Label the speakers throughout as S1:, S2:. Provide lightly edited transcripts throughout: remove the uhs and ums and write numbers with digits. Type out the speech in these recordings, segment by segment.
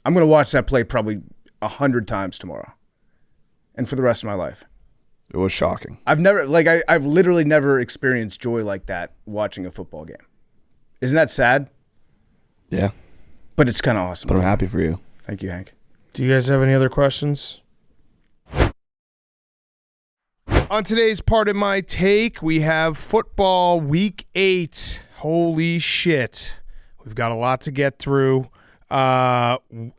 S1: I'm going to watch that play probably 100 times tomorrow and for the rest of my life.
S2: It was shocking.
S1: I've literally never experienced joy like that watching a football game. Isn't that sad?
S2: Yeah.
S1: But it's kind of awesome.
S2: But I'm happy for you.
S1: Thank you, Hank.
S3: Do you guys have any other questions? On today's part of my take, we have football week 8. Holy shit. We've got a lot to get through.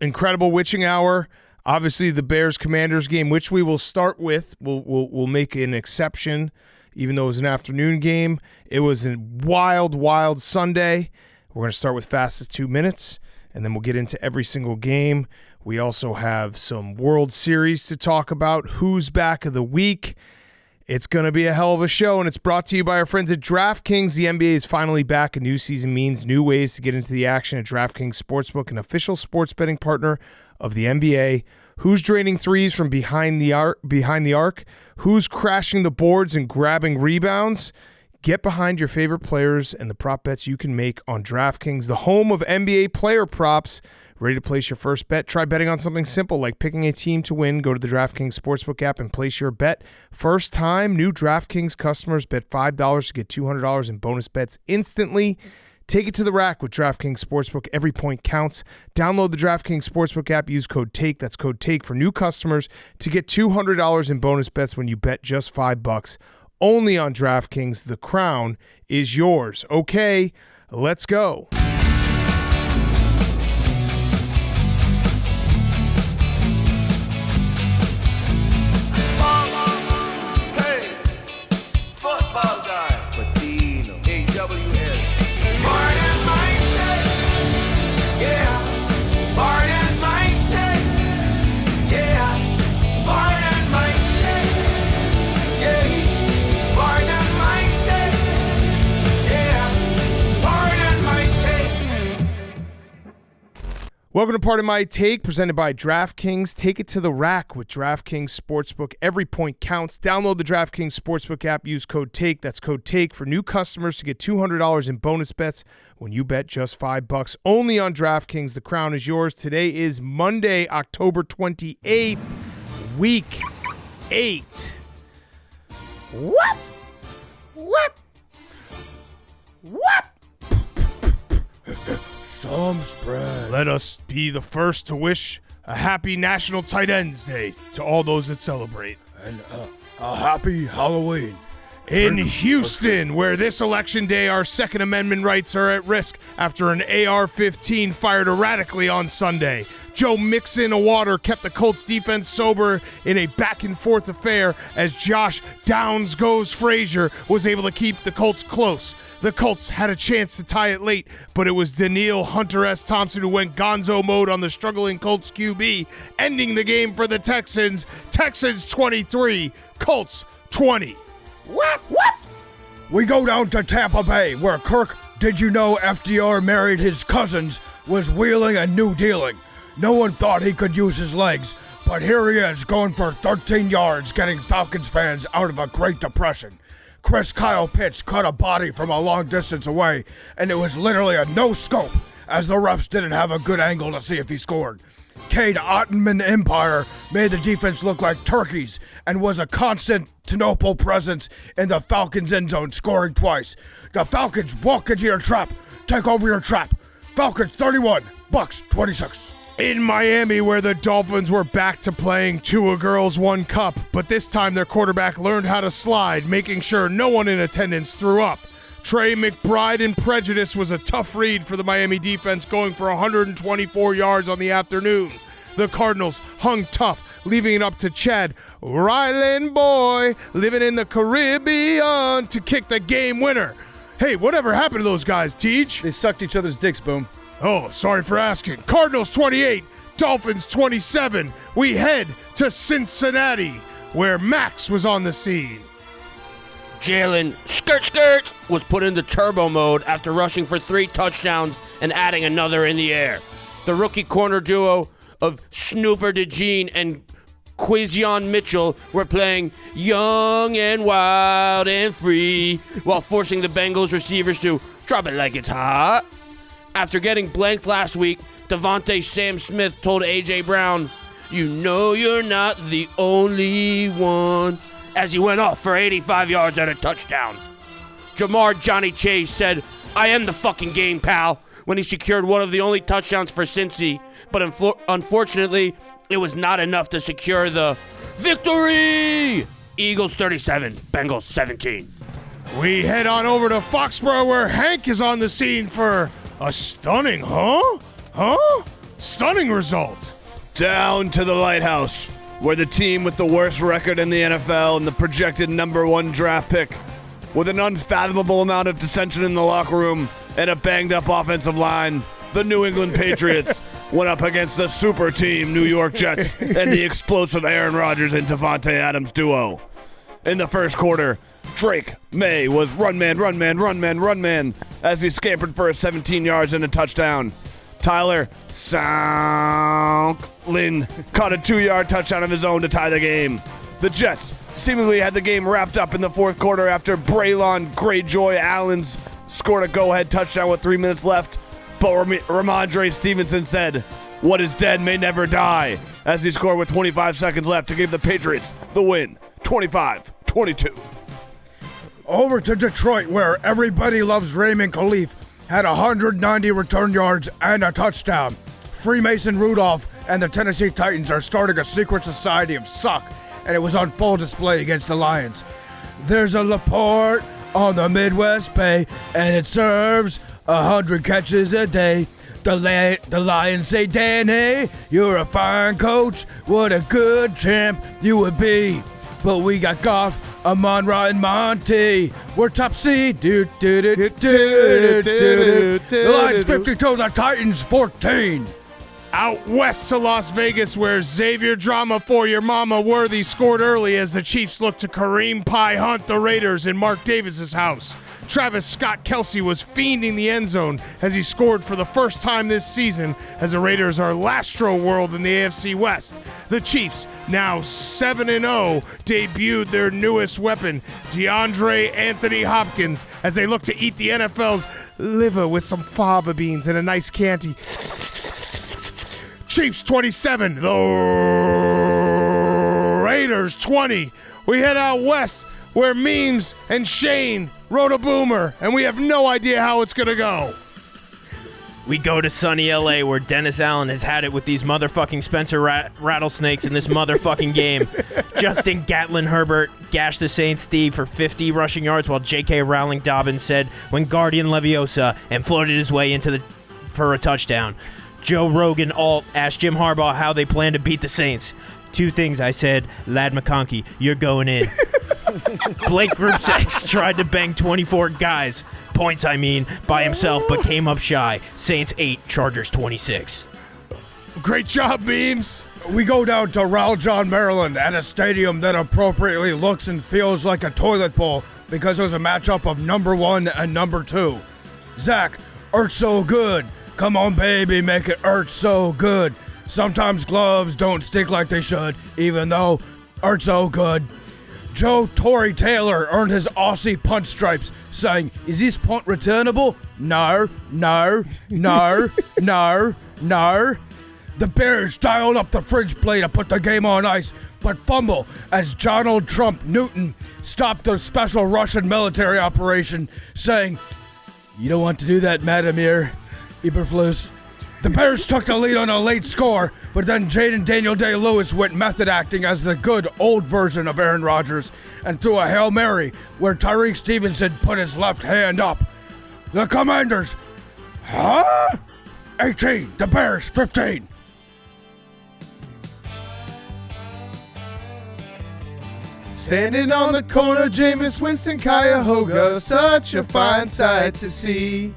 S3: Incredible witching hour. Obviously, the Bears-Commanders game, which we will start with. We'll make an exception, even though it was an afternoon game. It was a wild, wild Sunday. We're going to start with fastest 2 minutes, and then we'll get into every single game. We also have some World Series to talk about. Who's back of the week? It's going to be a hell of a show, and it's brought to you by our friends at DraftKings. The NBA is finally back. A new season means new ways to get into the action at DraftKings Sportsbook, an official sports betting partner of the NBA. Who's draining threes from behind the arc? Who's crashing the boards and grabbing rebounds? Get behind your favorite players and the prop bets you can make on DraftKings, the home of NBA player props. Ready to place your first bet? Try betting on something simple like picking a team to win. Go to the DraftKings Sportsbook app and place your bet. First time new DraftKings customers bet $5 to get $200 in bonus bets instantly. Take it to the rack with DraftKings Sportsbook. Every point counts. Download the DraftKings Sportsbook app. Use code TAKE. That's code TAKE for new customers to get $200 in bonus bets when you bet just $5. Only on DraftKings. The crown is yours. Okay, let's go. Welcome to Part of My Take, presented by DraftKings. Take it to the rack with DraftKings Sportsbook. Every point counts. Download the DraftKings Sportsbook app. Use code TAKE. That's code TAKE for new customers to get $200 in bonus bets when you bet just $5. Only on DraftKings. The crown is yours. Today is Monday, October 28th, week 8. Whoop! Whoop! Whoop!
S1: Some spread.
S3: Let us be the first to wish a happy National Tight Ends Day to all those that celebrate.
S1: And a happy Halloween.
S3: In Houston, where this election day our Second Amendment rights are at risk after an AR-15 fired erratically on Sunday. Joe Mixon-Awater kept the Colts defense sober in a back-and-forth affair as Josh Downs Goes Frazier was able to keep the Colts close. The Colts had a chance to tie it late, but it was Danielle Hunter S. Thompson who went gonzo mode on the struggling Colts QB, ending the game for the Texans. Texans 23, Colts 20.
S1: Whoop, whoop. We go down to Tampa Bay, where Kirk, did you know FDR married his cousins, was wheeling and new dealing. No one thought he could use his legs, but here he is going for 13 yards, getting Falcons fans out of a Great Depression. Kyle Pitts caught a body from a long distance away, and it was literally a no-scope, as the refs didn't have a good angle to see if he scored. Cade Ottoman Empire made the defense look like turkeys and was a Constantinople presence in the Falcons' end zone, scoring twice. The Falcons walk into your trap. Take over your trap. Falcons 31, Bucs 26.
S3: In Miami, where the Dolphins were back to playing 2 girls, 1 cup, but this time their quarterback learned how to slide, making sure no one in attendance threw up. Trey McBride in prejudice was a tough read for the Miami defense, going for 124 yards on the afternoon. The Cardinals hung tough, leaving it up to Chad Ryland Boy, living in the Caribbean, to kick the game winner. Hey, whatever happened to those guys, Teej?
S1: They sucked each other's dicks, Boom.
S3: Oh, sorry for asking. Cardinals 28, Dolphins 27. We head to Cincinnati, where Max was on the scene.
S4: Jalen Skirt was put into turbo mode after rushing for 3 touchdowns and adding another in the air. The rookie corner duo of Snooper DeJean and Quazion Mitchell were playing young and wild and free while forcing the Bengals receivers to drop it like it's hot. After getting blanked last week, Devontae Sam Smith told A.J. Brown, "You know you're not the only one," as he went off for 85 yards and a touchdown. Jamar Johnny Chase said, "I am the fucking game, pal," when he secured one of the only touchdowns for Cincy, but unfortunately, it was not enough to secure the victory! Eagles 37, Bengals 17.
S3: We head on over to Foxborough where Hank is on the scene for a stunning, stunning result.
S2: Down to the lighthouse, where the team with the worst record in the NFL and the projected #1 draft pick, with an unfathomable amount of dissension in the locker room and a banged-up offensive line, the New England Patriots went up against the super team New York Jets and the explosive Aaron Rodgers and Davante Adams duo. In the first quarter, Drake May was run man as he scampered for 17 yards and a touchdown. Tyler Conklin caught a 2-yard touchdown of his own to tie the game. The Jets seemingly had the game wrapped up in the fourth quarter after Braylon Greyjoy Allens scored a go-ahead touchdown with 3 minutes left, but Ramondre Stevenson said, "What is dead may never die," as he scored with 25 seconds left to give the Patriots the win, 25-22.
S1: Over to Detroit, where everybody loves Raymond Khalif had 190 return yards and a touchdown. Freemason Rudolph and the Tennessee Titans are starting a secret society of suck, and it was on full display against the Lions. There's a Laporte on the Midwest Bay, and it serves 100 catches a day. The Lions say, "Danny, you're a fine coach. What a good champ you would be." But we got Goff, Amon-Ra, and Monty. We're top seed. The Lions 52, the Titans 14.
S3: Out west to Las Vegas, where Xavier Drama for Your Mama Worthy scored early as the Chiefs looked to Kareem Pie hunt the Raiders in Mark Davis's house. Travis Scott Kelce was fiending the end zone as he scored for the first time this season as the Raiders are Lastro World in the AFC West. The Chiefs, now 7-0, debuted their newest weapon, DeAndre Anthony Hopkins, as they look to eat the NFL's liver with some fava beans and a nice Chianti. Chiefs 27, the Raiders 20. We head out west where Memes and Shane rode a boomer, and we have no idea how it's going to go.
S5: We go to sunny LA where Dennis Allen has had it with these motherfucking Spencer rattlesnakes in this motherfucking game. Justin Gatlin Herbert gashed the Saints Steve for 50 rushing yards, while J.K. Rowling Dobbins said when Guardian Leviosa and floated his way for a touchdown. Joe Rogan asked Jim Harbaugh how they plan to beat the Saints. 2 things I said, Lad McConkey, you're going in. Blake Group-Sex tried to bang 24 guys, points I mean, by himself, but came up shy. Saints 8, Chargers 26.
S3: Great job, Memes.
S1: We go down to Raleigh, Maryland, at a stadium that appropriately looks and feels like a toilet bowl because it was a matchup of number 1 and number 2. Zach, Ertz so good. Come on, baby, make it Ertz so good. Sometimes gloves don't stick like they should, even though Ertz so good. Joe Torrey Taylor earned his Aussie punch stripes, saying, "Is this punt returnable? No, no, no, no, no." The Bears dialed up the fridge play to put the game on ice, but fumble as Donald Trump Newton stopped the special Russian military operation, saying, "You don't want to do that, Madamir Eberflus." The Bears took the lead on a late score, but then Jaden Daniel Day-Lewis went method acting as the good old version of Aaron Rodgers and threw a Hail Mary where Tyreek Stevenson put his left hand up. The Commanders, 18, the Bears 15.
S3: Standing on the corner, Jameis Winston, Cuyahoga, such a fine sight to see.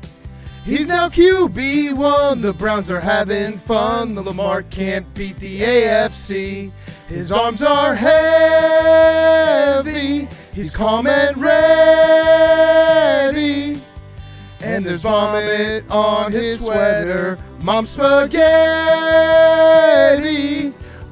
S3: He's now QB1, the Browns are having fun, the Lamar can't beat the AFC. His arms are heavy, he's calm and ready, and there's vomit on his sweater, Mom Spaghetti.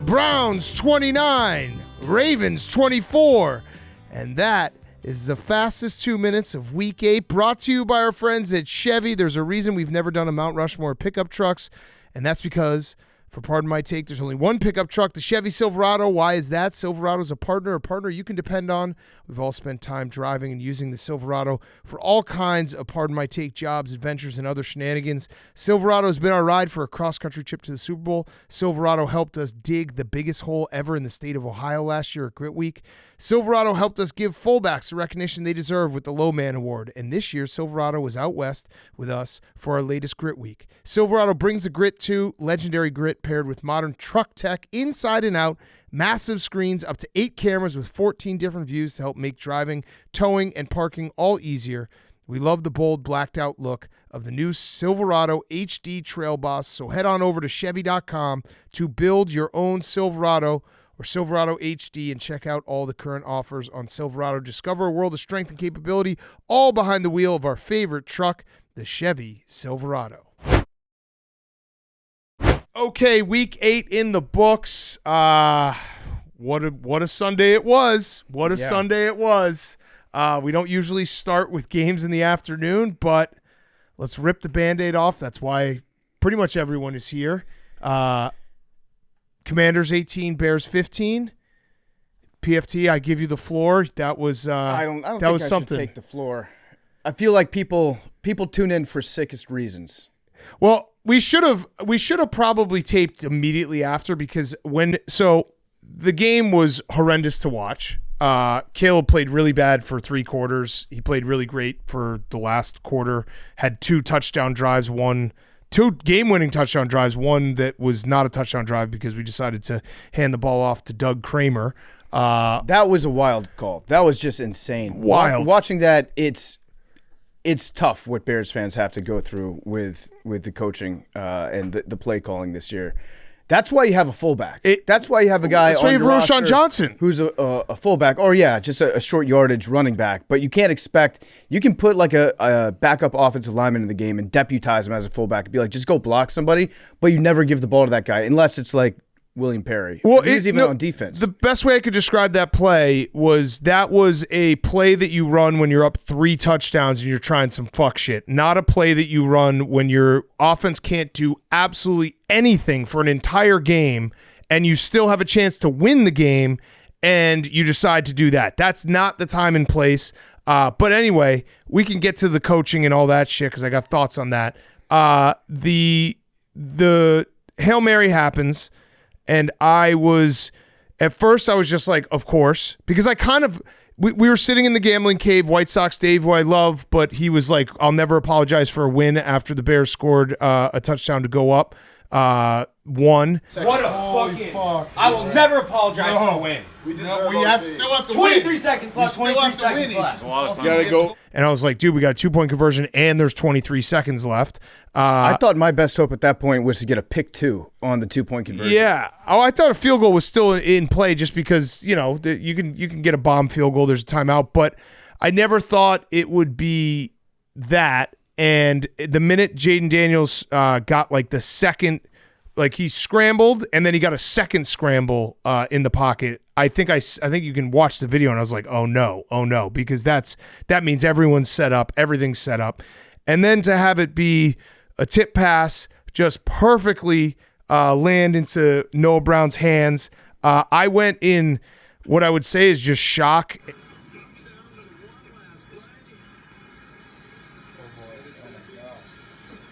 S3: Browns 29, Ravens 24, and that is the fastest 2 minutes of Week 8, brought to you by our friends at Chevy. There's a reason we've never done a Mount Rushmore of pickup trucks, and that's because, for Pardon My Take, there's only one pickup truck, the Chevy Silverado. Why is that? Silverado's a partner you can depend on. We've all spent time driving and using the Silverado for all kinds of Pardon My Take jobs, adventures, and other shenanigans. Silverado's been our ride for a cross-country trip to the Super Bowl. Silverado helped us dig the biggest hole ever in the state of Ohio last year at Grit Week. Silverado helped us give fullbacks the recognition they deserve with the Low Man Award. And this year, Silverado was out west with us for our latest Grit Week. Silverado brings the grit to legendary grit paired with modern truck tech inside and out, massive screens, up to 8 cameras with 14 different views to help make driving, towing, and parking all easier. We love the bold, blacked-out look of the new Silverado HD Trail Boss, so head on over to Chevy.com to build your own Silverado or Silverado HD and check out all the current offers on Silverado. Discover a world of strength and capability, all behind the wheel of our favorite truck, the Chevy Silverado. Okay, Week 8 in the books. What a Sunday it was. Sunday it was. We don't usually start with games in the afternoon, but let's rip the Band-Aid off. That's why pretty much everyone is here. Commanders 18, Bears 15. PFT, I give you the floor. That was
S6: I don't
S3: that
S6: think
S3: was
S6: I
S3: something.
S6: should take the floor. I feel like people tune in for sickest reasons.
S3: Well, we should have probably taped immediately after because the game was horrendous to watch. Caleb played really bad for 3 quarters. He played really great for the last quarter. Had 2 touchdown drives, 2 game-winning touchdown drives, one that was not a touchdown drive because we decided to hand the ball off to Doug Kramer.
S6: That was a wild call. That was just insane.
S3: Wild.
S6: Watching that, it's tough what Bears fans have to go through with the coaching and the play calling this year. That's why you have a fullback. That's why you have a guy
S3: that's why you
S6: on
S3: have
S6: your
S3: Roshan
S6: roster
S3: Johnson,
S6: who's a fullback, or just a short yardage running back. But you can't expect – you can put like a backup offensive lineman in the game and deputize him as a fullback and be like, just go block somebody, but you never give the ball to that guy unless it's like William Perry.
S3: Well,
S6: he's even on defense.
S3: The best way I could describe that play was a play that you run when you're up 3 touchdowns and you're trying some fuck shit. Not a play that you run when your offense can't do absolutely anything for an entire game and you still have a chance to win the game and you decide to do that. That's not the time and place. But anyway, we can get to the coaching and all that shit because I got thoughts on that. The Hail Mary happens. And at first I was just like, of course, because we were sitting in the gambling cave, White Sox Dave, who I love, but he was like, I'll never apologize for a win after the Bears scored a touchdown to go up. One.
S7: What a fucking fuck. I will never apologize for a win.
S3: We still have to
S7: 23 seconds left. 23 seconds left.
S2: A lot of time. Gotta go.
S3: And I was like, dude, we got a 2-point conversion and there's 23 seconds left.
S6: I thought my best hope at that point was to get a pick 2 on the 2-point conversion.
S3: Yeah. Oh, I thought a field goal was still in play just because, you can get a bomb field goal. There's a timeout. But I never thought it would be that. And the minute Jaden Daniels got like the second, like he scrambled and then he got a second scramble in the pocket. I think you can watch the video and I was like, oh no, because that means everyone's set up, everything's set up. And then to have it be a tip pass, just perfectly land into Noah Brown's hands. I went in what I would say is just shock.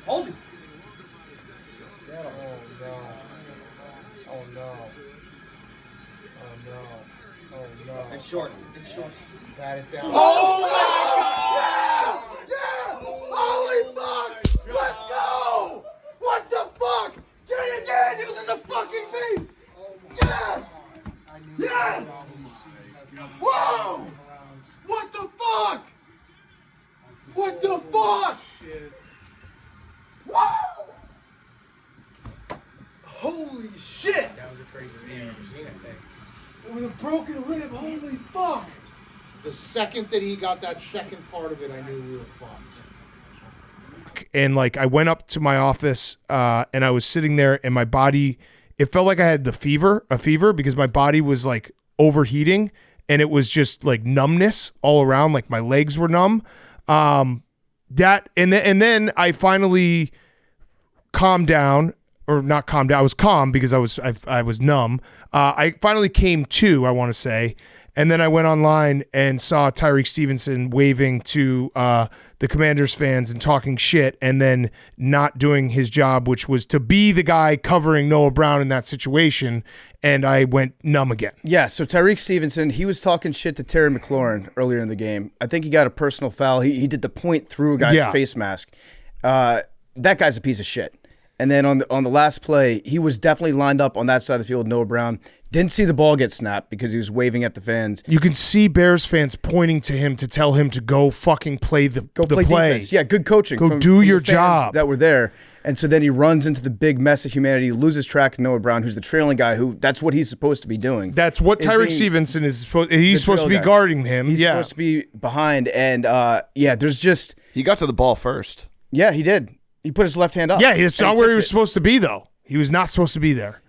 S7: Hold it. It's short.
S3: Pat it down.
S7: Oh my God!
S1: Yeah! Holy fuck! Let's go! What the fuck? Jaden Daniels in the fucking beast! Yes! Yes! Whoa! What the fuck? What the fuck? Whoa! Holy shit! That was the craziest game I've ever seen, I think. It was a broken rib, holy fuck! The second that he got that second part of it, I knew we were fucked.
S3: And like I went up to my office and I was sitting there and my body, it felt like I had a fever because my body was like overheating and it was just like numbness all around, like my legs were numb. That and then I finally calmed down, or not calmed down. I was calm because I was numb. I finally came to, I want to say, and then I went online and saw Tyreek Stevenson waving to the Commanders fans and talking shit, and then not doing his job, which was to be the guy covering Noah Brown in that situation, and I went numb again.
S6: Yeah, so Tyreek Stevenson, he was talking shit to Terry McLaurin earlier in the game. I think he got a personal foul. He did the point through a guy's face mask. That guy's a piece of shit. And then on the last play, he was definitely lined up on that side of the field, Noah Brown. Didn't see the ball get snapped because he was waving at the fans.
S3: You can see Bears fans pointing to him to tell him to go fucking play the play.
S6: Defense. Yeah, good coaching.
S3: Go do your job.
S6: That were there. And so then he runs into the big mess of humanity, loses track of Noah Brown, who's the trailing guy, who that's what he's supposed to be doing.
S3: That's what Tyreek Stevenson is supposed to be. He's supposed to be guarding him.
S6: He's supposed to be behind. And, there's just...
S2: He got to the ball first.
S6: Yeah, he did. He put his left hand up.
S3: Yeah, it's not where he was supposed to be, though. He was not supposed to be there.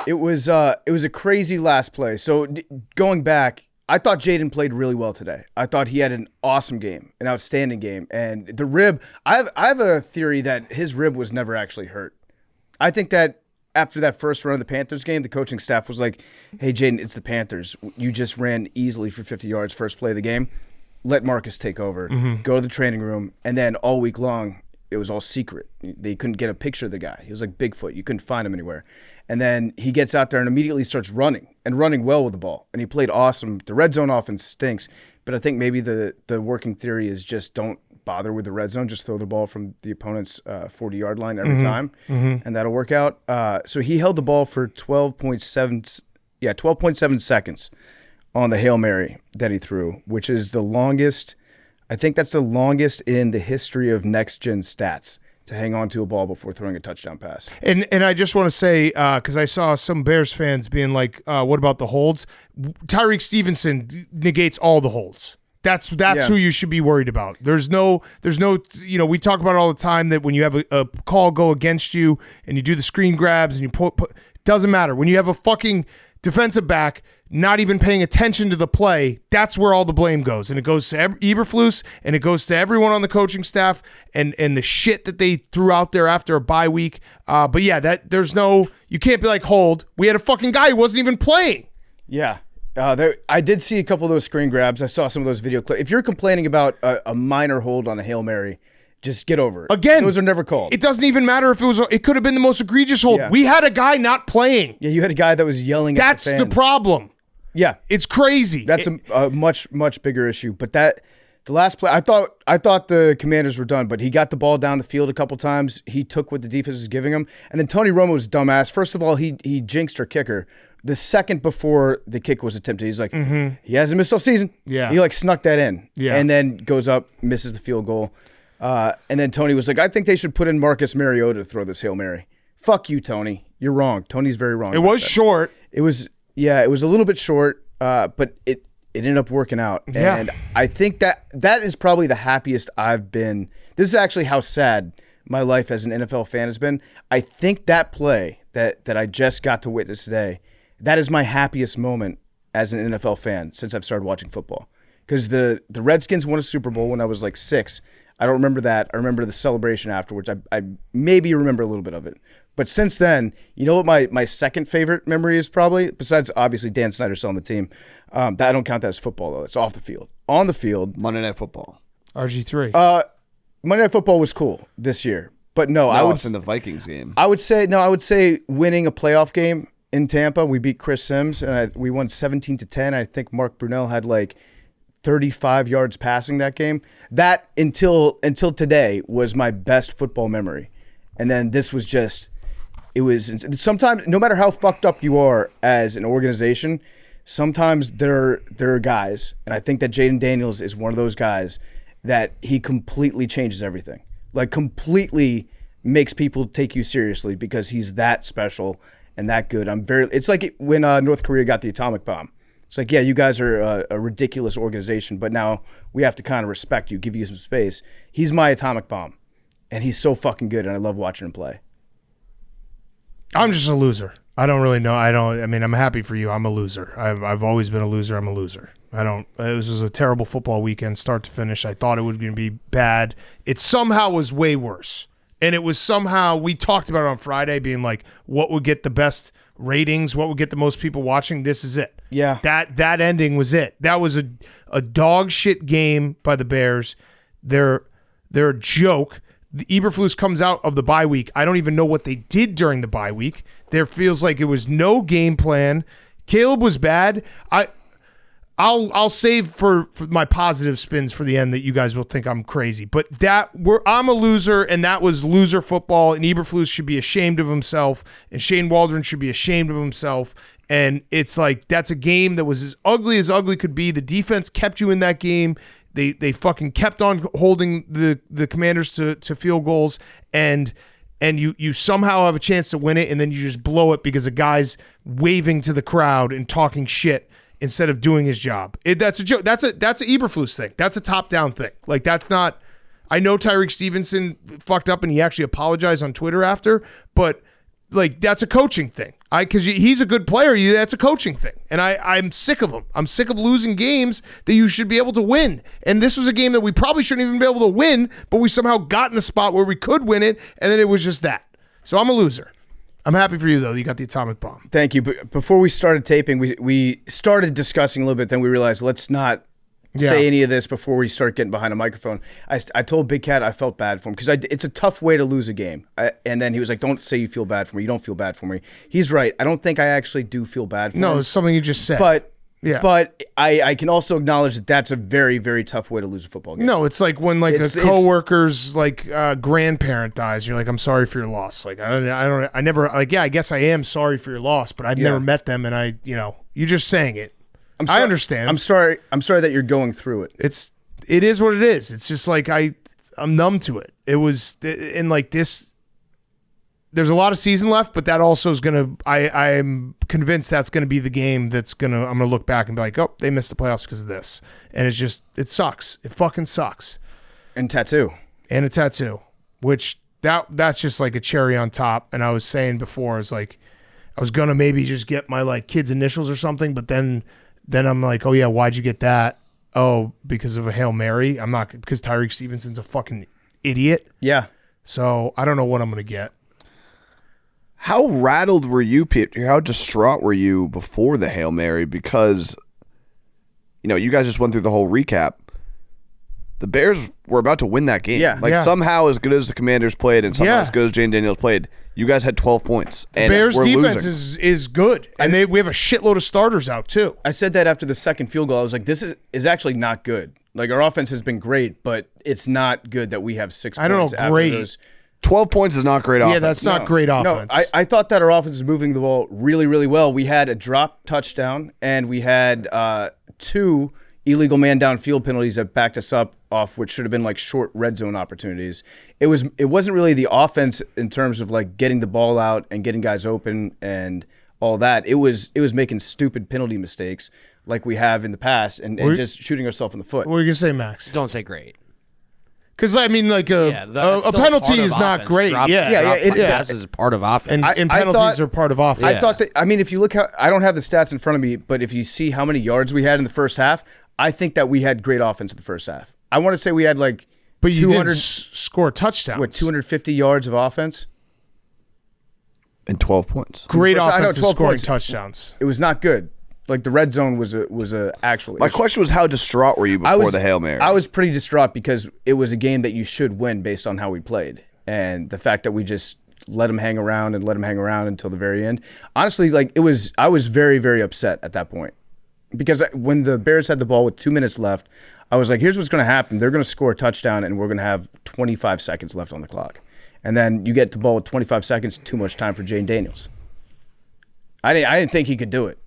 S6: It was a crazy last play. So going back, I thought Jaden played really well today. I thought he had an awesome game, an outstanding game. And the rib, I have a theory that his rib was never actually hurt. I think that after that first run of the Panthers game, the coaching staff was like, hey, Jaden, it's the Panthers. You just ran easily for 50 yards first play of the game. Let Marcus take over. Go to the training room. And then all week long, it was all secret. They couldn't get a picture of the guy. He was like Bigfoot. You couldn't find him anywhere. And then he gets out there and immediately starts running well with the ball. And he played awesome. The red zone offense stinks, but I think maybe the working theory is just don't bother with the red zone. Just throw the ball from the opponent's 40-yard line every time, and that'll work out. So he held the ball for 12.7 seconds on the Hail Mary that he threw, which is the longest. I think that's the longest in the history of next-gen stats to hang on to a ball before throwing a touchdown pass.
S3: And I just want to say, because I saw some Bears fans being like, what about the holds? Tyreek Stevenson negates all the holds. That's who you should be worried about. There's no, we talk about it all the time that when you have a call go against you and you do the screen grabs and you put doesn't matter. When you have a fucking defensive back not even paying attention to the play, that's where all the blame goes. And it goes to Eberflus, and it goes to everyone on the coaching staff and the shit that they threw out there after a bye week. But yeah, you can't be like, hold. We had a fucking guy who wasn't even playing.
S6: Yeah. I did see a couple of those screen grabs. I saw some of those video clips. If you're complaining about a minor hold on a Hail Mary, just get over it.
S3: Again,
S6: those are never called.
S3: It doesn't even matter if it could have been the most egregious hold. Yeah. We had a guy not playing.
S6: Yeah, you had a guy that was yelling at the fans.
S3: That's the problem.
S6: Yeah.
S3: It's crazy.
S6: That's a much, much bigger issue. But the last play, I thought the Commanders were done, but he got the ball down the field a couple times. He took what the defense was giving him. And then Tony Romo's dumbass. First of all, he jinxed our kicker. The second before the kick was attempted, he's like, he hasn't missed all season.
S3: Yeah.
S6: He snuck that in.
S3: Yeah.
S6: And then goes up, misses the field goal. And then Tony was like, I think they should put in Marcus Mariota to throw this Hail Mary. Fuck you, Tony. You're wrong. Tony's very wrong.
S3: It was short.
S6: It was a little bit short, but it ended up working out.
S3: Yeah.
S6: And I think that is probably the happiest I've been. This is actually how sad my life as an NFL fan has been. I think that play that I just got to witness today, that is my happiest moment as an NFL fan since I've started watching football. Because the Redskins won a Super Bowl when I was like 6. I don't remember that. I remember the celebration afterwards. I maybe remember a little bit of it. But since then, you know what my second favorite memory is probably, besides obviously Dan Snyder selling the team. That I don't count that as football, though. It's off the field. On the field.
S2: Monday Night Football.
S3: RG3.
S6: Monday Night Football was cool this year. But
S2: it's in the Vikings game.
S6: I would say winning a playoff game in Tampa. We beat Chris Sims, and we won 17-10. I think Mark Brunell had 35 yards passing that game. That until today was my best football memory. And then this was just, it was sometimes, no matter how fucked up you are as an organization, sometimes there are guys, and I think that Jaden Daniels is one of those guys that he completely changes everything. Completely makes people take you seriously because he's that special and that good. It's like when North Korea got the atomic bomb. It's like, yeah, you guys are a ridiculous organization, but now we have to kind of respect you, give you some space. He's my atomic bomb, and he's so fucking good, and I love watching him play.
S3: I'm just a loser. I don't really know. I mean, I'm happy for you. I'm a loser. I've always been a loser. I'm a loser. It was a terrible football weekend, start to finish. I thought it was going to be bad. It somehow was way worse. And it was somehow, we talked about it on Friday, being like, what would get the best ratings? What would get the most people watching? This is it.
S6: Yeah.
S3: That ending was it. That was a dog shit game by the Bears. They're a joke. The Eberflus comes out of the bye week. I don't even know what they did during the bye week. There feels like it was no game plan. Caleb was bad. I'll save for my positive spins for the end that you guys will think I'm crazy. But I'm a loser, and that was loser football, and Eberflus should be ashamed of himself, and Shane Waldron should be ashamed of himself. And it's like, that's a game that was as ugly could be. The defense kept you in that game. They fucking kept on holding the Commanders to field goals, and you somehow have a chance to win it, and then you just blow it because a guy's waving to the crowd and talking shit instead of doing his job. That's a joke. That's an Eberflus thing. That's a top-down thing. Like, that's not... I know Tyreek Stevenson fucked up and he actually apologized on Twitter after, but, like, that's a coaching thing. Because he's a good player. That's a coaching thing. And I'm sick of him. I'm sick of losing games that you should be able to win. And this was a game that we probably shouldn't even be able to win, but we somehow got in a spot where we could win it, and then it was just that. So I'm a loser. I'm happy for you, though. You got the atomic bomb.
S6: Thank you. But before we started taping, we started discussing a little bit. Then we realized, let's not say any of this before we start getting behind a microphone. I told Big Cat I felt bad for him because it's a tough way to lose a game. And then he was like, don't say you feel bad for me. You don't feel bad for me. He's right. I don't think I actually do feel bad for him.
S3: No, it's something you just said.
S6: But I can also acknowledge that that's a very, very tough way to lose a football game.
S3: No, it's like when a coworker's grandparent dies. You're like, I'm sorry for your loss. Like I never I guess I am sorry for your loss, but I've never met them, and you're just saying it. I understand.
S6: I'm sorry that you're going through it.
S3: It is what it is. It's just like I'm numb to it. It was in like this. There's a lot of season left, but that also is gonna. I'm convinced that's gonna be the game I'm gonna look back and be like, oh, they missed the playoffs because of this, and it sucks. It fucking sucks.
S6: And a tattoo, which that's just like a cherry on top. And I was saying before, it's like I was gonna maybe just get my like kid's initials or something, but then I'm like, oh yeah, why'd you get that? Oh, because of a Hail Mary. I'm not, because Tyreek Stevenson's a fucking idiot. Yeah. So
S3: I don't know what I'm gonna get.
S2: How rattled were you, Peter? How distraught were you before the Hail Mary? Because, you guys just went through the whole recap. The Bears were about to win that game.
S6: Yeah.
S2: Somehow, as good as the Commanders played and somehow as good as Jane Daniels played, you guys had 12 points. And
S3: Bears defense
S2: losing.
S3: is good. And we have a shitload of starters out, too.
S6: I said that after the second field goal. I was like, this is actually not good. Like, our offense has been great, but it's not good that we have 6 points.
S3: I don't know, great.
S2: 12 points is not great offense.
S3: Yeah, that's not great offense.
S6: No, I thought that our offense was moving the ball really, really well. We had a drop touchdown, and we had 2 illegal man downfield penalties that backed us up off, which should have been like short red zone opportunities. It wasn't really the offense in terms of like getting the ball out and getting guys open and all that. It was making stupid penalty mistakes like we have in the past and just shooting ourselves in the foot.
S3: What were you gonna say, Max?
S4: Don't say great.
S3: Because, I mean, like a penalty is not great.
S4: Passes is part of offense.
S3: And penalties are part of offense.
S6: I thought that, if you look I don't have the stats in front of me, but if you see how many yards we had in the first half, I think that we had great offense in the first half. I want to say we had like
S3: but you didn't score touchdowns.
S6: What, 250 yards of offense?
S2: And 12 points.
S3: Great offense and scoring touchdowns.
S6: It was not good. Like the red zone was a actual
S2: My question was, how distraught were you before the Hail Mary?
S6: I was pretty distraught because it was a game that you should win based on how we played. And the fact that we just let them hang around until the very end. Honestly, I was very, very upset at that point. Because when the Bears had the ball with 2 minutes left, I was like, here's what's going to happen. They're going to score a touchdown, and we're going to have 25 seconds left on the clock. And then you get the ball with 25 seconds, too much time for Jane Daniels. I didn't think he could do it.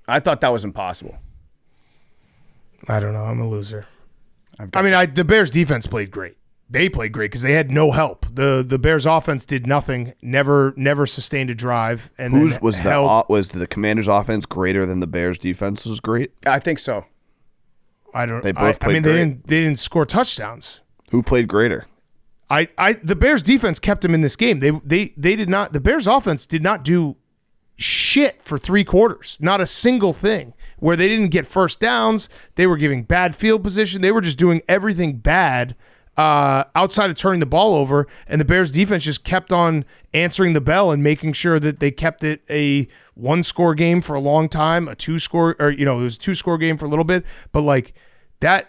S6: I thought that was impossible.
S3: I don't know. I'm a loser. The Bears defense played great. they played great because they had no help. The Bears offense did nothing, never sustained a drive. And
S2: was the Commanders offense greater than the Bears defense was great?
S6: I think so.
S3: I don't.
S2: They both played
S3: they
S2: great.
S3: didn't score touchdowns.
S2: Who played greater?
S3: The Bears defense kept them in this game. They did not. The Bears offense did not do shit for 3 quarters. Not a single thing. Where they didn't get first downs, they were giving bad field position. They were just doing everything bad outside of turning the ball over, and the Bears defense just kept on answering the bell and making sure that they kept it a 1-score game for a long time, a 2-score, or it was a 2-score game for a little bit. But like that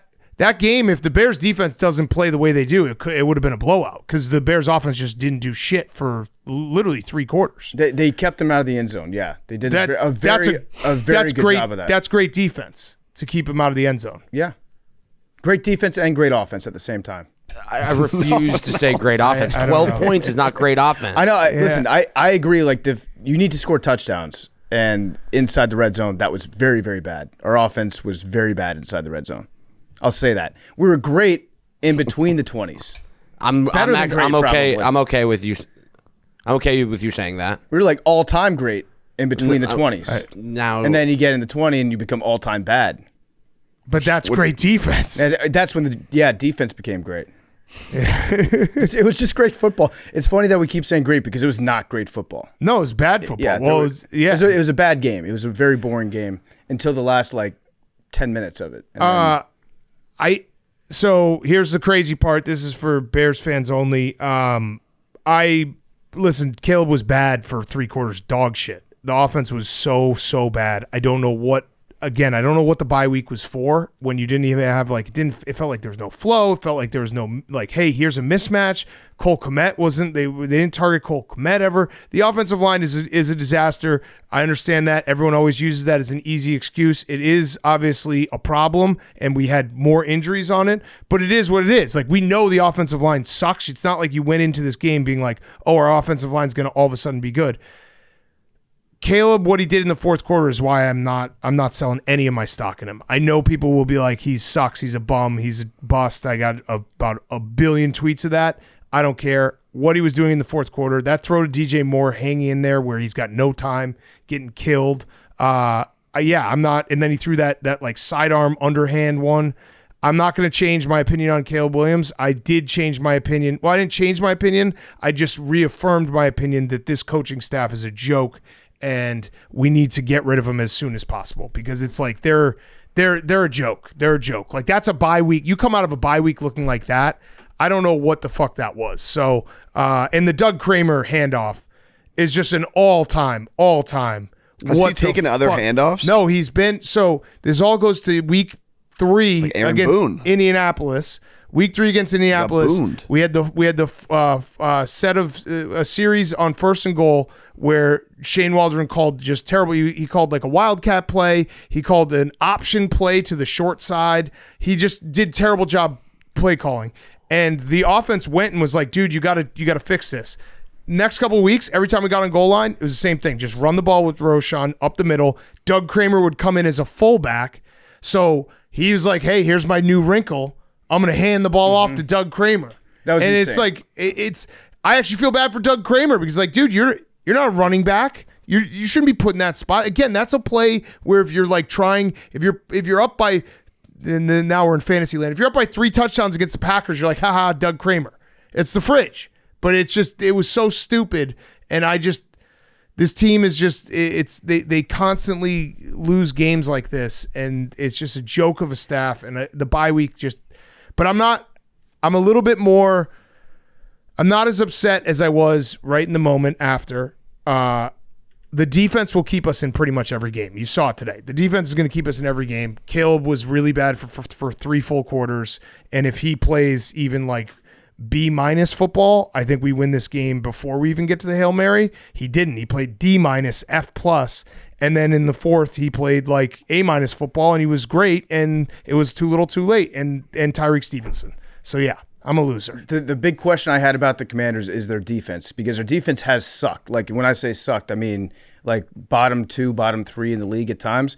S3: game, if the Bears defense doesn't play the way they do, it would have been a blowout because the Bears offense just didn't do shit for literally 3 quarters.
S6: They kept them out of the end zone. Yeah, they did a very good job of that.
S3: That's great defense to keep them out of the end zone.
S6: Yeah, great defense and great offense at the same time.
S4: I refuse to say great offense. 12 points is not great offense.
S6: I know. Listen, I agree. Like, you need to score touchdowns, and inside the red zone, that was very, very bad. Our offense was very bad inside the red zone. I'll say that. We were great in between the 20s.
S4: I'm okay. I'm okay with you. I'm okay with you saying that.
S6: We were like all-time great in between the 20s.
S4: Now,
S6: and then you get in the 20 and you become all-time bad.
S3: But that's great defense.
S6: And that's when defense became great. It was just great football. It's funny that we keep saying great because it was not great football.
S3: No, it was bad football.
S6: Yeah, it was a bad game. It was a very boring game until the last 10 minutes of it.
S3: So here's the crazy part. This is for Bears fans only. Listen, Caleb was bad for 3 quarters. Dog shit. The offense was so bad. I don't know what the bye week was for when you didn't even have it felt like there was no flow. It felt like there was no hey, here's a mismatch. Cole Kmet they didn't target Cole Kmet ever. The offensive line is a disaster. I understand that. Everyone always uses that as an easy excuse. It is obviously a problem, and we had more injuries on it, but it is what it is. Like, we know the offensive line sucks. It's not like you went into this game being like, oh, our offensive line's going to all of a sudden be good. Caleb, what he did in the 4th quarter is why I'm not selling any of my stock in him. I know people will be like, he sucks, he's a bum, he's a bust. I got about a billion tweets of that. I don't care what he was doing in the 4th quarter. That throw to DJ Moore hanging in there where he's got no time, getting killed. I'm not. And then he threw that sidearm underhand one. I'm not going to change my opinion on Caleb Williams. I did change my opinion. Well, I didn't change my opinion. I just reaffirmed my opinion that this coaching staff is a joke. And we need to get rid of them as soon as possible because it's like they're a joke. They're a joke. Like, that's a bye week. You come out of a bye week looking like that. I don't know what the fuck that was. So, and the Doug Kramer handoff is just an all-time.
S2: Has he taken other handoffs?
S3: No, he's been. So this all goes to week 3 against
S2: Boone.
S3: Indianapolis. Week 3 against Indianapolis, we had the set of a series on 1st and goal where Shane Waldron called just terrible. He called like a wildcat play. He called an option play to the short side. He just did terrible job play calling. And the offense went and was like, dude, you gotta fix this. Next couple of weeks, every time we got on goal line, it was the same thing. Just run the ball with Roshan up the middle. Doug Kramer would come in as a fullback. So he was like, hey, here's my new wrinkle. I'm going to hand the ball off to Doug Kramer.
S6: That was insane.
S3: It's I actually feel bad for Doug Kramer because dude, you're not a running back. You shouldn't be put in that spot. Again, that's a play where if you're if you're up by, and then now we're in fantasy land. If you're up by 3 touchdowns against the Packers, you're like, haha, Doug Kramer. It's the fridge. But it was so stupid. And this team is just, they constantly lose games like this. And it's just a joke of a staff. And the bye week but I'm not as upset as I was right in the moment after. The defense will keep us in pretty much every game. You saw it today. The defense is going to keep us in every game. Caleb was really bad for 3 full quarters. And if he plays even B- football, I think we win this game before we even get to the Hail Mary. He didn't. He played D-, F+. And then in the 4th, he played A- football, and he was great, and it was too little too late, and Tyreek Stevenson. So, yeah, I'm a loser.
S6: The big question I had about the Commanders is their defense, because their defense has sucked. When I say sucked, I mean bottom 2, bottom 3 in the league at times.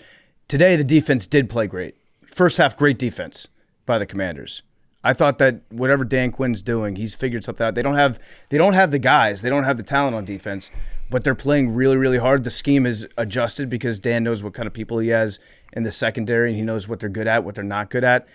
S6: Today, the defense did play great. First half, great defense by the Commanders. I thought that whatever Dan Quinn's doing, he's figured something out. They don't have the guys. They don't have the talent on defense, but they're playing really, really hard. The scheme is adjusted because Dan knows what kind of people he has in the secondary, and he knows what they're good at, what they're not good at.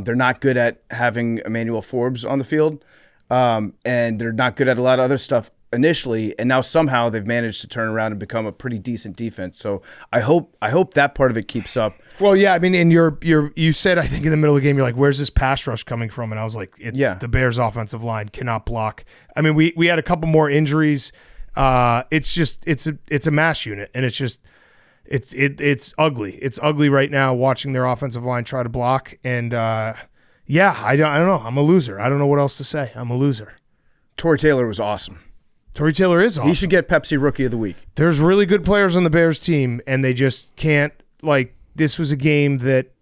S6: They're not good at having Emmanuel Forbes on the field, and they're not good at a lot of other stuff initially, and now somehow they've managed to turn around and become a pretty decent defense. So I hope that part of it keeps up.
S3: Well, yeah, I mean, and you said, I think in the middle of the game, you're like, where's this pass rush coming from? And I was like, the Bears offensive line cannot block. I mean, we had a couple more injuries. It's a mass unit, and it's ugly. It's ugly right now watching their offensive line try to block. And I don't know. I'm a loser. I don't know what else to say. I'm a loser.
S6: Torrey Taylor was awesome.
S3: Torrey Taylor is awesome.
S6: He should get Pepsi Rookie of the Week.
S3: There's really good players on the Bears team, and they just can't, this was a game that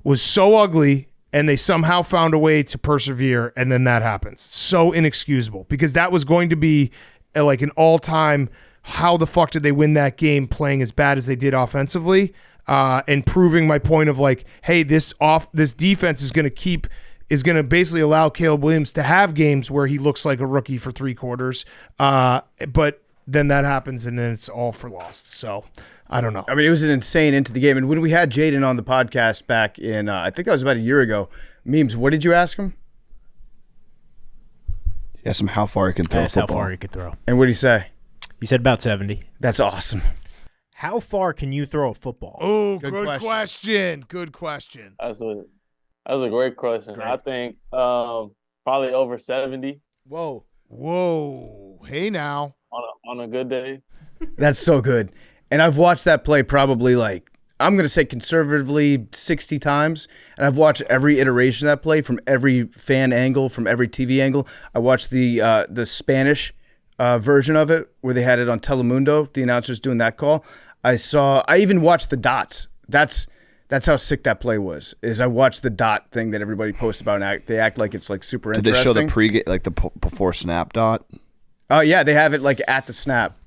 S3: was so ugly, and they somehow found a way to persevere, and then that happens. So inexcusable, because that was going to be an all-time, how the fuck did they win that game playing as bad as they did offensively, and proving my point of hey, this defense is going to basically allow Caleb Williams to have games where he looks like a rookie for 3 quarters. But then that happens, and then it's all for lost. So I don't know.
S6: I mean, it was an insane into the game. And when we had Jaden on the podcast back in, I think that was about a year ago, Memes, what did you ask him?
S2: He asked him how far he can throw
S5: That's
S2: football.
S5: how far he could throw.
S6: And what did he say?
S5: He said about 70.
S6: That's awesome.
S5: How far can you throw a football?
S3: Oh, good question. Good question.
S8: That's a great question. Great. I think probably over 70.
S3: Whoa. Hey now.
S8: On a good day.
S6: That's so good. And I've watched that play probably I'm going to say conservatively 60 times. And I've watched every iteration of that play from every fan angle, from every TV angle. I watched the Spanish version of it where they had it on Telemundo, the announcers doing that call. I even watched the dots. That's how sick that play was. Is I watched the dot thing that everybody posts about, and they act like it's super interesting.
S2: Did they show the pre-game, the before snap dot?
S6: Oh yeah, they have it at the snap.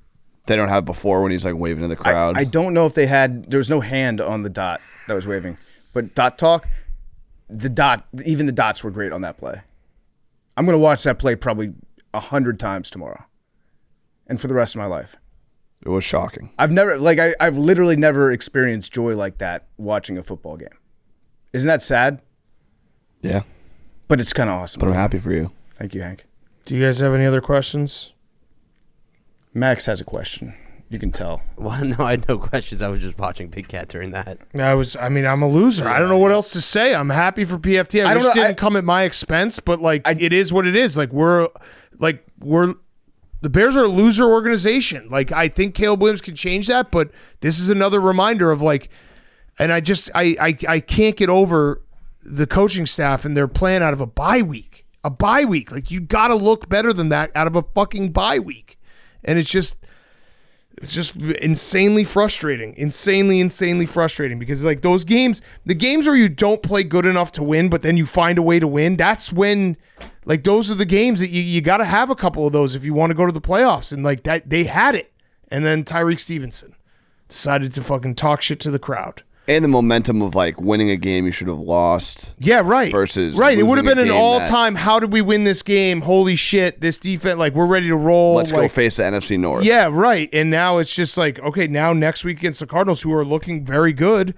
S2: They don't have it before when he's waving to the crowd.
S6: I don't know if they had. There was no hand on the dot that was waving, but dot talk, even the dots were great on that play. I'm gonna watch that play probably 100 times tomorrow, and for the rest of my life.
S2: It was shocking.
S6: I've literally never experienced joy like that watching a football game. Isn't that sad?
S2: Yeah.
S6: But it's kind of awesome.
S2: But I'm happy for you.
S6: Thank you, Hank.
S3: Do you guys have any other questions?
S6: Max has a question. You can tell.
S4: Well, no, I had no questions. I was just watching Big Cat during that.
S3: I'm a loser. I don't know what else to say. I'm happy for PFT. I wish it didn't come at my expense, but it is what it is. We're the Bears are a loser organization. I think Caleb Williams can change that, but this is another reminder of and I can't get over the coaching staff and they're playing out of a bye week. A bye week. You got to look better than that out of a fucking bye week. And it's just insanely frustrating. Insanely frustrating because those games, the games where you don't play good enough to win, but then you find a way to win, that's when those are the games that you got to have a couple of those if you want to go to the playoffs. And that they had it. And then Tyreek Stevenson decided to fucking talk shit to the crowd.
S2: And the momentum of winning a game you should have lost.
S3: Yeah, right.
S2: Versus
S3: right. It would have been an all-time. How did we win this game? Holy shit! This defense, we're ready to roll.
S2: Let's go face the NFC North.
S3: Yeah, right. And now it's just okay. Now next week against the Cardinals, who are looking very good,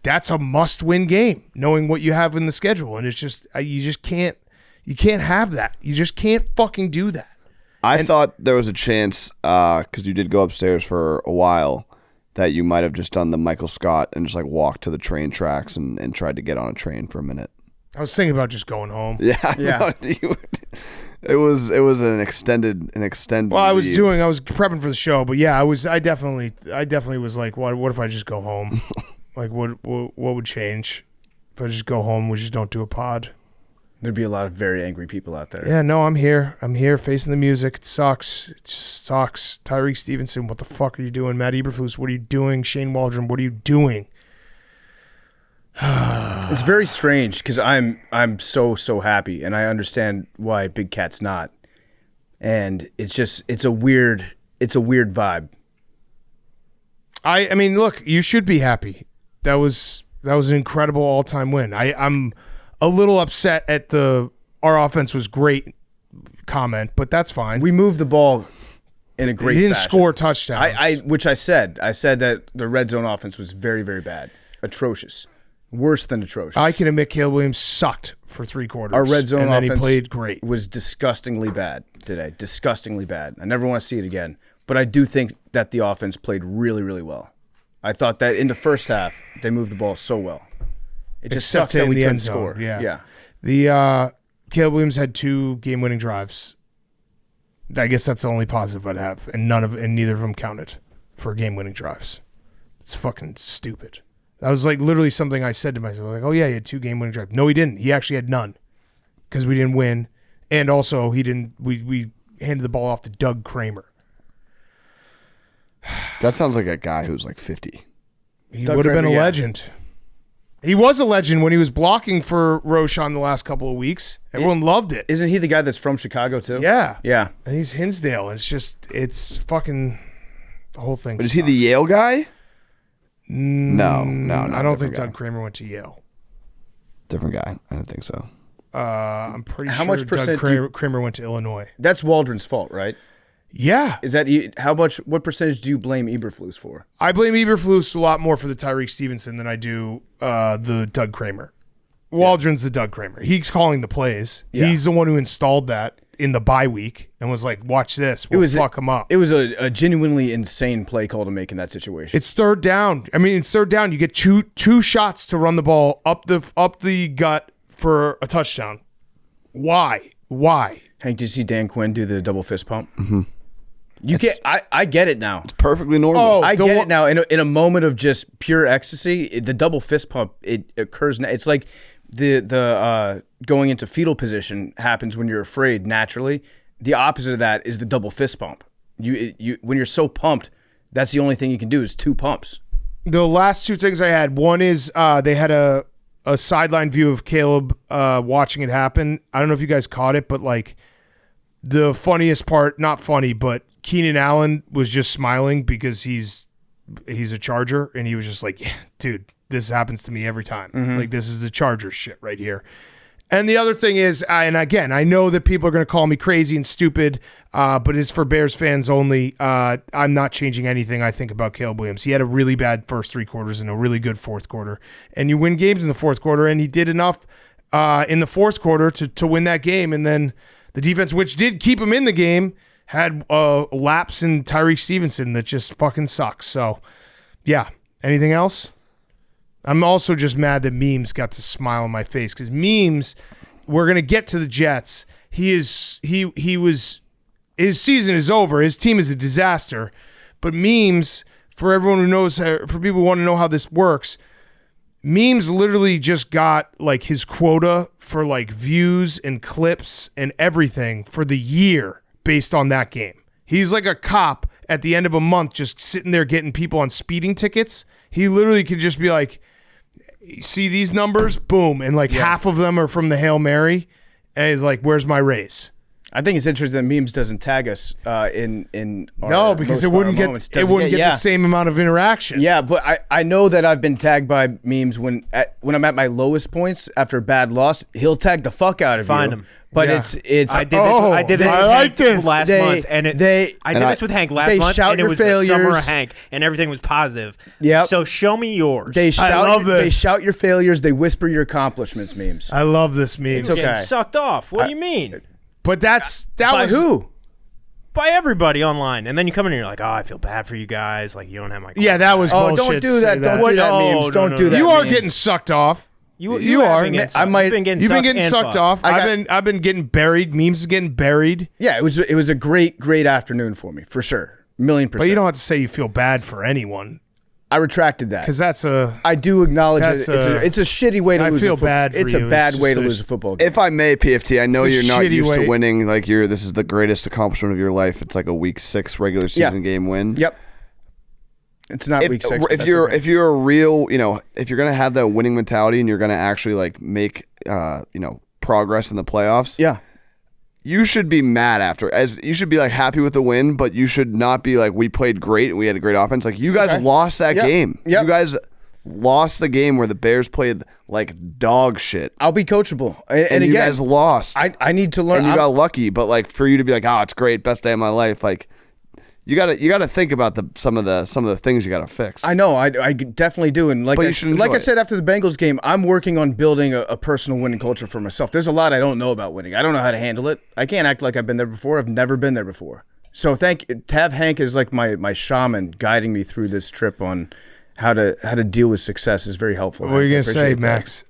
S3: that's a must-win game. Knowing what you have in the schedule, and it's just you just can't. You can't have that. You just can't fucking do that.
S2: I thought there was a chance because you did go upstairs for a while. That you might have just done the Michael Scott and just walked to the train tracks and tried to get on a train for a minute.
S3: I was thinking about just going home.
S2: Yeah. No, it was an extended.
S3: Well, I was prepping for the show, but yeah, I definitely was what if I just go home? What would change if I just go home? We just don't do a pod.
S6: There'd be a lot of very angry people out there.
S3: Yeah, no, I'm here. I'm here facing the music. It sucks. It just sucks. Tyreek Stevenson, what the fuck are you doing? Matt Eberflus, what are you doing? Shane Waldron, what are you doing?
S6: It's very strange because I'm so happy, and I understand why Big Cat's not. And it's a weird vibe.
S3: I mean, look, you should be happy. That was an incredible all-time win. a little upset at our offense was great comment, but that's fine.
S6: We moved the ball in a great
S3: He didn't
S6: fashion.
S3: score touchdowns.
S6: Which I said that the red zone offense was very, very bad. Atrocious. Worse than atrocious.
S3: I can admit Caleb Williams sucked for 3 quarters.
S6: Our red zone
S3: and then
S6: offense
S3: he played great.
S6: Was disgustingly bad today. Disgustingly bad. I never want to see it again. But I do think that the offense played really, really well. I thought that in the first half, they moved the ball so well. It just
S3: Except
S6: sucks that
S3: in
S6: we
S3: the
S6: couldn't
S3: end zone.
S6: score.
S3: Yeah. The Caleb Williams had 2 game-winning drives. I guess that's the only positive I'd have, and neither of them counted for game-winning drives. It's fucking stupid. That was like literally something I said to myself, like, "Oh yeah, he had 2 game-winning drives." No, he didn't. He actually had none because we didn't win, and also he didn't. We handed the ball off to Doug Kramer.
S2: That sounds like a guy who's like 50.
S3: He would have been a legend. He was a legend when he was blocking for Roshan the last couple of weeks. Everyone loved it.
S6: Isn't he the guy that's from Chicago too?
S3: Yeah.
S6: Yeah.
S3: And he's Hinsdale. It's fucking, the whole thing
S2: But is he the
S3: sucks.
S2: Yale guy? No,
S3: I don't think
S2: different guy.
S3: Doug Kramer went to Yale.
S2: Different guy. I don't think so.
S3: I'm pretty
S6: How
S3: sure
S6: much percent
S3: Doug Kramer went to Illinois.
S6: That's Waldron's fault, right?
S3: Yeah.
S6: Is that what percentage do you blame Eberflus for?
S3: I blame Eberflus a lot more for the Tyreek Stevenson than I do the Doug Kramer. Waldron's the Doug Kramer. He's calling the plays.
S6: Yeah.
S3: He's the one who installed that in the bye week and was like, watch this. We'll fuck him up.
S6: It was a genuinely insane play call to make in that situation.
S3: It's third down. I mean, it's third down. You get two shots to run the ball up the gut for a touchdown. Why?
S6: Hank, did you see Dan Quinn do the double fist pump? Mm-hmm. I get it now.
S2: Perfectly normal.
S3: Oh,
S6: I get it now. In a moment of just pure ecstasy, the double fist pump, it occurs. It's like the going into fetal position happens when you're afraid naturally. The opposite of that is the double fist pump. You when you're so pumped, that's the only thing you can do is 2 pumps.
S3: The last 2 things I had, one is they had a sideline view of Caleb watching it happen. I don't know if you guys caught it, but like the funniest part, not funny, but Keenan Allen was just smiling because he's a Charger, and he was just like, yeah, dude, this happens to me every time.
S6: Mm-hmm.
S3: Like, this is the Chargers shit right here. And the other thing is, and again, I know that people are going to call me crazy and stupid, but it's for Bears fans only. I'm not changing anything I think about Caleb Williams. He had a really bad first 3 quarters and a really good fourth quarter. And you win games in the fourth quarter, and he did enough in the fourth quarter to win that game. And then the defense, which did keep him in the game, had a lapse in Tyreek Stevenson that just fucking sucks. So, yeah. Anything else? I'm also just mad that Memes got to smile on my face because Memes, we're gonna get to the Jets. His season is over. His team is a disaster. But Memes, for everyone who knows, for people who want to know how this works, Memes literally just got like his quota for like views and clips and everything for the year based on that game. He's like a cop at the end of a month just sitting there getting people on speeding tickets. He literally could just be like, see these numbers? Boom. And like half of them are from the Hail Mary. And he's like, where's my raise?
S6: I think it's interesting that Memes doesn't tag us in our
S3: No, because it wouldn't get the same amount of interaction.
S6: Yeah, but I know that I've been tagged by Memes when I'm at my lowest points after a bad loss. He'll tag the fuck out of you.
S5: Find him.
S6: But
S3: Yeah.
S6: it's
S5: I did this
S3: I like this.
S5: last month, and I did this with Hank last
S6: they
S5: month,
S6: shout
S5: and it
S6: your
S5: was the summer of
S6: failures.
S5: Hank, and everything was positive.
S6: Yep.
S5: So show me yours.
S6: they
S3: love this.
S6: They shout your failures. They whisper your accomplishments. Memes.
S3: I love this meme.
S6: It's okay.
S5: Getting sucked off. What do you mean?
S3: But that
S6: By
S3: was
S6: who?
S5: By everybody online, and then you come in and you're like, "Oh, I feel bad for you guys. Like you don't have my."
S3: Yeah, that was
S6: Oh,
S3: bullshit.
S6: don't do
S3: Say
S6: that. Don't do that,
S5: Oh,
S6: Memes.
S5: no,
S6: Don't
S5: no,
S6: do
S5: no.
S6: that.
S3: You are
S6: Memes.
S3: getting sucked off.
S5: You
S3: are.
S5: have been getting
S6: I might-
S5: You've been getting
S3: You've been getting
S5: and
S3: sucked
S5: fucked.
S3: off. I've been getting buried. Memes is getting buried.
S6: Yeah, it was a great afternoon for me for sure. 1,000,000%.
S3: But you don't have to say you feel bad for anyone
S6: I retracted that
S3: because that's a.
S6: I do acknowledge
S3: That's
S6: it's a shitty way to
S3: I
S6: lose.
S3: feel bad for
S6: It's
S3: you.
S6: a bad
S3: It's
S6: way to
S3: just
S6: lose a football game.
S2: If I may, PFT, I know
S3: It's a
S2: you're not
S3: shitty
S2: used
S3: way-
S2: to winning. Like this is the greatest accomplishment of your life. It's like a week 6 regular season game win.
S6: Yep. It's not week 6.
S2: If you're a real, if you're gonna have that winning mentality and you're gonna actually like make, progress in the playoffs.
S6: yeah.
S2: You should be mad you should be like happy with the win, but you should not be like we played great and we had a great offense. Like you guys lost that
S6: Yep.
S2: game.
S6: Yep.
S2: You guys lost the game where the Bears played like dog shit.
S6: I'll be coachable. And
S2: And you
S6: again,
S2: guys lost.
S6: I need to learn.
S2: And you got lucky, but like for you to be like, oh, it's great, best day of my life. Like you gotta think about some of the things you gotta fix.
S6: I know, I definitely do, and like
S2: But you should enjoy
S6: I
S2: it.
S6: said after the Bengals game, I'm working on building a personal winning culture for myself. There's a lot I don't know about winning. I don't know how to handle it. I can't act like I've been there before. I've never been there before. So to have Hank as like my shaman guiding me through this trip on how to deal with success is very helpful.
S3: What are you
S6: Hank.
S3: gonna
S6: I
S3: say,
S6: appreciate that.
S3: Max?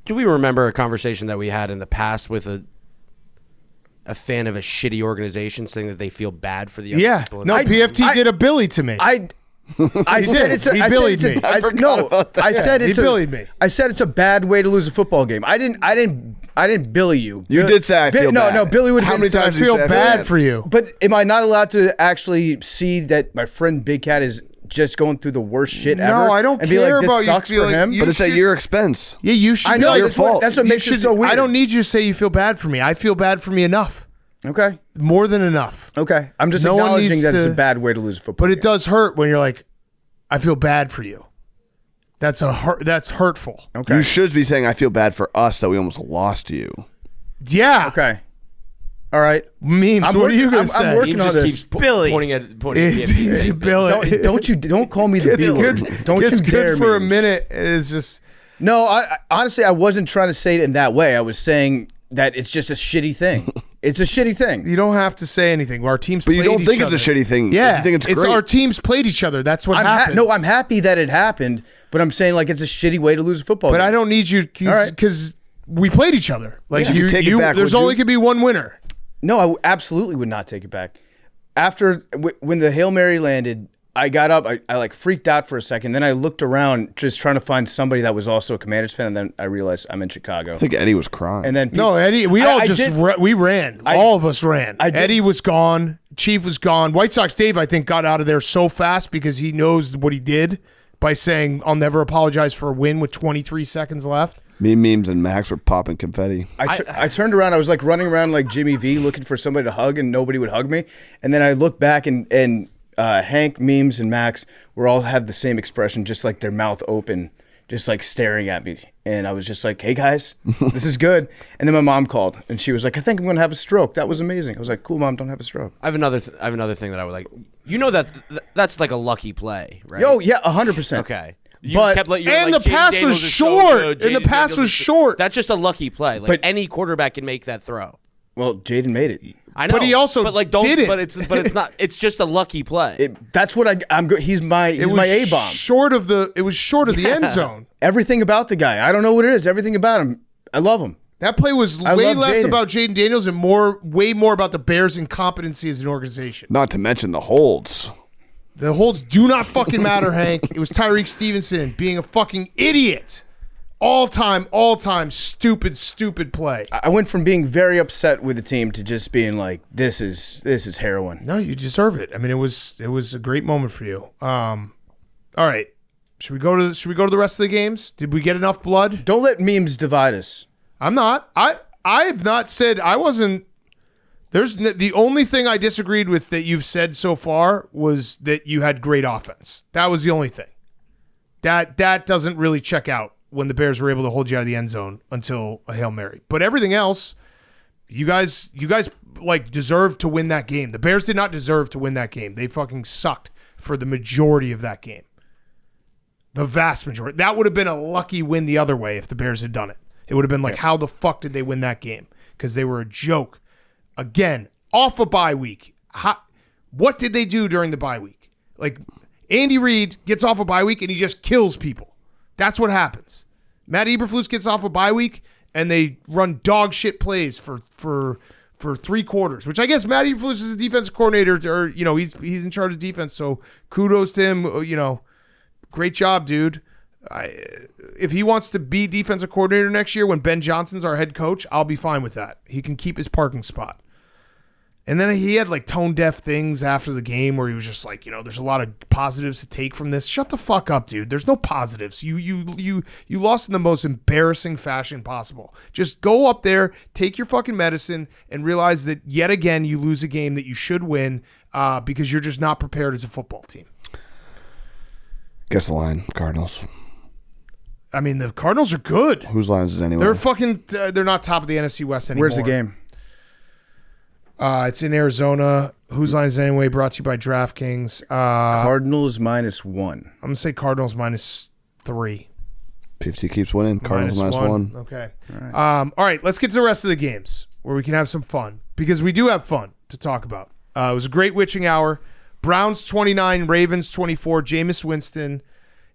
S4: Do we remember a conversation that we had in the past with a fan of a shitty organization saying that they feel bad for the other
S3: Yeah.
S4: people?
S3: No, PFT did a Billy to me.
S6: I said it's a.
S3: He
S6: I said
S3: billied
S6: it's a-
S3: me.
S6: I said- no, I said
S3: He
S6: it's a.
S3: billied me.
S6: I said it's a bad way to lose a football game. I didn't billy you.
S2: You did say I feel bad.
S6: No, Billy would have
S2: How
S6: been
S2: many
S6: so-
S2: times
S3: I
S2: did you
S3: feel
S2: say I
S3: bad for you.
S6: But am I not allowed to actually see that my friend Big Cat is just going through the worst shit ever?
S3: No, I don't
S6: and be
S3: care
S6: like, this
S3: about you
S6: sucks
S3: feeling-
S6: for him.
S3: you
S2: But it's at
S3: should-
S2: your expense.
S3: Yeah, you should.
S6: I know
S3: be-
S2: your
S6: that's
S2: fault.
S6: what
S3: You
S6: makes it
S3: should-
S6: so weird.
S3: I don't need you to say you feel bad for me. I feel bad for me enough.
S6: Okay,
S3: More than enough.
S6: okay. I'm just
S3: No one
S6: acknowledging
S3: needs
S6: that it's
S3: to-
S6: a bad way to lose a football.
S3: But it
S6: game.
S3: does hurt when you're like, I feel bad for you. That's hurtful.
S6: Okay.
S2: You should be saying I feel bad for us that we almost lost you.
S3: Yeah.
S6: Okay. All right.
S3: Memes. What are you gonna say?
S6: I'm
S4: He
S6: working on
S4: just
S6: this.
S4: keeps
S5: Billy.
S4: pointing at
S3: Is
S4: PFT.
S3: Billy?
S6: Don't call me the
S3: It's
S6: B word.
S3: good.
S6: Don't
S3: it's
S6: you dare
S3: good for a
S6: memes.
S3: minute. It is just.
S6: No, I honestly I wasn't trying to say it in that way. I was saying that it's just a shitty thing. It's a shitty thing.
S3: You don't have to say anything. Our teams.
S2: But you
S3: played
S2: don't
S3: each
S2: think
S3: other.
S2: it's a shitty thing.
S3: Yeah,
S2: You think it's great.
S3: our teams played each other. That's what happens.
S6: I'm happy that it happened, but I'm saying like it's a shitty way to lose a football
S3: But
S6: game.
S3: I don't need you because we played each other. Like
S2: You take it back,
S3: there's
S2: would
S3: only
S2: you?
S3: could be one winner.
S6: No, I absolutely would not take it back. After when the Hail Mary landed, I got up. I like freaked out for a second. Then I looked around, just trying to find somebody that was also a Commanders fan. And then I realized I'm in Chicago.
S2: I think Eddie was crying.
S6: And then
S3: No, Eddie. We all
S6: I
S3: just
S6: did-
S3: we ran. All of us ran.
S6: I did-
S3: Eddie was gone. Chief was gone. White Sox Dave, I think, got out of there so fast because he knows what he did by saying, "I'll never apologize for a win" with 23 seconds left.
S2: Me, Memes, and Max were popping confetti.
S6: I turned around. I was like running around like Jimmy V, looking for somebody to hug, and nobody would hug me. And then I looked back, and Hank, Memes, and Max were all had the same expression, just like their mouth open, just like staring at me. And I was just like, "Hey guys, this is good." And then my mom called, and she was like, "I think I'm gonna have a stroke." That was amazing. I was like, "Cool, Mom, don't have a stroke."
S4: I have another thing that I would like. You know that's like a lucky play, right?
S6: Yo, yeah, 100%.
S4: Okay. You
S6: But-
S4: just kept letting- you're
S3: and
S4: like,
S3: the
S4: Jaden
S3: pass
S4: Daniels
S3: was
S4: is so
S3: short.
S4: good,
S3: And the
S4: Jaden
S3: pass
S4: Daniels
S3: was
S4: is-
S3: short.
S4: That's just a lucky play. Like
S6: But-
S4: any quarterback can make that throw.
S6: Well, Jaden made it.
S4: I know.
S3: But he also
S4: like, don't,
S3: did it.
S4: But it's not. It's just a lucky play.
S6: That's what I'm good. He's my
S3: It was
S6: A bomb.
S3: short of the. It was short of the end zone.
S6: Everything about the guy. I don't know what it is. Everything about him. I love him.
S3: That play was
S6: I
S3: way
S6: love
S3: less
S6: Jaden.
S3: about Jaden Daniels and way more about the Bears' incompetency as an organization.
S2: Not to mention the holds.
S3: The holds do not fucking matter, Hank. It was Tyreek Stevenson being a fucking idiot. All time, stupid play.
S6: I went from being very upset with the team to just being like, this is heroin.
S3: No, you deserve it. I mean, it was a great moment for you. All right. Should we go to the rest of the games? Did we get enough blood?
S6: Don't let memes divide us.
S3: I'm not. I've not said I wasn't. The only thing I disagreed with that you've said so far was that you had great offense. That was the only thing. That doesn't really check out when the Bears were able to hold you out of the end zone until a Hail Mary. But everything else, you guys like deserved to win that game. The Bears did not deserve to win that game. They fucking sucked for the majority of that game. The vast majority. That would have been a lucky win the other way if the Bears had done it. It would have been like, how the fuck did they win that game? Because they were a joke. Again, off a bye week. What did they do during the bye week? Like, Andy Reid gets off a bye week and he just kills people. That's what happens. Matt Eberflus gets off a bye week and they run dog shit plays for 3 quarters, which I guess Matt Eberflus is a defensive coordinator, or he's in charge of defense. So kudos to him. Great job, dude. If he wants to be defensive coordinator next year when Ben Johnson's our head coach, I'll be fine with that. He can keep his parking spot. And then he had like tone deaf things after the game where he was just like, there's a lot of positives to take from this. Shut the fuck up, dude. There's no positives. You lost in the most embarrassing fashion possible. Just go up there, take your fucking medicine, and realize that yet again you lose a game that you should win because you're just not prepared as a football team.
S2: Guess the line. Cardinals.
S3: I mean, the Cardinals are good.
S2: Whose line is it anyway?
S3: They're not top of the NFC West anymore.
S6: Where's the game?
S3: It's in Arizona. Whose line is it anyway? Brought to you by DraftKings.
S6: Cardinals -1.
S3: I'm going to say Cardinals -3.
S2: PFT keeps winning. Cardinals -1.
S3: Okay. All right, let's get to the rest of the games where we can have some fun because we do have fun to talk about. It was a great witching hour. Browns 29, Ravens 24. Jameis Winston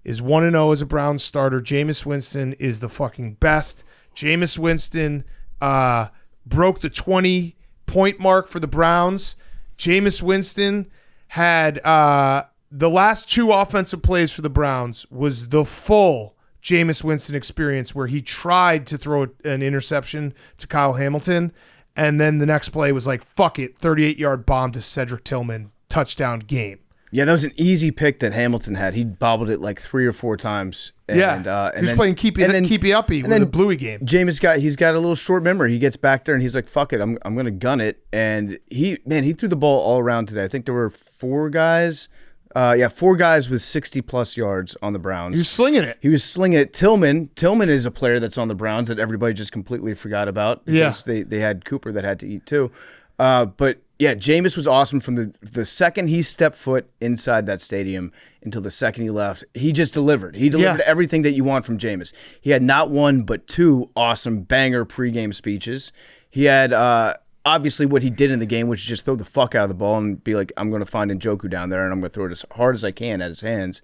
S3: is 1-0 as a Browns starter. Jameis Winston is the fucking best. Jameis Winston broke the 20-point mark for the Browns. Jameis Winston had the last 2 offensive plays for the Browns was the full Jameis Winston experience where he tried to throw an interception to Kyle Hamilton, and then the next play was like, fuck it, 38-yard bomb to Cedric Tillman, touchdown game.
S6: Yeah, that was an easy pick that Hamilton had. He bobbled it like 3 or 4 times. And,
S3: and he's playing keepy uppy with the Bluey game.
S6: Jameis he's got a little short memory. He gets back there and he's like, "Fuck it, I'm going to gun it." And he threw the ball all around today. I think there were 4 guys. 4 guys with 60+ yards on the Browns.
S3: He was slinging it.
S6: He was slinging it. Tillman is a player that's on the Browns that everybody just completely forgot about. Because they had Cooper that had to eat too. But yeah, Jameis was awesome from the second he stepped foot inside that stadium until the second he left. He just delivered. He delivered everything that you want from Jameis. He had not 1 but 2 awesome banger pregame speeches. He had obviously what he did in the game, which is just throw the fuck out of the ball and be like, I'm going to find Njoku down there and I'm going to throw it as hard as I can at his hands.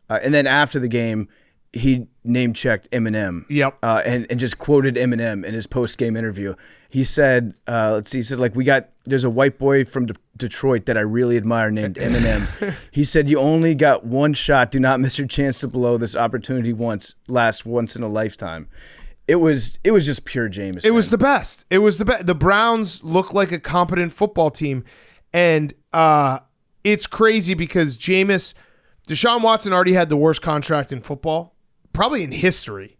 S6: And then after the game, he name-checked Eminem.
S3: Yep.
S6: And just quoted Eminem in his post-game interview. He said, there's a white boy from Detroit that I really admire named Eminem. He said, you only got 1 shot. Do not miss your chance to blow. This opportunity lasts once in a lifetime. It was just pure Jameis.
S3: It was the best. It was the best. The Browns look like a competent football team. And it's crazy because Deshaun Watson already had the worst contract in football, probably in history.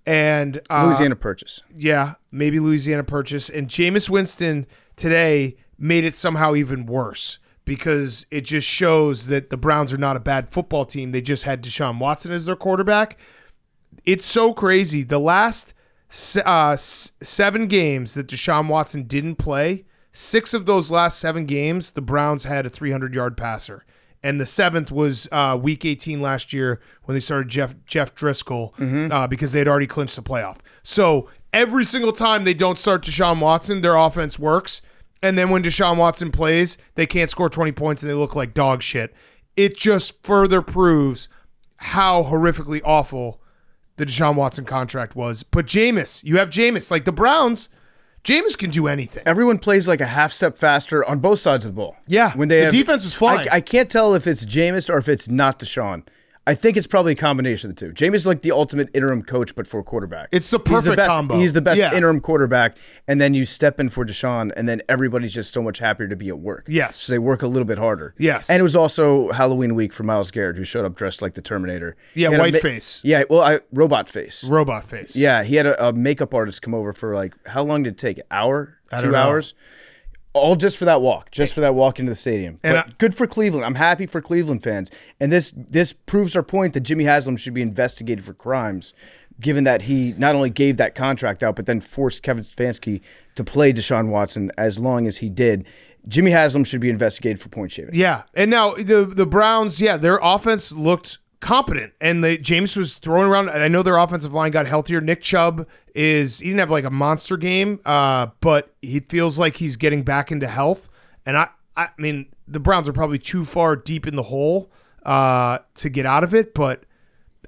S3: And
S6: Louisiana Purchase.
S3: Yeah, maybe Louisiana Purchase. And Jameis Winston today made it somehow even worse because it just shows that the Browns are not a bad football team. They just had Deshaun Watson as their quarterback. It's so crazy. The last 7 games that Deshaun Watson didn't play, 6 of those last 7 games, the Browns had a 300-yard passer. And the 7th was Week 18 last year when they started Jeff Driscoll because they'd already clinched the playoff. So every single time they don't start Deshaun Watson, their offense works. And then when Deshaun Watson plays, they can't score 20 points and they look like dog shit. It just further proves how horrifically awful the Deshaun Watson contract was. But Jameis, you have Jameis. Like the Browns, Jameis can do anything.
S6: Everyone plays like a half step faster on both sides of the ball.
S3: Yeah,
S6: when the
S3: defense was flying.
S6: I can't tell if it's Jameis or if it's not Deshaun. I think it's probably a combination of the two. Jameis is like the ultimate interim coach, but for a quarterback.
S3: It's the perfect combo.
S6: He's the best interim quarterback, and then you step in for Deshaun, and then everybody's just so much happier to be at work.
S3: Yes.
S6: So they work a little bit harder.
S3: Yes.
S6: And it was also Halloween week for Myles Garrett, who showed up dressed like the Terminator.
S3: Yeah, white face.
S6: Yeah, robot face.
S3: Robot face.
S6: Yeah, he had a makeup artist come over for like, how long did it take? An hour? 2 hours? All just for that walk, into the stadium. But good for Cleveland. I'm happy for Cleveland fans. And this proves our point that Jimmy Haslam should be investigated for crimes, given that he not only gave that contract out, but then forced Kevin Stefanski to play Deshaun Watson as long as he did. Jimmy Haslam should be investigated for point shaving.
S3: Yeah. And now the Browns, their offense looked competent, and James was throwing around. I know their offensive line got healthier. Nick Chubb he didn't have like a monster game, but he feels like he's getting back into health. And I mean, the Browns are probably too far deep in the hole to get out of it, but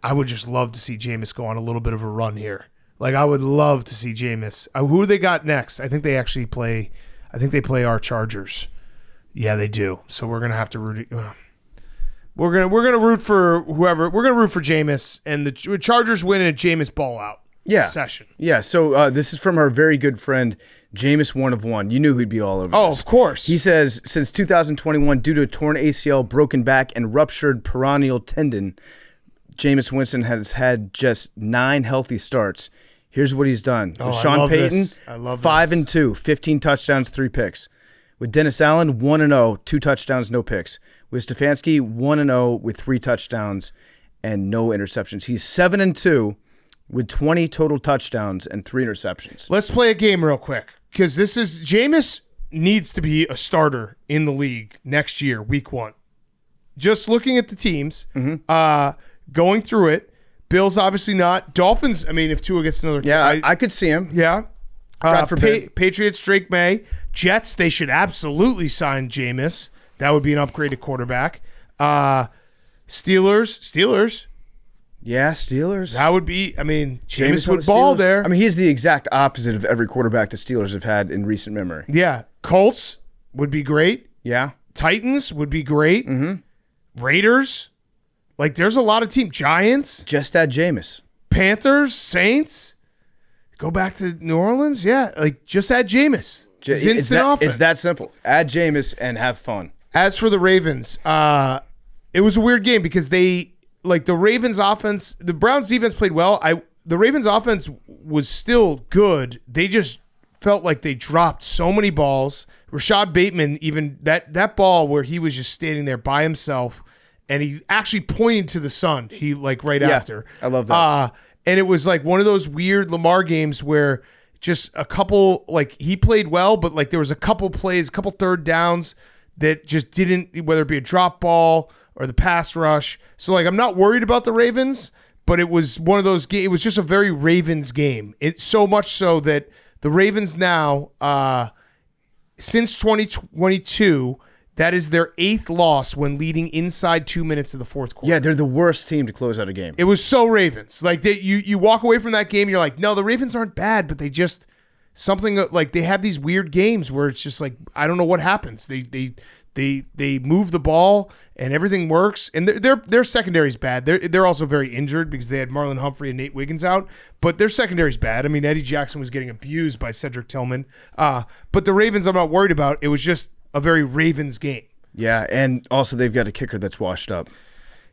S3: I would just love to see Jameis go on a little bit of a run here. Like I would love to see Jameis. Who do they got next? I think they actually play. I think they play our Chargers. Yeah, they do. So we're gonna have to root. We're gonna root for whoever. We're gonna root for Jameis, and the Chargers win a Jameis ball out session.
S6: Yeah. So this is from our very good friend Jameis 1 of 1. You knew he'd be all over.
S3: Oh,
S6: this.
S3: Of course.
S6: He says since 2021, due to a torn ACL, broken back, and ruptured peroneal tendon, Jameis Winston has had just 9 healthy starts. Here's what he's done. With Sean Payton, 5-2, 15 touchdowns, 3 picks. With Dennis Allen, 1-0, 2 touchdowns, no picks. With Stefanski, 1-0 with 3 touchdowns and no interceptions. He's 7-2 with 20 total touchdowns and 3 interceptions.
S3: Let's play a game real quick because Jameis needs to be a starter in the league next year, week 1. Just looking at the teams, going through it, Bills obviously not. Dolphins, I mean, if Tua gets another...
S6: Yeah, I could see him.
S3: Yeah.
S6: God forbid.
S3: Patriots, Drake May. Jets, they should absolutely sign Jameis. That would be an upgraded quarterback. Steelers.
S6: Yeah, Steelers.
S3: That would be, I mean, Jameis
S6: on
S3: would
S6: the
S3: ball
S6: Steelers.
S3: there.
S6: I mean, he's the exact opposite of every quarterback the Steelers have had in recent memory.
S3: Yeah. Colts would be great.
S6: Yeah.
S3: Titans would be great. Raiders. Like, there's a lot of teams. Giants.
S6: Just add Jameis.
S3: Panthers. Saints. Go back to New Orleans. Yeah. Like, just add Jameis. It's instant offense.
S6: It's that simple. Add Jameis and have fun.
S3: As for the Ravens, it was a weird game because the Ravens offense, the Browns defense played well. The Ravens offense was still good. They just felt like they dropped so many balls. Rashad Bateman, even that ball where he was just standing there by himself and he actually pointed to the sun. He after.
S6: I love that.
S3: And it was like one of those weird Lamar games where just a couple, he played well, but there was a couple plays, a couple third downs that just didn't, whether it be a drop ball or the pass rush. So I'm not worried about the Ravens, but it was one of those games. It was just a very Ravens game. It's so much so that the Ravens now, since 2022, that is their 8th loss when leading inside 2 minutes of the fourth quarter.
S6: Yeah, they're the worst team to close out a game.
S3: It was so Ravens. You walk away from that game, you're like, no, the Ravens aren't bad, but they just they have these weird games where it's just I don't know what happens. They move the ball and everything works, and their secondary's bad. They're also very injured because they had Marlon Humphrey and Nate Wiggins out, but their secondary's bad. I mean, Eddie Jackson was getting abused by Cedric Tillman, but the Ravens I'm not worried about. It was just a very Ravens game.
S6: Yeah, and also they've got a kicker that's washed up.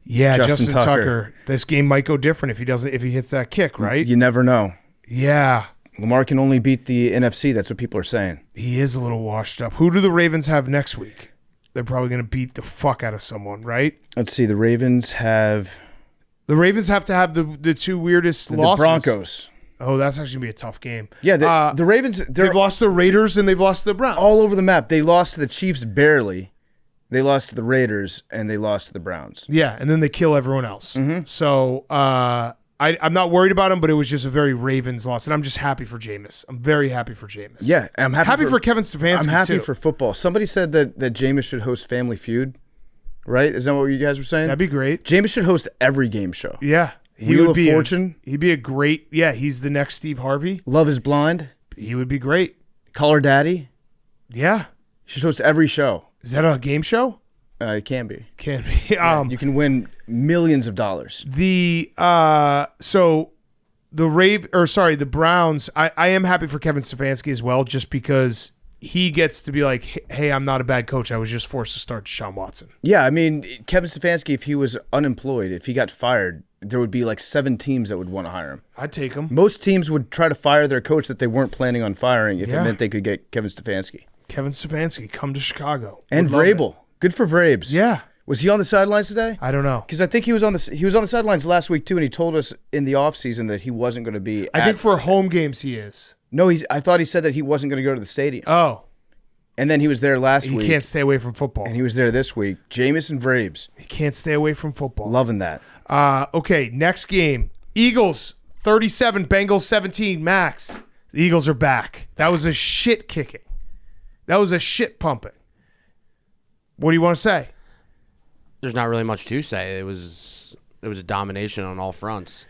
S3: Yeah, Justin Tucker. This game might go different if he hits that kick, right?
S6: You never know.
S3: Yeah.
S6: Lamar can only beat the NFC. That's what people are saying.
S3: He is a little washed up. Who do the Ravens have next week? They're probably going to beat the fuck out of someone, right?
S6: Let's see. The Ravens have
S3: to have the 2 weirdest losses.
S6: The Broncos.
S3: Oh, that's actually going to be a tough game.
S6: Yeah, the Ravens,
S3: they've lost the Raiders and they've lost the Browns.
S6: All over the map. They lost to the Chiefs barely. They lost to the Raiders and they lost to the Browns.
S3: Yeah, and then they kill everyone else. So I'm not worried about him, but it was just a very Ravens loss, and I'm just happy for Jameis. I'm very happy for Jameis.
S6: Yeah, I'm happy
S3: for Kevin Stefanski,
S6: I'm happy
S3: too.
S6: for football. Somebody said that Jameis should host Family Feud, right? Is that what you guys were saying?
S3: That'd be great.
S6: Jameis should host every game show.
S3: Yeah.
S6: Wheel of Fortune.
S3: He'd be a great, he's the next Steve Harvey.
S6: Love is Blind.
S3: He would be great.
S6: Call Her Daddy.
S3: Yeah.
S6: He should host every show.
S3: Is that a game show?
S6: It can be.
S3: Can be.
S6: You can win millions of dollars.
S3: The Browns, I am happy for Kevin Stefanski as well, just because he gets to be like, hey, I'm not a bad coach. I was just forced to start Deshaun Watson.
S6: Yeah, I mean, Kevin Stefanski, if he was unemployed, if he got fired, there would be 7 teams that would want to hire him.
S3: I'd take him.
S6: Most teams would try to fire their coach that they weren't planning on firing if it meant they could get Kevin Stefanski.
S3: Kevin Stefanski, come to Chicago.
S6: And Vrabel. Good for Vrabes.
S3: Yeah.
S6: Was he on the sidelines today?
S3: I don't know.
S6: Because I think he was on the sidelines last week too, and he told us in the offseason that he wasn't going to be.
S3: I think for home games he is.
S6: No, I thought he said that he wasn't going to go to the stadium.
S3: Oh.
S6: And then he was there last week.
S3: He can't stay away from football.
S6: And he was there this week. Jameis and Vrabes.
S3: He can't stay away from football.
S6: Loving that.
S3: Okay, next game. Eagles 37, Bengals 17. Max, the Eagles are back. That was a shit kicking. That was a shit pumping. What do you want to say?
S4: There's not really much to say. It was a domination on all fronts.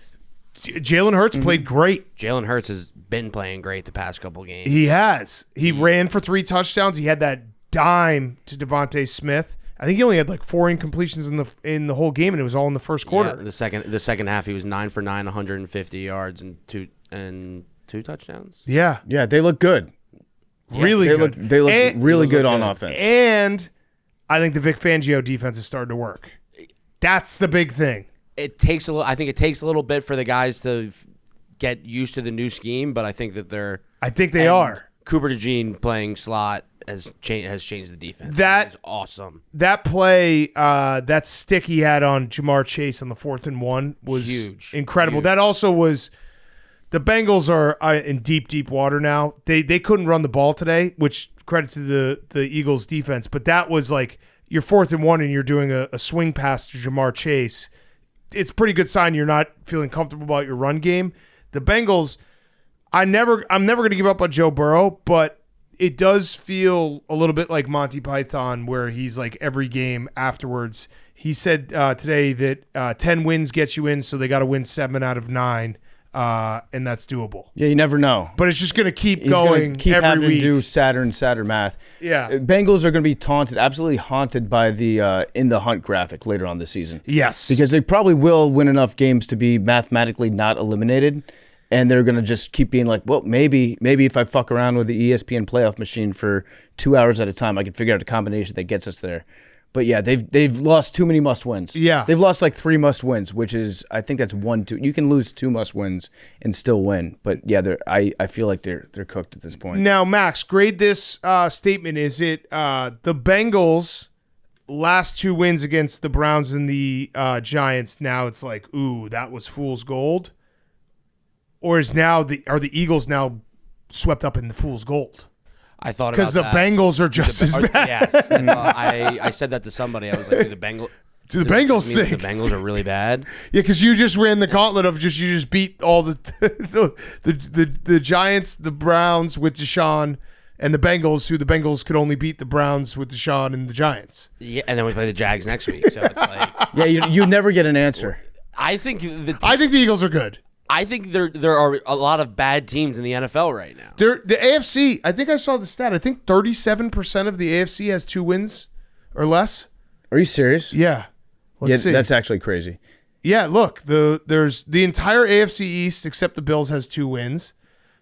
S3: Jalen Hurts played great.
S4: Jalen Hurts has been playing great the past couple games.
S3: He has. He ran for 3 touchdowns. He had that dime to Devontae Smith. I think he only had 4 incompletions in the whole game, and it was all in the first quarter.
S4: Yeah, the second half, he was 9 for 9, 150 yards and two touchdowns.
S3: Yeah,
S6: they look good.
S3: Really good.
S6: They look really good on offense.
S3: And I think the Vic Fangio defense is starting to work. That's the big thing.
S4: I think it takes a little bit for the guys to get used to the new scheme, but I think that
S3: they are.
S4: Cooper DeJean playing slot has changed the defense.
S3: That
S4: is awesome.
S3: That play, that stick he had on Jamar Chase on the 4th and 1 was
S4: Huge.
S3: incredible.
S4: Huge.
S3: That also was the Bengals are in deep water now. They couldn't run the ball today, which credit to the Eagles defense. But that was like your 4th and 1 and you're doing a swing pass to Jamar Chase. It's a pretty good sign you're not feeling comfortable about your run game. The Bengals, I'm never going to give up on Joe Burrow, but it does feel a little bit like Monty Python, where he's like every game afterwards. He said today that 10 wins gets you in, so they got to win 7 out of 9, and that's doable.
S6: Yeah, you never know.
S3: But it's just going to keep
S6: He's
S3: going
S6: gonna keep
S3: every
S6: having
S3: week.
S6: to do sadder math.
S3: Yeah.
S6: Bengals are going to be absolutely haunted by the in the hunt graphic later on this season.
S3: Yes.
S6: Because they probably will win enough games to be mathematically not eliminated. And they're going to just keep being like, well, maybe if I fuck around with the ESPN playoff machine for 2 hours at a time, I can figure out a combination that gets us there. But yeah, they've lost too many must-wins.
S3: Yeah.
S6: They've lost like 3 must-wins, which is, I think that's 1-2. You can lose 2 must-wins and still win. But yeah, I feel like they're cooked at this point.
S3: Now, Max, grade this statement. Is it the Bengals' last 2 wins against the Browns and the Giants? Now it's like, ooh, that was fool's gold. Or are the Eagles now swept up in the fool's gold?
S4: I thought
S3: Because the Bengals are just as bad.
S4: Yes, I said that to somebody. I was like, "Do the Bengals?
S3: Do the Bengals
S4: mean that
S3: stink?
S4: the Bengals are really bad?"
S3: Yeah, because you just ran the gauntlet of you just beat all the Giants, the Browns with Deshaun, and the Bengals, who the Bengals could only beat the Browns with Deshaun and the Giants.
S4: Yeah, and then we play the Jags next week. So it's like,
S6: Yeah, you never get an answer.
S4: I think the
S3: Eagles are good.
S4: I think there are a lot of bad teams in the NFL right now.
S3: The AFC, I think I saw the stat. I think 37% of the AFC has 2 wins or less.
S6: Are you serious?
S3: Yeah. Let's see.
S6: That's actually crazy.
S3: Yeah, look, there's the entire AFC East except the Bills has 2 wins.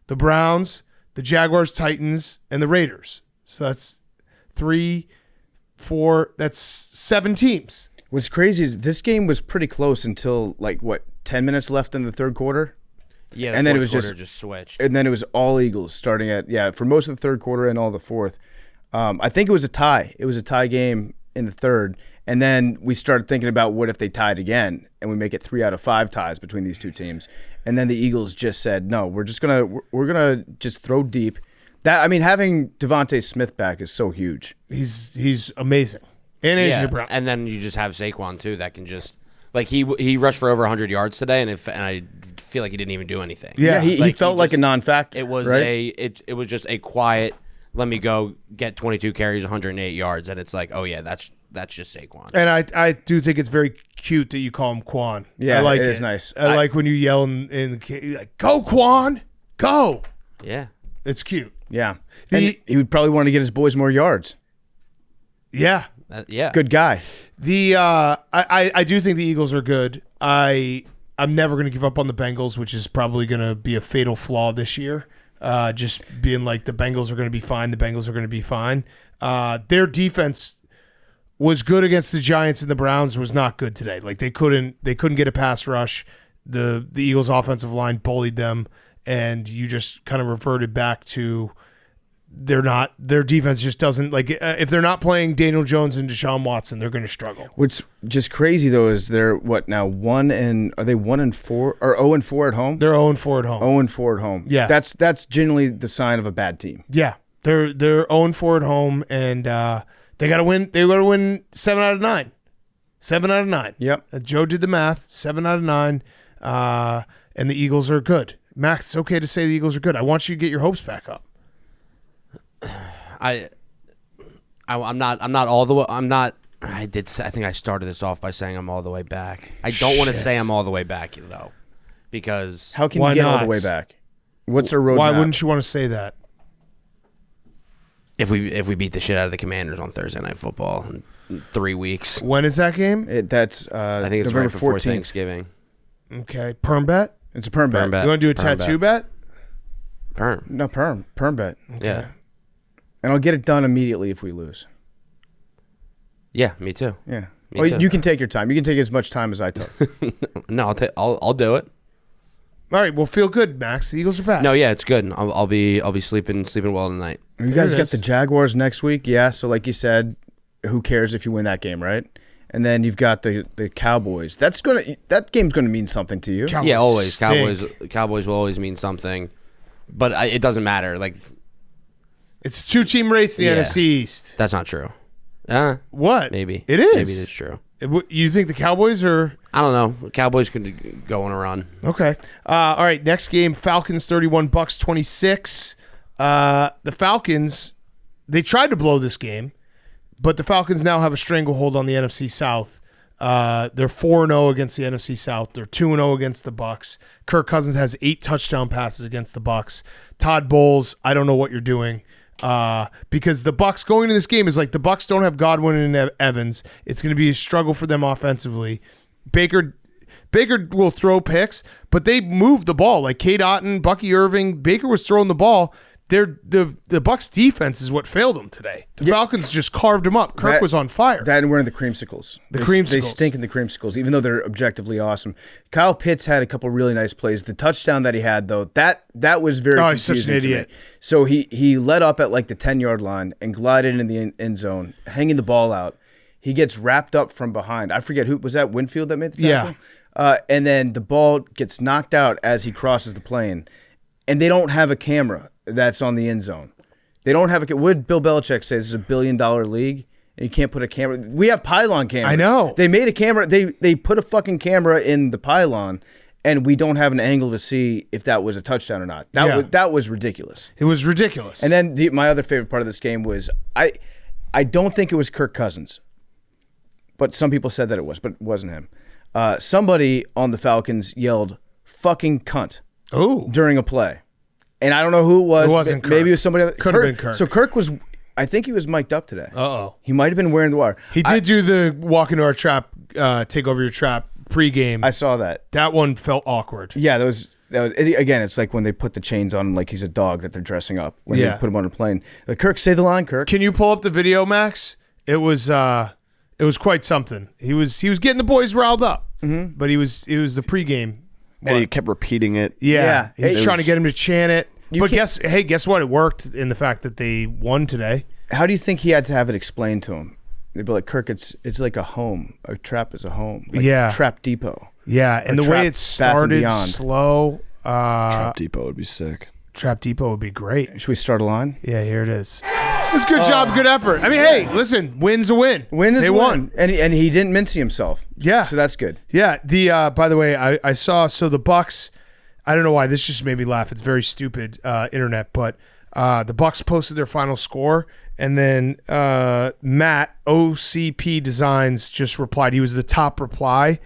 S3: The Browns, the Jaguars, Titans, and the Raiders. So that's 3, 4, that's 7 teams.
S6: What's crazy is this game was pretty close until 10 minutes left in the third quarter.
S4: Yeah,
S6: and then it was
S4: just switched.
S6: And then it was all Eagles starting for most of the third quarter and all the fourth. I think it was a tie. It was a tie game in the third. And then we started thinking about what if they tied again and we make it 3 out of 5 ties between these 2 teams. And then the Eagles just said, no, we're gonna just throw deep. Having Devontae Smith back is so huge.
S3: He's amazing. And AJ Brown.
S4: And then you just have Saquon too that can just he rushed for over 100 yards today, and I feel like he didn't even do anything.
S6: Yeah, he felt like a non-factor.
S4: It was
S6: right?
S4: it was just a quiet. Let me go get 22 carries, 108 yards, and it's like, oh yeah, that's just Saquon.
S3: And I do think it's very cute that you call him Quan.
S6: Yeah,
S3: I like
S6: it is nice.
S3: I like when you yell in like, go Quan, go.
S4: Yeah,
S3: it's cute.
S6: Yeah, and he would probably want to get his boys more yards.
S3: Yeah.
S4: Yeah,
S6: good guy.
S3: I do think the Eagles are good. I'm never going to give up on the Bengals, which is probably going to be a fatal flaw this year. Just being like the Bengals are going to be fine. The Bengals are going to be fine. Their defense was good against the Giants, and the Browns was not good today. Like they couldn't get a pass rush. The Eagles' offensive line bullied them, and you just kind of reverted back to. Their defense just doesn't if they're not playing Daniel Jones and Deshaun Watson, they're going to struggle.
S6: What's just crazy though is they're are they 1-4 or 0-4 at home?
S3: They're 0-4 at home.
S6: 0-4 at home.
S3: Yeah,
S6: that's generally the sign of a bad team.
S3: Yeah, they're 0-4 at home, and they got to win. They got to win 7 out of 9. 7 out of 9.
S6: Yep.
S3: Joe did the math. 7 out of 9, and the Eagles are good. Max, it's okay to say the Eagles are good. I want you to get your hopes back up.
S4: I'm not all the way. I think I started this off by saying I'm all the way back. I don't want to say I'm all the way back though, because
S6: how can you get all the way back? What's our roadmap?
S3: Why wouldn't you want to say that?
S4: If we beat the shit out of the Commanders on Thursday Night Football in 3 weeks.
S3: When is that game?
S6: That's
S4: I think it's
S6: November
S4: right before
S6: 14th.
S4: Thanksgiving.
S3: Okay, perm bet.
S6: It's a perm bet.
S3: You want to do a tattoo bet?
S4: Perm.
S6: No, perm bet.
S3: Okay.
S4: Yeah.
S6: And I'll get it done immediately if we lose.
S4: Yeah, me too.
S6: Yeah.
S4: Me too.
S6: You can take your time. You can take as much time as I took.
S4: No, I'll do it.
S3: All right, well, feel good, Max. The Eagles are back.
S4: No, yeah, it's good. I'll be sleeping well tonight.
S6: You guys got the Jaguars next week, yeah. So like you said, who cares if you win that game, right? And then you've got the Cowboys. That game's gonna mean something to you.
S3: Cowboys
S4: yeah, always.
S3: stink.
S4: Cowboys will always mean something, but it doesn't matter. Like,
S3: It's a 2-team race in the NFC East.
S4: that's not true.
S3: What?
S4: Maybe
S3: it is.
S4: Maybe it's true.
S3: You think the Cowboys are?
S4: I don't know. Cowboys could go on a run.
S3: Okay. All right. Next game: Falcons 31, Bucs 26. The Falcons, they tried to blow this game, but the Falcons now have a stranglehold on the NFC South. They're 4-0 against the NFC South. They're 2-0 against the Bucs. Kirk Cousins has 8 touchdown passes against the Bucs. Todd Bowles, I don't know what you're doing. Because the Bucs going into this game is like the Bucs don't have Godwin and Evans. It's going to be a struggle for them offensively. Baker will throw picks, but they moved the ball. Like Cade Otton, Bucky Irving, Baker was throwing the ball. The Bucs defense is what failed them today. The Falcons just carved them up. Kirk was on fire.
S6: That and we're in the creamsicles. They stink in the creamsicles, even though they're objectively awesome. Kyle Pitts had a couple really nice plays. The touchdown that he had, though, that was very confusing.
S3: He's such an idiot.
S6: To me. So he let up at like the 10-yard line and glided in the end zone, hanging the ball out. He gets wrapped up from behind. I forget who was that. Winfield that made the tackle. Yeah. And then the ball gets knocked out as he crosses the plane, and they don't have a camera that's on the end zone. They don't have what did Bill Belichick say? This is a $1 billion league, and you can't put a camera. We have pylon cameras.
S3: I know.
S6: They made a camera. They put a fucking camera in the pylon, and we don't have an angle to see if that was a touchdown or not. That was ridiculous.
S3: It was ridiculous.
S6: And then my other favorite part of this game was I don't think it was Kirk Cousins, but some people said that it was, but it wasn't him. Somebody on the Falcons yelled "fucking cunt" during a play. And I don't know who it was.
S3: It wasn't Kirk.
S6: Maybe it was somebody else.
S3: Could have been Kirk.
S6: So Kirk was, I think he was mic'd up today.
S3: Uh-oh.
S6: He might have been wearing the wire.
S3: He did do the walk into our trap, take over your trap pregame.
S6: I saw that.
S3: That one felt awkward.
S6: Yeah, that was again, it's like when they put the chains on him like he's a dog that they're dressing up when they put him on a plane. Like, Kirk, say the line, Kirk.
S3: Can you pull up the video, Max? It was quite something. He was getting the boys riled up, but it was the pregame.
S2: And he kept repeating it.
S3: Yeah. He's trying to get him to chant it. But guess what? It worked in the fact that they won today.
S6: How do you think he had to have it explained to him? They'd be like, Kirk, it's like a home. A trap is a home. Like Trap Depot.
S3: Yeah, and the way it started slow.
S2: Trap Depot would be sick.
S3: Trap Depot would be great.
S6: Should we start a line?
S3: Yeah, here it is. It's good job, good effort. I mean, hey, listen, win's a win.
S6: They won. And he didn't mincy himself.
S3: Yeah.
S6: So that's good.
S3: Yeah. By the way, I saw, so the Bucs, I don't know why, this just made me laugh. It's very stupid internet, but the Bucs posted their final score, and then Matt, OCP Designs, just replied. He was the top reply,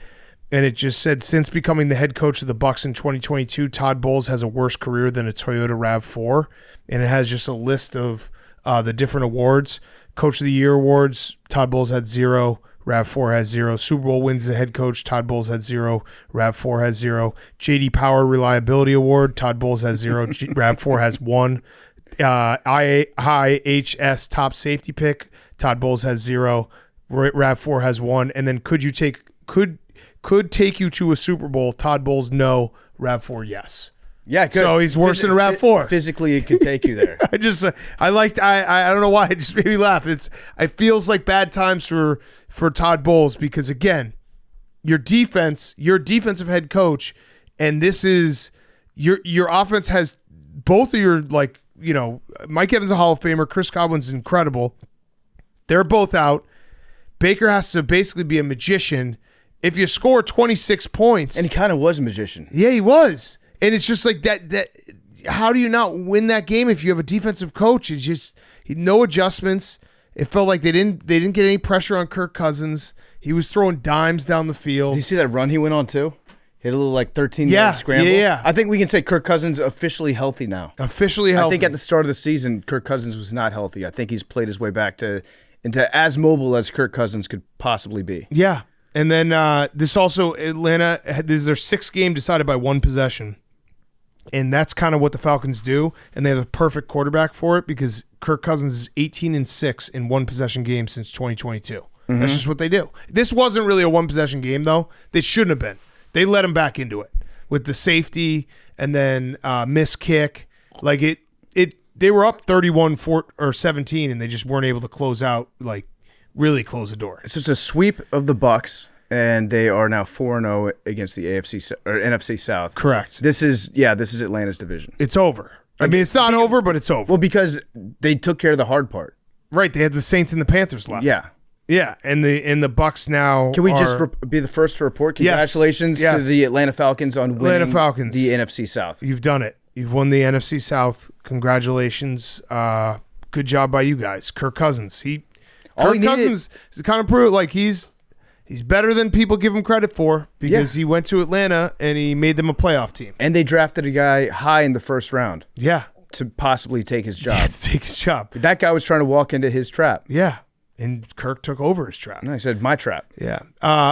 S3: and it just said, since becoming the head coach of the Bucs in 2022, Todd Bowles has a worse career than a Toyota RAV4, and it has just a list of the different awards. Coach of the Year awards, Todd Bowles had 0. RAV4 has 0. Super Bowl wins the head coach, Todd Bowles had 0. RAV4 has 0. JD Power Reliability Award, Todd Bowles has 0. RAV4 has 1. IHS Top Safety Pick, Todd Bowles has 0. RAV4 has 1. And then could take you to a Super Bowl, Todd Bowles no, RAV4 yes.
S6: Yeah, good.
S3: So he's worse than a RAV4.
S6: Physically, it could take you there.
S3: I don't know why, it just made me laugh. It feels like bad times for Todd Bowles because, again, your defensive head coach, and this is your offense has both of your, like, you know, Mike Evans is a Hall of Famer, Chris Godwin's incredible. They're both out. Baker has to basically be a magician. If you score 26 points,
S6: and he kind of was a magician.
S3: Yeah, he was. And it's just like that. How do you not win that game if you have a defensive coach? It's just no adjustments. It felt like they didn't get any pressure on Kirk Cousins. He was throwing dimes down the field.
S6: Did you see that run he went on too? Hit a little like 13-yard scramble.
S3: Yeah.
S6: I think we can say Kirk Cousins officially healthy now.
S3: Officially healthy.
S6: I think at the start of the season, Kirk Cousins was not healthy. I think he's played his way back into as mobile as Kirk Cousins could possibly be.
S3: Yeah. And then this also, Atlanta, this is their 6th game decided by 1 possession. And that's kind of what the Falcons do, and they have a perfect quarterback for it because Kirk Cousins is 18-6 in 1-possession games since 2022. Mm-hmm. That's just what they do. This wasn't really a 1-possession game, though. They shouldn't have been. They let him back into it. with the safety and then missed kick. Like they were up 31-17, and they just weren't able to close out, like really close the door.
S6: It's just a sweep of the Bucs, and they are now 4-0 against the NFC South.
S3: Correct.
S6: This is Atlanta's division.
S3: It's over. I mean, it's not over, but it's over.
S6: Well, because they took care of the hard part.
S3: Right. They had the Saints and the Panthers left.
S6: Yeah.
S3: Yeah, and the Bucs now.
S6: Can we just be the first to report? Congratulations to the Atlanta Falcons on winning the NFC South.
S3: You've done it. You've won the NFC South. Congratulations. Good job by you guys. Kirk Cousins. Kirk Cousins kind of proved like he's better than people give him credit for because he went to Atlanta and he made them a playoff team.
S6: And they drafted a guy high in the first round.
S3: Yeah.
S6: To possibly take his job.
S3: Yeah, to take his job.
S6: That guy was trying to walk into his trap.
S3: Yeah. And Kirk took over his trap.
S6: And I said, my trap.
S3: Yeah.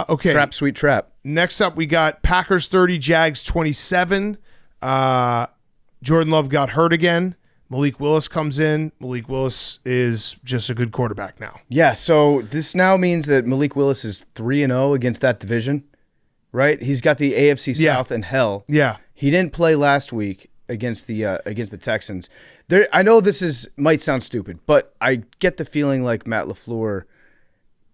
S3: Okay.
S6: Trap, sweet trap.
S3: Next up, we got Packers 30, Jags 27. Jordan Love got hurt again. Malik Willis comes in. Malik Willis is just a good quarterback now.
S6: Yeah, so this now means that Malik Willis is 3-0 against that division, right? He's got the AFC South in hell.
S3: Yeah.
S6: He didn't play last week against the Texans. I know this might sound stupid, but I get the feeling like Matt LaFleur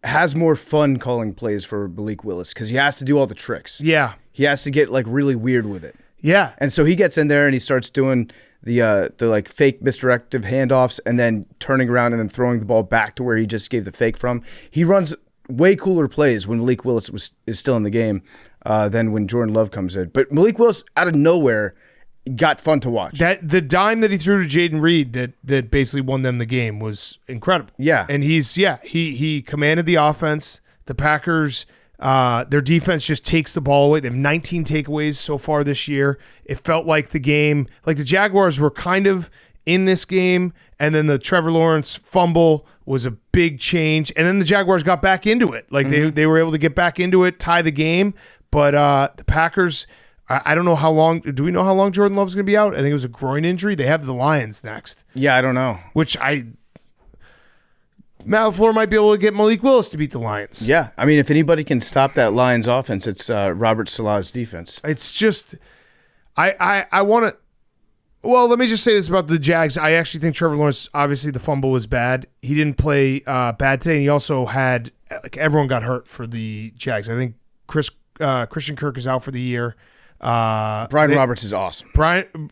S6: has more fun calling plays for Malik Willis because he has to do all the tricks.
S3: Yeah.
S6: He has to get like really weird with it.
S3: Yeah.
S6: And so he gets in there and he starts doing the like fake misdirective handoffs and then turning around and then throwing the ball back to where he just gave the fake from. He runs way cooler plays when Malik Willis is still in the game than when Jordan Love comes in. But Malik Willis out of nowhere got fun to watch.
S3: The dime that he threw to Jaden Reed that basically won them the game was incredible.
S6: Yeah.
S3: And he commanded the offense. The Packers, their defense just takes the ball away. They have 19 takeaways so far this year. It felt like the game, like the Jaguars were kind of in this game, and then the Trevor Lawrence fumble was a big change, and then the Jaguars got back into it. Like they were able to get back into it, tie the game, but the Packers, I don't know how long. Do we know how long Jordan Love's going to be out? I think it was a groin injury. They have the Lions next.
S6: Yeah, I don't know.
S3: Matt LaFleur might be able to get Malik Willis to beat the Lions.
S6: Yeah, I mean, if anybody can stop that Lions offense, it's Robert Saleh's defense.
S3: It's just, I want to. Well, let me just say this about the Jags. I actually think Trevor Lawrence, obviously the fumble was bad. He didn't play bad today, and he also had, like, everyone got hurt for the Jags. I think Christian Kirk is out for the year.
S6: Brian Roberts is awesome.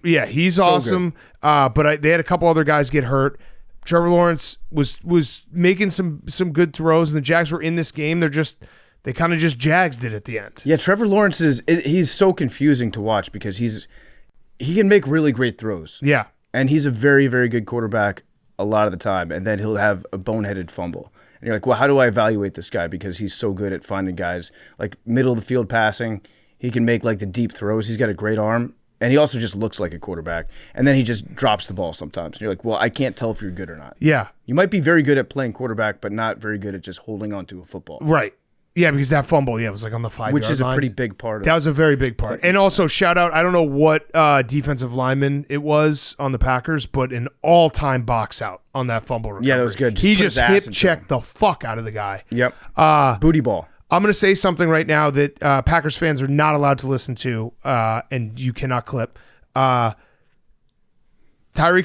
S3: He's so awesome. But they had a couple other guys get hurt. Trevor Lawrence was making some good throws, and the Jags were in this game. They kind of just Jagsed it at the end.
S6: Yeah, Trevor Lawrence he's so confusing to watch because he can make really great throws.
S3: Yeah.
S6: And he's a very, very good quarterback a lot of the time, and then he'll have a boneheaded fumble. And you're like, well, how do I evaluate this guy? Because he's so good at finding guys like middle of the field passing. He can make like the deep throws. He's got a great arm. And he also just looks like a quarterback. And then he just drops the ball sometimes. And you're like, well, I can't tell if you're good or not.
S3: Yeah.
S6: You might be very good at playing quarterback, but not very good at just holding on to a football.
S3: Right. Yeah, because that fumble, it was like on the 5-yard line.
S6: Which is a pretty big part of it.
S3: That was a very big part. And also, shout out, I don't know what defensive lineman it was on the Packers, but an all-time box out on that fumble recovery.
S6: Yeah, that was good.
S3: He just hip-checked the fuck out of the guy.
S6: Yep. Booty ball.
S3: I'm going to say something right now that Packers fans are not allowed to listen to, and you cannot clip. Tyreek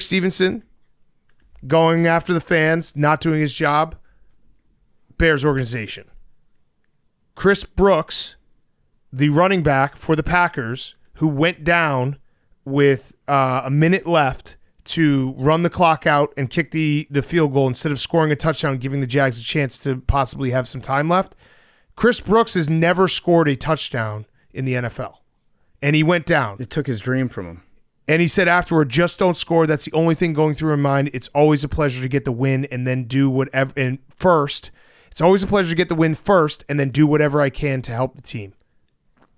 S3: Stevenson going after the fans, not doing his job. Bears organization. Chris Brooks, the running back for the Packers, who went down with a minute left to run the clock out and kick the field goal instead of scoring a touchdown, giving the Jags a chance to possibly have some time left. Chris Brooks has never scored a touchdown in the NFL, and he went down.
S6: It took his dream from him.
S3: And he said afterward, just don't score. That's the only thing going through my mind. It's always a pleasure to get the win and then do whatever. And first, it's always a pleasure to get the win first and then do whatever I can to help the team.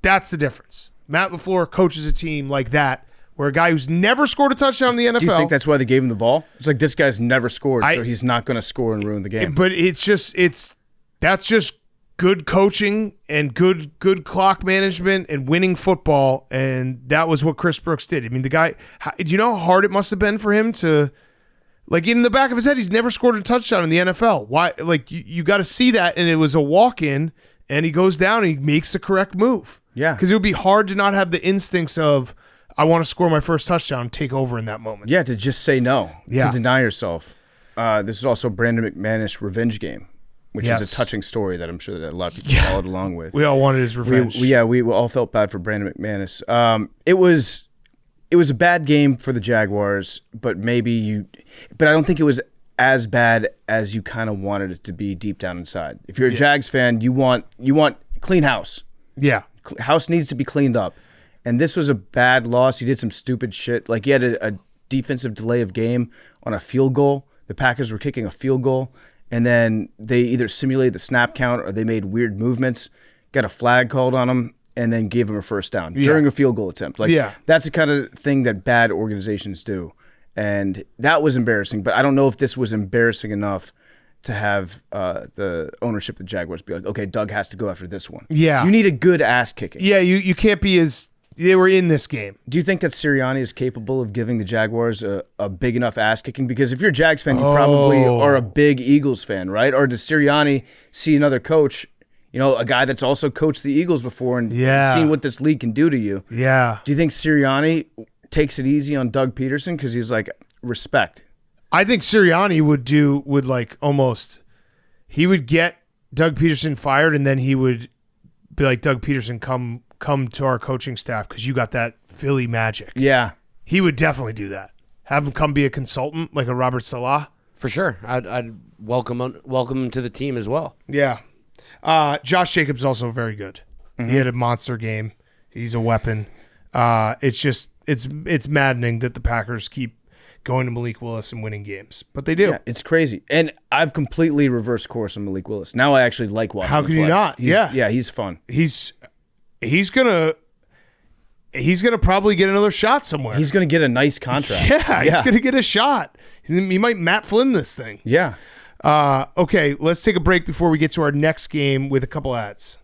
S3: That's the difference. Matt LaFleur coaches a team like that, where a guy who's never scored a touchdown in the NFL.
S6: Do you think that's why they gave him the ball? It's like this guy's never scored, so he's not going to score and ruin the game.
S3: But that's just good coaching and good clock management and winning football, and that was what Chris Brooks did. I mean, the guy, do you know how hard it must have been for him to, like, in the back of his head, he's never scored a touchdown in the NFL. Why? Like, you got to see that, and it was a walk-in, and he goes down and he makes the correct move.
S6: Yeah.
S3: Because it would be hard to not have the instincts of, I want to score my first touchdown, take over in that moment.
S6: Yeah, to just say no.
S3: Yeah.
S6: To deny yourself. This is also Brandon McManus' revenge game, which
S3: Yes.
S6: is a touching story that I'm sure that a lot of people followed along with.
S3: We all wanted his revenge.
S6: We all felt bad for Brandon McManus. It was a bad game for the Jaguars, but but I don't think it was as bad as you kind of wanted it to be deep down inside. If you're a Jags fan, you want clean house.
S3: Yeah.
S6: House needs to be cleaned up. And this was a bad loss. He did some stupid shit. Like, he had a defensive delay of game on a field goal. The Packers were kicking a field goal, and then they either simulated the snap count or they made weird movements, got a flag called on them, and then gave him a first down during a field goal attempt. Like, that's the kind of thing that bad organizations do. And that was embarrassing. But I don't know if this was embarrassing enough to have the ownership of the Jaguars be like, okay, Doug has to go after this one.
S3: Yeah.
S6: You need a good ass kicking.
S3: Yeah, you can't be as... They were in this game.
S6: Do you think that Sirianni is capable of giving the Jaguars a big enough ass kicking? Because if you're a Jags fan, you probably are a big Eagles fan, right? Or does Sirianni see another coach, a guy that's also coached the Eagles before and seen what this league can do to you?
S3: Yeah.
S6: Do you think Sirianni takes it easy on Doug Peterson because he's like, respect?
S3: I think Sirianni he would get Doug Peterson fired, and then he would be like, Doug Peterson, come to our coaching staff because you got that Philly magic.
S6: Yeah.
S3: He would definitely do that. Have him come be a consultant like a Robert Salah.
S4: For sure. I'd welcome him to the team as well.
S3: Yeah. Josh Jacobs also very good. Mm-hmm. He had a monster game. He's a weapon. It's maddening that the Packers keep going to Malik Willis and winning games, but they do.
S6: Yeah, it's crazy. And I've completely reversed course on Malik Willis. Now I actually like watching him
S3: How can you not?
S6: Yeah, he's fun.
S3: He's gonna probably get another shot somewhere.
S6: He's gonna get a nice contract.
S3: Yeah, he's gonna get a shot. He might Matt Flynn this thing.
S6: Yeah.
S3: Okay, let's take a break before we get to our next game with a couple ads.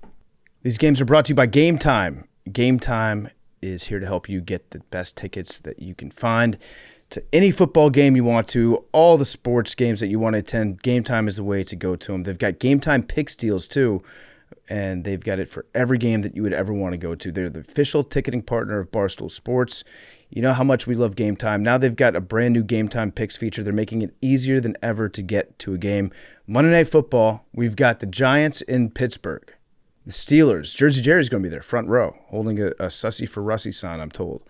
S6: These games are brought to you by Game Time. Game Time is here to help you get the best tickets that you can find to any football game you want to, all the sports games that you want to attend. Game Time is the way to go to them. They've got Game Time Picks deals too, and they've got it for every game that you would ever want to go to. They're the official ticketing partner of Barstool Sports. You know how much we love Game Time. Now they've got a brand new Game Time Picks feature. They're making it easier than ever to get to a game. Monday Night Football, we've got the Giants in Pittsburgh. The Steelers, Jersey Jerry's going to be there, front row, holding a Sussy for Russie sign, I'm told.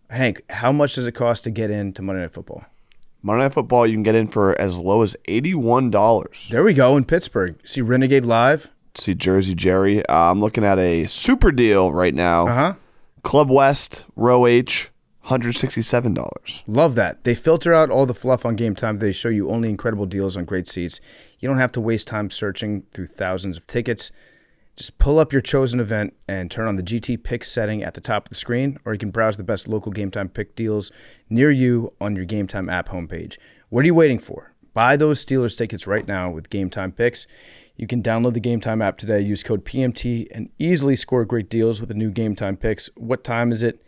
S6: Hank, how much does it cost to get into Monday Night Football?
S2: Monday Night Football, you can get in for as low as $81.
S6: There we go, in Pittsburgh. See Renegade live.
S2: See Jersey Jerry. I'm looking at a super deal right now.
S6: Uh-huh.
S2: Club West, Row H, $167.
S6: Love that. They filter out all the fluff on Game Time. They show you only incredible deals on great seats. You don't have to waste time searching through thousands of tickets. Just pull up your chosen event and turn on the GT Pick setting at the top of the screen, or you can browse the best local Game Time Pick deals near you on your Game Time app homepage. What are you waiting for? Buy those Steelers tickets right now with Game Time Picks. You can download the Game Time app today, use code PMT, and easily score great deals with the new Game Time Picks. What time is it?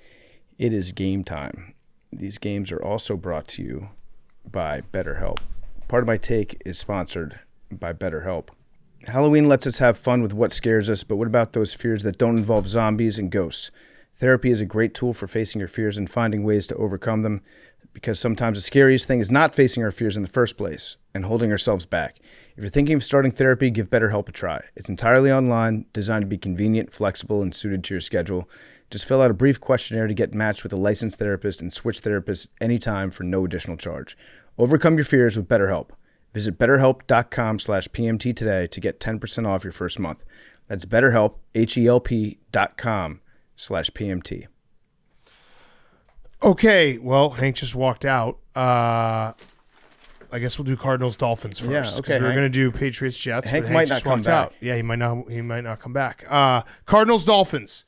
S6: It is game time. These games are also brought to you by BetterHelp. Part of my take is sponsored by BetterHelp. Halloween lets us have fun with what scares us, but what about those fears that don't involve zombies and ghosts? Therapy is a great tool for facing your fears and finding ways to overcome them, because sometimes the scariest thing is not facing our fears in the first place and holding ourselves back. If you're thinking of starting therapy, give BetterHelp a try. It's entirely online, designed to be convenient, flexible, and suited to your schedule. Just fill out a brief questionnaire to get matched with a licensed therapist and switch therapists anytime for no additional charge. Overcome your fears with BetterHelp. Visit BetterHelp.com/PMT today to get 10% off your first month. That's BetterHelp, HELP.com/PMT.
S3: Okay, well, Hank just walked out. I guess we'll do Cardinals Dolphins first.
S6: Yeah, okay.
S3: We're going to do Patriots Jets.
S6: Hank
S3: but
S6: might
S3: just
S6: not come
S3: walked out.
S6: back.
S3: Yeah, he might not come back. Cardinals Dolphins.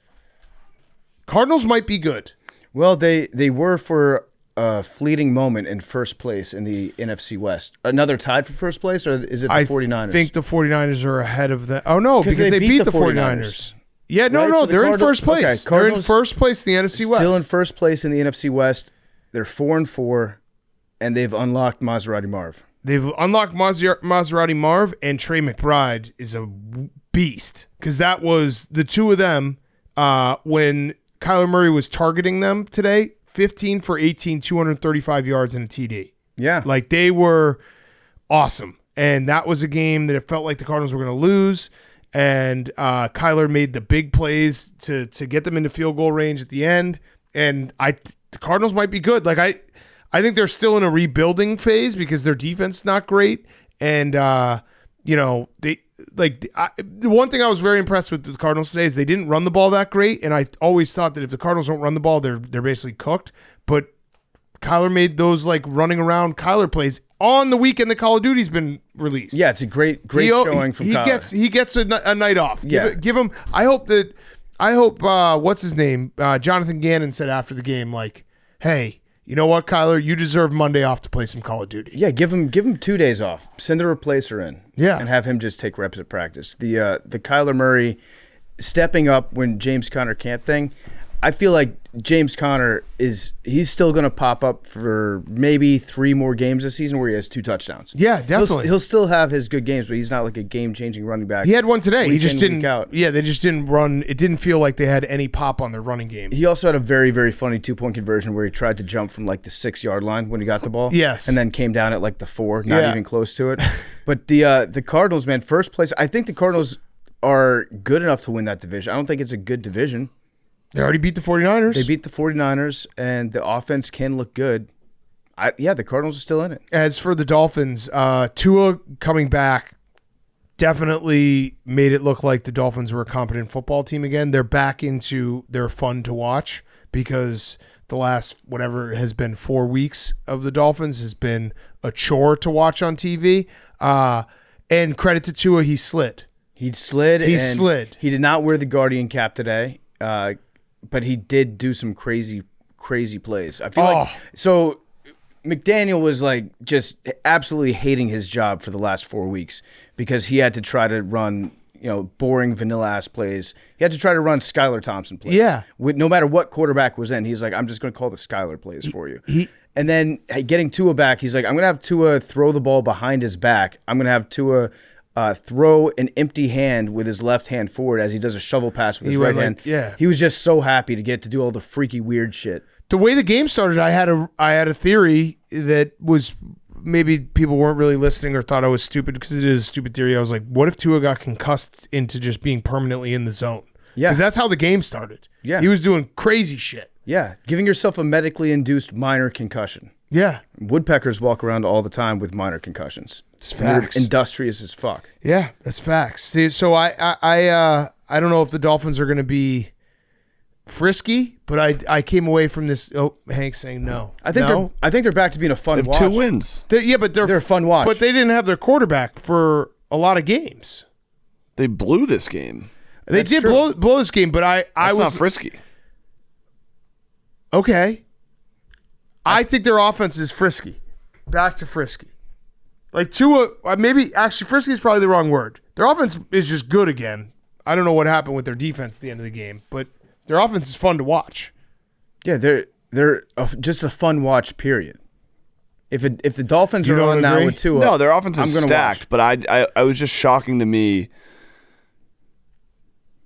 S3: Cardinals might be good.
S6: Well, they were for a fleeting moment in first place in the NFC West. Another tied for first place, or is it the 49ers?
S3: I think the 49ers are ahead of the... Oh, no, because they beat the 49ers. Yeah, no,
S6: Right?
S3: no,
S6: So the
S3: they're in
S6: Cardinals-
S3: first place.
S6: okay,
S3: They're in
S6: Cardinals
S3: first place in the NFC West.
S6: Still in first place in the NFC West. They're 4-4, and they've unlocked Maserati Marv.
S3: They've unlocked Maserati Marv, and Trey McBride is a beast, because that was the two of them when Kyler Murray was targeting them today, 15 for 18, 235 yards and a TD.
S6: Yeah.
S3: Like, they were awesome. And that was a game that it felt like the Cardinals were going to lose. And Kyler made the big plays to get them into field goal range at the end. And the Cardinals might be good. Like, I think they're still in a rebuilding phase because their defense is not great. And, the one thing I was very impressed with the Cardinals today is they didn't run the ball that great. And I always thought that if the Cardinals don't run the ball, they're basically cooked. But Kyler made those like running around Kyler plays on the weekend that Call of Duty's been released.
S6: Yeah, it's a great showing from Kyler.
S3: He gets a night off.
S6: Yeah.
S3: Give him. I hope what's his name? Jonathan Gannon said after the game, like, hey, you know what, Kyler? You deserve Monday off to play some Call of Duty.
S6: Yeah, give him 2 days off. Send a replacer in.
S3: Yeah.
S6: And have him just take reps at practice. The Kyler Murray stepping up when James Conner can't thing, I feel like James Conner he's still going to pop up for maybe 3 more games this season where he has 2 touchdowns.
S3: Yeah, definitely.
S6: He'll still have his good games, but he's not like a game-changing running back.
S3: He had one today. He just didn't.
S6: Week out.
S3: Yeah, they just didn't run. It didn't feel like they had any pop on their running game.
S6: He also had a very, very funny 2-point conversion where he tried to jump from like the 6-yard line when he got the ball.
S3: Yes.
S6: And then came down at like the 4, not even close to it. But the Cardinals, man, first place. I think the Cardinals are good enough to win that division. I don't think it's a good division.
S3: They already beat the 49ers.
S6: They beat the 49ers, and the offense can look good. The Cardinals are still in it.
S3: As for the Dolphins, Tua coming back definitely made it look like the Dolphins were a competent football team again. They're back into they're fun to watch because the last whatever has been 4 weeks of the Dolphins has been a chore to watch on TV. And credit to Tua, he slid.
S6: He slid. He did not wear the Guardian cap today. But he did do some crazy plays. I feel like so McDaniel was like just absolutely hating his job for the last 4 weeks because he had to try to run, boring vanilla ass plays. He had to try to run Skylar Thompson plays.
S3: Yeah.
S6: No matter what quarterback was in, he's like, I'm just going to call the Skylar plays for you. And then getting Tua back, he's like, I'm going to have Tua throw the ball behind his back. I'm going to have Tua throw an empty hand with his left hand forward as he does a shovel pass with his right hand.
S3: Yeah.
S6: He was just so happy to get to do all the freaky weird shit.
S3: The way the game started, I had a theory that was maybe people weren't really listening or thought I was stupid because it is a stupid theory. I was like, what if Tua got concussed into just being permanently in the zone?
S6: Yeah.
S3: Because that's how the game started.
S6: Yeah.
S3: He was doing crazy shit.
S6: Yeah. Giving yourself a medically induced minor concussion.
S3: Yeah.
S6: Woodpeckers walk around all the time with minor concussions.
S3: It's facts.
S6: They're industrious as fuck.
S3: Yeah, that's facts. See, so I don't know if the Dolphins are going to be frisky, but I came away from this. Oh, Hank's saying no.
S6: I think they're back to being a fun watch.
S2: 2 wins.
S3: But they're
S6: a fun watch.
S3: But they didn't have their quarterback for a lot of games.
S2: They blew this game.
S3: They did blow this game, but I
S2: That's
S3: was
S2: not frisky.
S3: Okay. I think their offense is frisky. Back to frisky. Like Tua, maybe actually frisky is probably the wrong word. Their offense is just good again. I don't know what happened with their defense at the end of the game, but their offense is fun to watch.
S6: Yeah, they're just a fun watch. Period. If the Dolphins are on now with Tua,
S2: no, their offense is stacked.
S6: Watch.
S2: But I was just shocking to me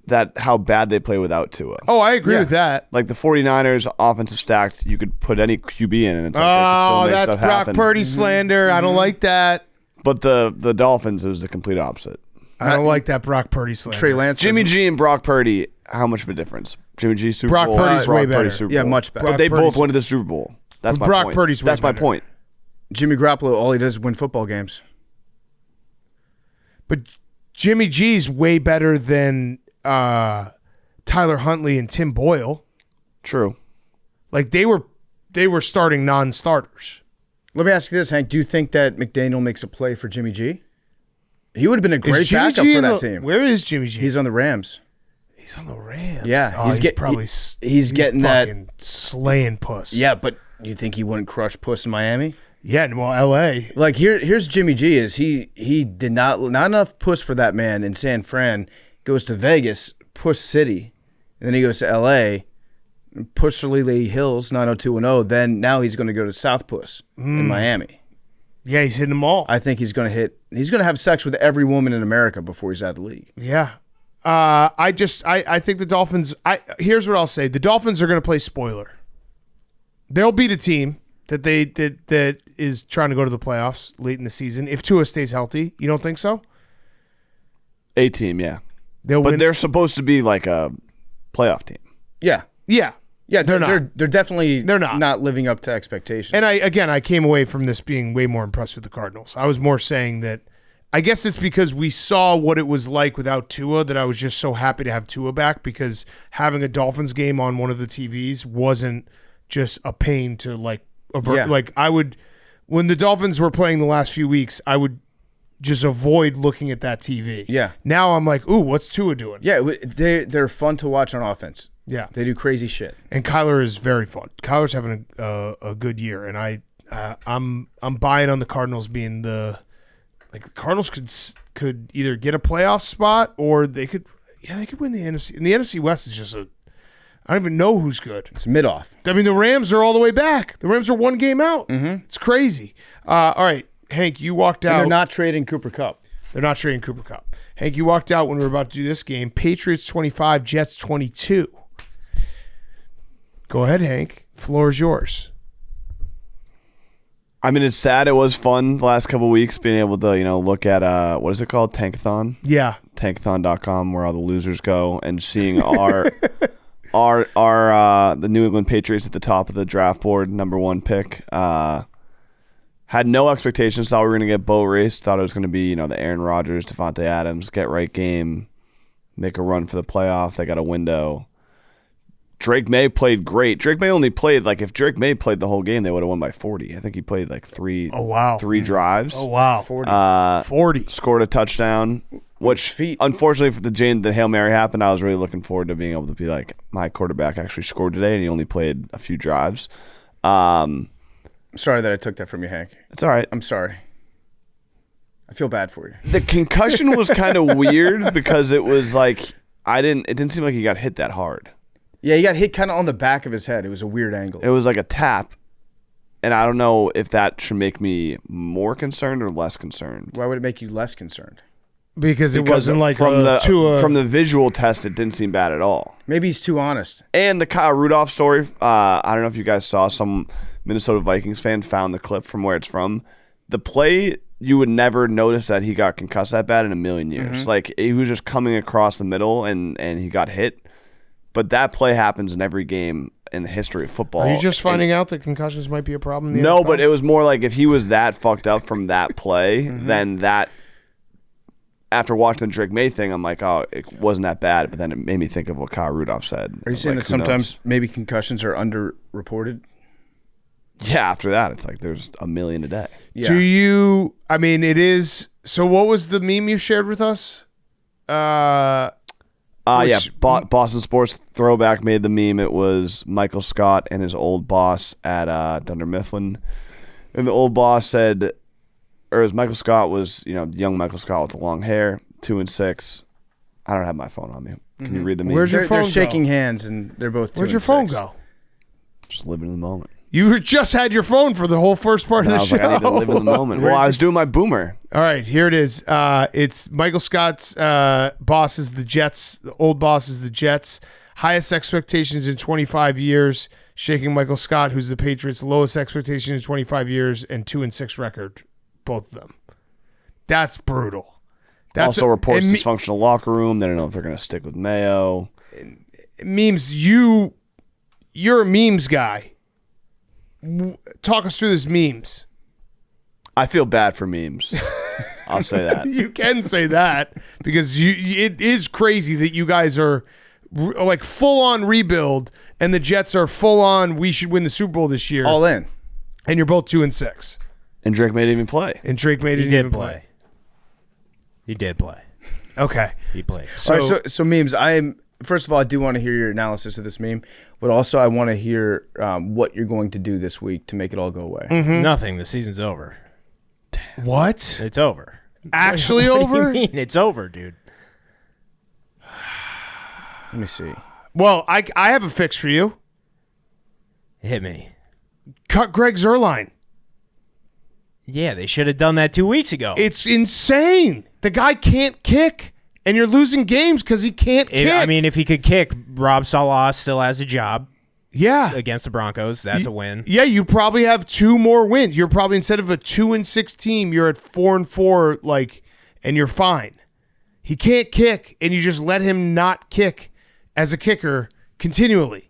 S2: that how bad they play without Tua.
S3: Oh, I agree with that.
S2: Like the 49ers offensive stacked, you could put any QB in and it's like
S3: that's Brock Purdy slander. I don't like that.
S2: But the Dolphins, it was the complete opposite.
S3: I don't like that Brock Purdy slander.
S6: Trey Lance,
S2: Jimmy G and Brock Purdy, how much of a difference? Jimmy G Super
S3: Brock
S2: Bowl.
S3: Purdy's
S2: Brock
S3: way better.
S2: Purdy, Super
S6: Yeah,
S2: Bowl.
S6: much better.
S2: But they
S3: Brock
S2: both went to the Super Bowl. That's my
S3: Brock
S2: point.
S3: Purdy's way
S2: That's my
S3: better.
S2: point.
S6: Jimmy Garoppolo, all he does is win football games.
S3: But Jimmy G's way better than Tyler Huntley and Tim Boyle.
S2: True.
S3: Like they were starting non-starters.
S6: Let me ask you this, Hank. Do you think that McDaniel makes a play for Jimmy G? He would have been a great backup for that team.
S3: Where is Jimmy G?
S6: He's on the Rams.
S3: He's on the Rams.
S6: Yeah,
S3: he's
S6: getting that
S3: fucking slaying puss.
S6: Yeah, but you think he wouldn't crush puss in Miami?
S3: Yeah, well, L.A.
S6: Like here's Jimmy G. Is he did not enough puss for that man in San Fran. Goes to Vegas, puss city, and then he goes to L.A. Puss Lee Hills 90210. Then now he's going to go to South Puss in Miami.
S3: Yeah, he's hitting them all.
S6: I think he's going to have sex with every woman in America before he's out of the league.
S3: Yeah. I think the Dolphins. Here's what I'll say: the Dolphins are going to play spoiler. They'll beat a team that is trying to go to the playoffs late in the season if Tua stays healthy. You don't think so?
S2: A team, yeah.
S3: They'll win.
S2: They're supposed to be like a playoff team.
S6: Yeah.
S3: Yeah.
S6: They're
S3: not.
S6: They're definitely
S3: They're not
S6: living up to expectations.
S3: And I came away from this being way more impressed with the Cardinals. I was more saying that I guess it's because we saw what it was like without Tua that I was just so happy to have Tua back, because having a Dolphins game on one of the TVs wasn't just a pain to like avert.
S6: Yeah.
S3: Like I would, when the Dolphins were playing the last few weeks, I would just avoid looking at that TV.
S6: Yeah.
S3: Now I'm like, ooh, what's Tua doing?
S6: Yeah, they're fun to watch on offense.
S3: Yeah.
S6: They do crazy shit.
S3: And Kyler is very fun. Kyler's having a good year, and I'm buying on the Cardinals being the Cardinals could either get a playoff spot or they could win the NFC. And the NFC West is just I don't even know who's good.
S6: It's mid-off.
S3: I mean, the Rams are all the way back. The Rams are one game out. Mm-hmm. It's crazy. All right, Hank, you walked out.
S6: And they're not trading Cooper Kupp.
S3: They're not trading Cooper Kupp. Hank, you walked out when we were about to do this game. Patriots 25, Jets 22. Go ahead, Hank. Floor is yours.
S2: I mean, it's sad. It was fun the last couple of weeks being able to, look at, what is it called? Tankathon?
S3: Yeah.
S2: Tankathon.com, where all the losers go, and seeing the New England Patriots at the top of the draft board, number 1 pick. Had no expectations. Thought we were going to get boat race. Thought it was going to be, the Aaron Rodgers, Devontae Adams, get right game, make a run for the playoff. They got a window. Drake May played great. Drake May only played, if Drake May played the whole game, they would have won by 40. I think he played three drives.
S3: Oh, wow.
S6: 40.
S2: Scored a touchdown, which unfortunately for the Hail Mary happened. I was really looking forward to being able to be like, my quarterback actually scored today, and he only played a few drives.
S6: I'm sorry that I took that from you, Hank.
S2: It's all right.
S6: I'm sorry. I feel bad for you.
S2: The concussion was kind of weird because it was it didn't seem like he got hit that hard.
S6: Yeah, he got hit kind of on the back of his head. It was a weird angle.
S2: It was like a tap, and I don't know if that should make me more concerned or less concerned.
S6: Why would it make you less concerned?
S3: Because it wasn't
S2: from the visual test, it didn't seem bad at all.
S6: Maybe he's too honest.
S2: And the Kyle Rudolph story, I don't know if you guys saw, some Minnesota Vikings fan found the clip from where it's from. The play, you would never notice that he got concussed that bad in a million years.
S6: Mm-hmm.
S2: He was just coming across the middle and he got hit. But that play happens in every game in the history of football.
S3: Are you just finding out that concussions might be a problem? In the
S2: No,
S3: NFL?
S2: but it was more like if he was that fucked up from that play, then that, after watching the Drake May thing, I'm like, oh, it wasn't that bad. But then it made me think of what Kyle Rudolph said.
S6: Are you saying that sometimes maybe concussions are underreported?
S2: Yeah, after that, it's like there's a million a day.
S6: Yeah.
S3: Do you, it is, so what was the meme you shared with us?
S2: Boston Sports Throwback made the meme. It was Michael Scott and his old boss at Dunder Mifflin. And the old boss said, Michael Scott was, young Michael Scott with the long hair, 2-6. I don't have my phone on me. Can you read the meme?
S3: Where's your phone
S6: They're
S3: go?
S6: shaking hands, and they're both 2-6.
S3: Where'd your phone go?
S2: Just living in the moment.
S3: You just had your phone for the whole first part of the
S2: I was
S3: show.
S2: like, I need to live in the moment. Well, I was doing my boomer.
S3: All right, here it is. It's Michael Scott's boss is the Jets. The old boss is the Jets. Highest expectations in 25 years. Shaking Michael Scott, who's the Patriots' lowest expectation in 25 years, and 2-6 record, both of them. That's brutal.
S2: Also reports dysfunctional locker room. They don't know if they're going to stick with Mayo.
S3: Memes, you're a memes guy. Talk us through this memes.
S2: I feel bad for memes. I'll say that.
S3: You can say that because it is crazy that you guys are full on rebuild and the Jets are full on. We should win the Super Bowl this year.
S6: All in,
S3: and you're both 2-6.
S2: And Drake may even play.
S3: And Drake may even play.
S5: He did play.
S3: Okay,
S5: he played.
S6: So memes. First of all, I do want to hear your analysis of this meme, but also I want to hear what you're going to do this week to make it all go away.
S3: Mm-hmm.
S5: Nothing. The season's over.
S3: What?
S5: It's over.
S3: Actually
S5: what
S3: over?
S5: Do you mean? It's over, dude.
S6: Let me see.
S3: Well, I have a fix for you.
S5: Hit me.
S3: Cut Greg Zuerlein.
S5: Yeah, they should have done that 2 weeks ago.
S3: It's insane. The guy can't kick. and you're losing games because he can't kick.
S5: I mean, if he could kick, Rob Salah still has a job.
S3: Yeah.
S5: Against the Broncos, that's a win.
S3: Yeah, you probably have 2 more wins. You're probably, instead of a 2-6 team, you're at 4-4, and you're fine. He can't kick, and you just let him not kick as a kicker continually.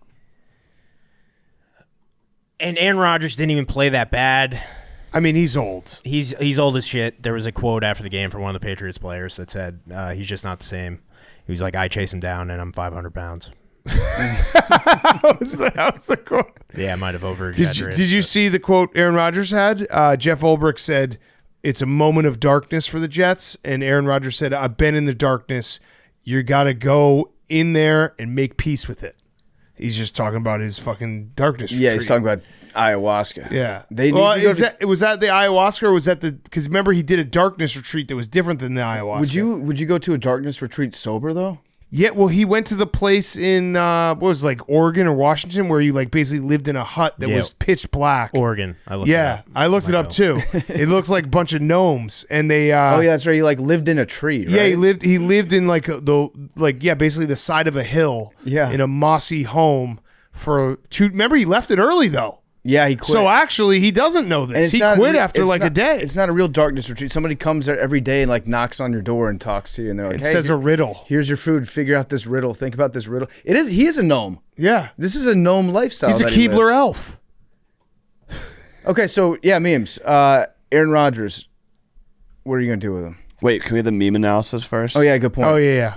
S5: And Aaron Rodgers didn't even play that bad.
S3: I mean, he's old.
S5: He's old as shit. There was a quote after the game from one of the Patriots players that said, he's just not the same. He was like, I chase him down, and I'm 500 pounds.
S3: That was the quote.
S5: Yeah, I might have over-exaggerated.
S3: Did you see the quote Aaron Rodgers had? Jeff Ulbrich said, it's a moment of darkness for the Jets, and Aaron Rodgers said, I've been in the darkness. You got to go in there and make peace with it. He's just talking about his fucking darkness retreat.
S6: Yeah, he's talking about ayahuasca.
S3: Yeah.
S6: Was
S3: that the ayahuasca, or was that the... Because remember, he did a darkness retreat that was different than the ayahuasca.
S6: Would you go to a darkness retreat sober, though?
S3: Yeah, well, he went to the place in Oregon or Washington, where you basically lived in a hut that was pitch black.
S5: Oregon. I looked it up
S3: too. It looks like a bunch of gnomes, and they.
S6: Oh yeah, that's right. He lived in a tree. Right?
S3: Yeah, he lived in basically the side of a hill.
S6: Yeah.
S3: In a mossy home for 2. Remember, he left it early though.
S6: Yeah, he quit.
S3: So actually, he doesn't know this. He quit after a day.
S6: It's not a real darkness retreat. Somebody comes there every day and knocks on your door and talks to you, and they're like,
S3: it
S6: hey,
S3: says a riddle.
S6: Here's your food. Figure out this riddle. Think about this riddle. He is a gnome.
S3: Yeah.
S6: This is a gnome lifestyle.
S3: He's a Keebler elf.
S6: Okay, so yeah, memes. Aaron Rodgers. What are you gonna do with him?
S2: Wait, can we have the meme analysis first?
S6: Oh yeah, good point.
S3: Oh yeah.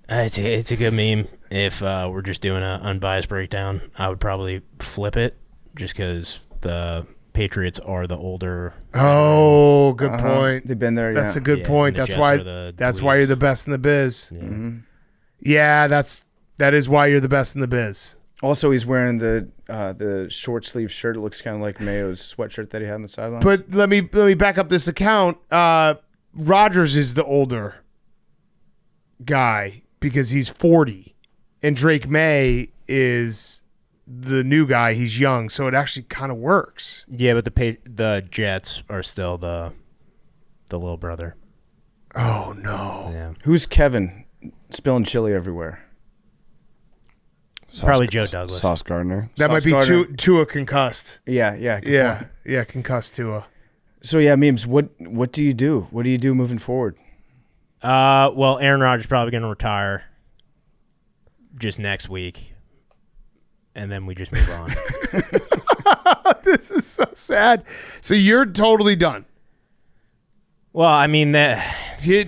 S5: It's a good meme. If we're just doing an unbiased breakdown, I would probably flip it just because the Patriots are the older.
S3: Oh, good point.
S6: They've been there.
S3: That's
S6: yeah.
S3: a good point. That's why. That's why you're the best in the biz.
S5: Yeah.
S6: Mm-hmm.
S3: Yeah, that is why you're the best in the biz.
S6: Also, he's wearing the short sleeve shirt. It looks kind of like Mayo's sweatshirt that he had on the sidelines.
S3: But let me back up this account. Rodgers is the older guy because he's 40, and Drake May is the new guy. He's young, so it actually kind of works.
S5: Yeah, but the Jets are still the little brother.
S3: Oh no!
S5: Yeah,
S6: who's Kevin spilling chili everywhere?
S5: Probably Joe Douglas.
S2: Sauce Gardner.
S3: That might be Tua concussed.
S6: Yeah.
S3: Concussed Tua.
S6: So yeah, memes. What do you do? What do you do moving forward?
S5: Well, Aaron Rodgers probably going to retire just next week, and then we just move on.
S3: This is so sad. So you're totally done.
S5: Well, I mean that.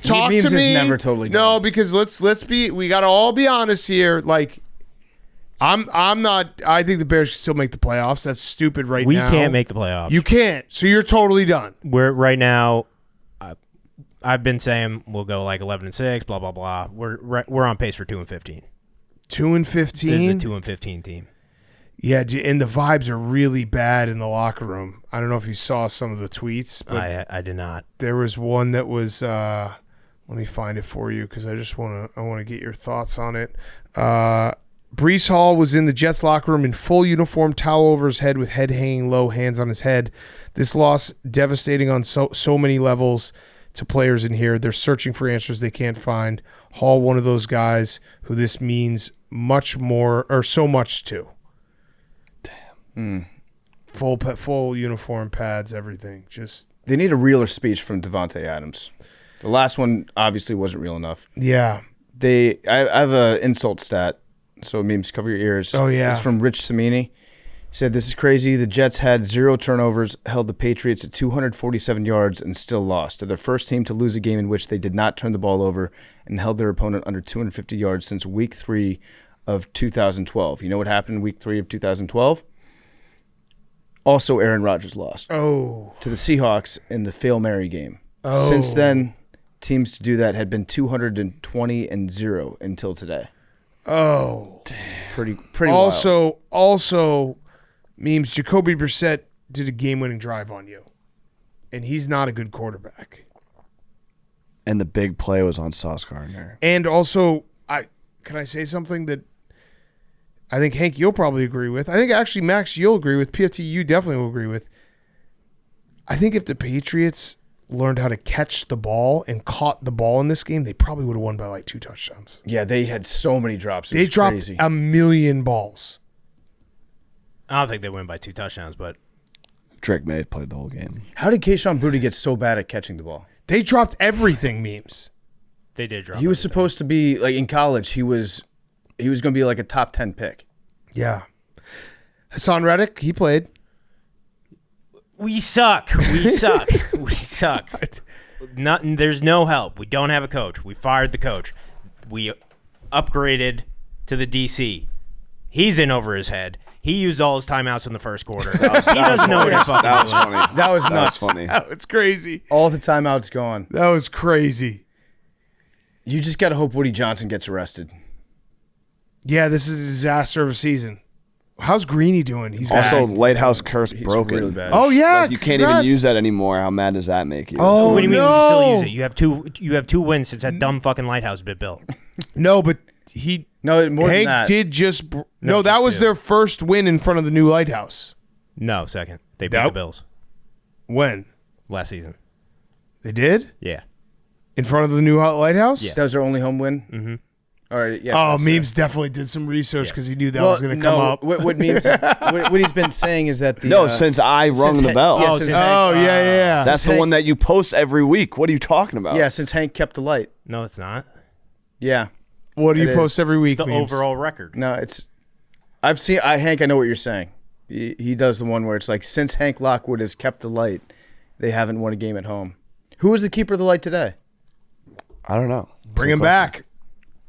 S3: Talk
S6: memes
S3: to me.
S6: is never totally done.
S3: No, because we got to all be honest here. I'm not. I think the Bears can still make the playoffs. That's stupid now.
S5: We can't make the playoffs.
S3: You can't. So you're totally done.
S5: We're right now. I've been saying we'll go 11-6. Blah blah blah. We're on pace for 2-15.
S3: 2-15.
S5: This is a 2-15 team.
S3: Yeah, and the vibes are really bad in the locker room. I don't know if you saw some of the tweets, but
S5: I did not.
S3: There was one that was. Let me find it for you because I want to get your thoughts on it. Breece Hall was in the Jets locker room in full uniform, towel over his head with head hanging low, hands on his head. This loss devastating on so many levels to players in here. They're searching for answers they can't find. Hall, one of those guys who this means much more or so much to. Damn. Full uniform, pads, everything. Just
S6: they need a realer speech from Devontae Adams. The last one obviously wasn't real enough.
S3: Yeah.
S6: I have an insult stat. So memes, cover your ears.
S3: Oh, yeah.
S6: It's from Rich Samini. He said, this is crazy. The Jets had 0 turnovers, held the Patriots at 247 yards, and still lost. They're the first team to lose a game in which they did not turn the ball over and held their opponent under 250 yards since Week 3 of 2012. You know what happened in Week 3 of 2012? Also, Aaron Rodgers lost.
S3: Oh.
S6: To the Seahawks in the Fail Mary game.
S3: Oh.
S6: Since then, teams to do that had been 220-0 until today.
S3: Oh,
S6: pretty.
S3: Also, memes. Jacoby Brissett did a game-winning drive on you, and he's not a good quarterback.
S2: And the big play was on Sauce Gardner.
S3: And also, can I say something that I think Hank you'll probably agree with? I think actually Max you'll agree with. PFT you definitely will agree with. I think if the Patriots learned how to catch the ball and caught the ball in this game, they probably would have won by like 2 touchdowns.
S6: Yeah, they had so many drops. It
S3: They
S6: was
S3: dropped
S6: crazy.
S3: a million balls.
S5: I don't think they win by 2 touchdowns, but
S2: Drake May played the whole game.
S6: How did Kayshon Boutte get so bad at catching the ball?
S3: They dropped everything, memes.
S5: they did drop.
S6: He was
S5: everything.
S6: supposed to be like in college. He was going to be like a top 10 pick.
S3: Yeah. Hassan Reddick, he played.
S5: We suck. We suck. We suck. There's no help. We don't have a coach. We fired the coach. We upgraded to the DC. He's in over his head. He used all his timeouts in the first quarter. He doesn't know what he's fucking
S2: That was
S5: doing.
S2: funny.
S6: That was nuts.
S2: funny.
S3: That was crazy.
S6: All the timeouts gone.
S3: That was crazy.
S6: You just got to hope Woody Johnson gets arrested.
S3: Yeah, this is a disaster of a season. How's Greeny doing? He's
S2: Also,
S3: bad.
S2: Lighthouse curse
S6: He's
S2: broken.
S6: really bad.
S3: Oh yeah,
S2: Like, you can't
S3: congrats.
S2: even use that anymore. How mad does that make you?
S3: Oh
S5: What do you mean
S3: no.
S5: we can still use it? You have 2 wins since that dumb fucking lighthouse been built.
S3: No, but he
S6: No, more
S3: Hank
S6: than that.
S3: did just no. That
S5: just
S3: was
S5: 2.
S3: their first win in front of the new lighthouse.
S5: No, second. They beat
S3: Nope.
S5: the Bills
S3: When
S5: last season.
S3: they did
S5: Yeah.
S3: in front of the new lighthouse.
S5: Yeah.
S6: That was their only home win? Mm-hmm. All right, yeah.
S3: Oh,
S6: that's
S3: Memes definitely did some research because he knew that
S6: Well,
S3: was going to come
S6: no,
S3: up.
S6: What Memes? what he's been saying is that the
S2: No, since I rung the
S6: Hank-
S2: bell.
S6: Yeah,
S3: Oh,
S6: since
S3: oh
S6: Hank,
S3: yeah.
S2: That's the
S6: Hank-
S2: one that you post every week. What are you talking about?
S6: yeah, since Hank kept the light.
S5: No, it's not.
S6: Yeah.
S3: What do you
S6: It
S3: post
S6: is.
S3: every week?
S5: It's the
S3: Memes?
S5: overall record.
S6: No, it's. I've seen. Hank, I know what you're saying. He does the one where it's like since Hank Lockwood has kept the light, they haven't won a game at home. Who was the keeper of the light today?
S2: I don't know.
S3: Bring him back.